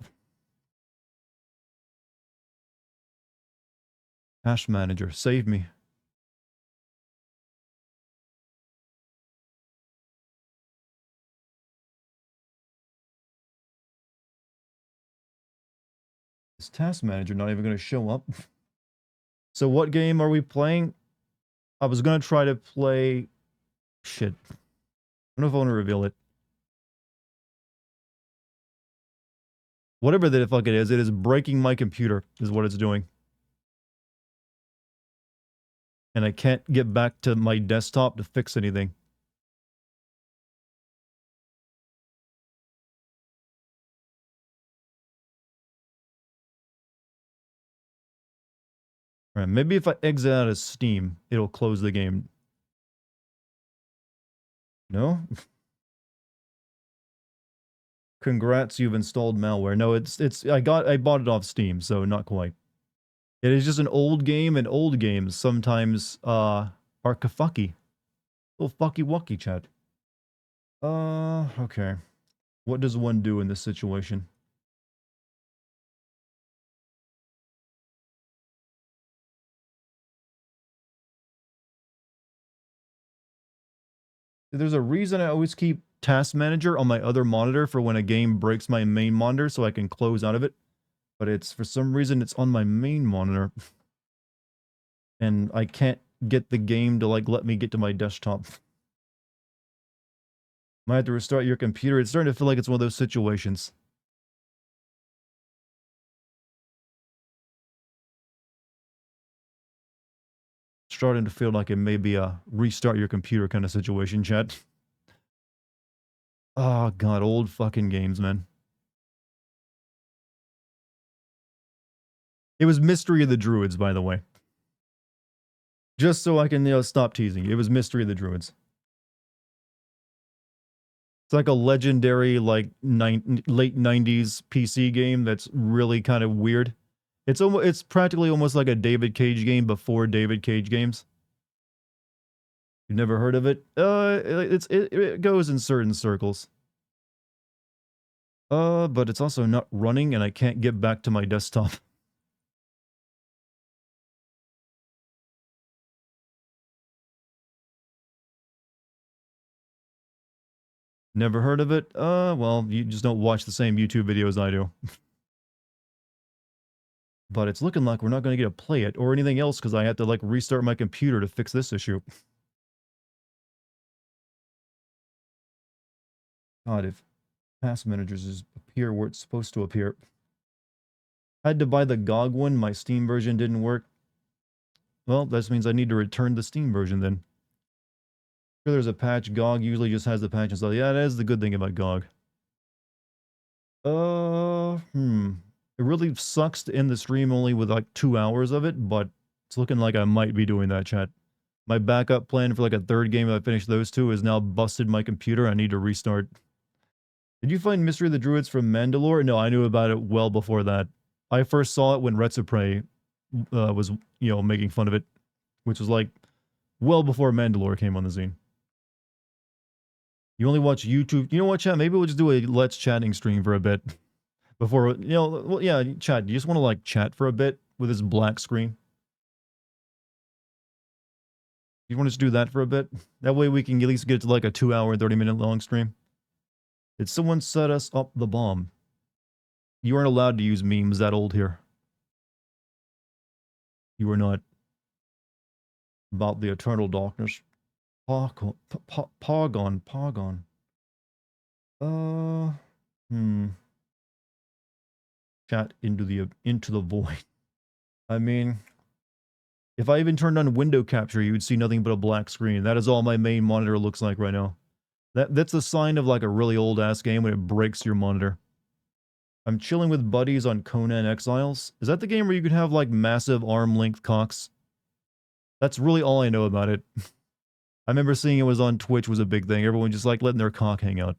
[SPEAKER 1] Hash manager, save me. Is task manager not even going to show up? So what game are we playing? I was going to try to play... Shit. I don't know if I want to reveal it. Whatever the fuck it is breaking my computer, is what it's doing. And I can't get back to my desktop to fix anything. Alright, maybe if I exit out of Steam, it'll close the game. No? Congrats, you've installed malware. No, I bought it off Steam, so not quite. It is just an old game, and old games sometimes are kafucky. Little fucky wucky chat. Okay. What does one do in this situation? There's a reason I always keep Task Manager on my other monitor for when a game breaks my main monitor so I can close out of it. But it's, for some reason, it's on my main monitor. And I can't get the game to, like, let me get to my desktop. Might have to restart your computer. It's starting to feel like it's one of those situations. Starting to feel like it may be a restart your computer kind of situation, chat. Oh, God, old fucking games, man. It was Mystery of the Druids, by the way. Just so I can, stop teasing. It was Mystery of the Druids. It's like a legendary, like, late 90s PC game that's really kind of weird. It's practically almost like a David Cage game before David Cage games. You've never heard of it? It goes in certain circles. But it's also not running and I can't get back to my desktop. Never heard of it? Well, you just don't watch the same YouTube videos I do. But it's looking like we're not going to get to play it or anything else because I have to, like, restart my computer to fix this issue. God, if Task Managers just appear where it's supposed to appear. I had to buy the GOG one. My Steam version didn't work. Well, that means I need to return the Steam version then. Sure, there's a patch. GOG usually just has the patch and stuff. Yeah, that is the good thing about GOG. It really sucks to end the stream only with like 2 hours of it, but it's looking like I might be doing that, chat. My backup plan for like a third game if I finish those two is now busted my computer. I need to restart. Did you find Mystery of the Druids from Mandalore? No, I knew about it well before that. I first saw it when Retsupre was, making fun of it, which was like well before Mandalore came on the scene. You only watch YouTube. You know what, chat? Maybe we'll just do a Let's Chatting stream for a bit. Before, well, yeah, chat, you just want to, like, chat for a bit with this black screen? You want to just do that for a bit? That way we can at least get to, like, a 2 hour and 30-minute long stream. Did someone set us up the bomb? You aren't allowed to use memes that old here. You are not about the eternal darkness. Pogon. Pogon. Chat into the void. I mean, if I even turned on window capture, you would see nothing but a black screen. That is all my main monitor looks like right now. That's a sign of like a really old ass game when it breaks your monitor. I'm chilling with buddies on Conan Exiles. Is that the game where you could have like massive arm length cocks? That's really all I know about it. I remember seeing it was on Twitch was a big thing. Everyone just like letting their cock hang out.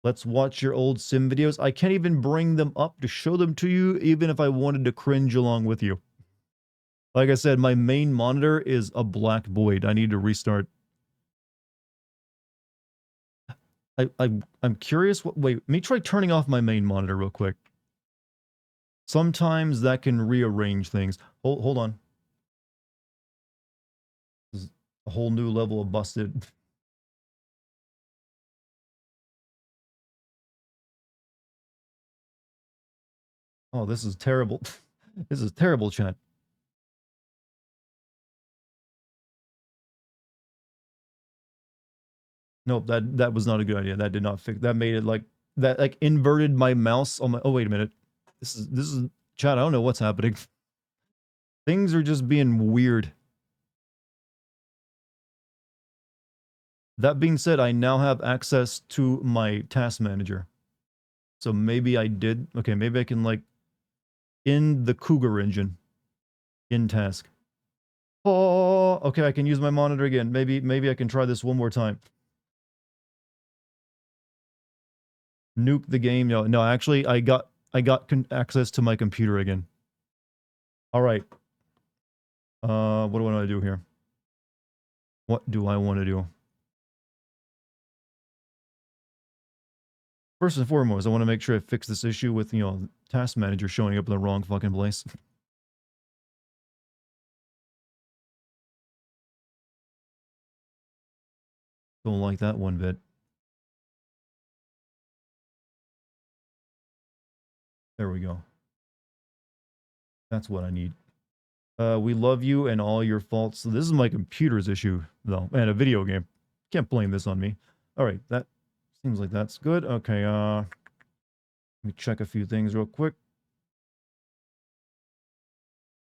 [SPEAKER 1] Let's watch your old sim videos. I can't even bring them up to show them to you, even if I wanted to cringe along with you. Like I said, my main monitor is a black void. I need to restart. I'm curious. Wait, let me try turning off my main monitor real quick. Sometimes that can rearrange things. Hold on. This is a whole new level of busted. Oh, this is terrible. This is terrible, chat. Nope, that was not a good idea. That did not fix. That made it like that. Like inverted my mouse on my. Oh wait a minute. This is chat. I don't know what's happening. Things are just being weird. That being said, I now have access to my task manager. So maybe I did. Okay, maybe I can like in the Cougar engine in task. Oh, okay, I can use my monitor again. Maybe I can try this one more time. Nuke the game. No, actually I got access to my computer again. All right. What do I want to do here? What do I want to do? First and foremost, I want to make sure I fix this issue with, task manager showing up in the wrong fucking place. Don't like that one bit. There we go. That's what I need. We love you and all your faults. So this is my computer's issue, though, and a video game. Can't blame this on me. All right, that seems like that's good. Okay, let me check a few things real quick.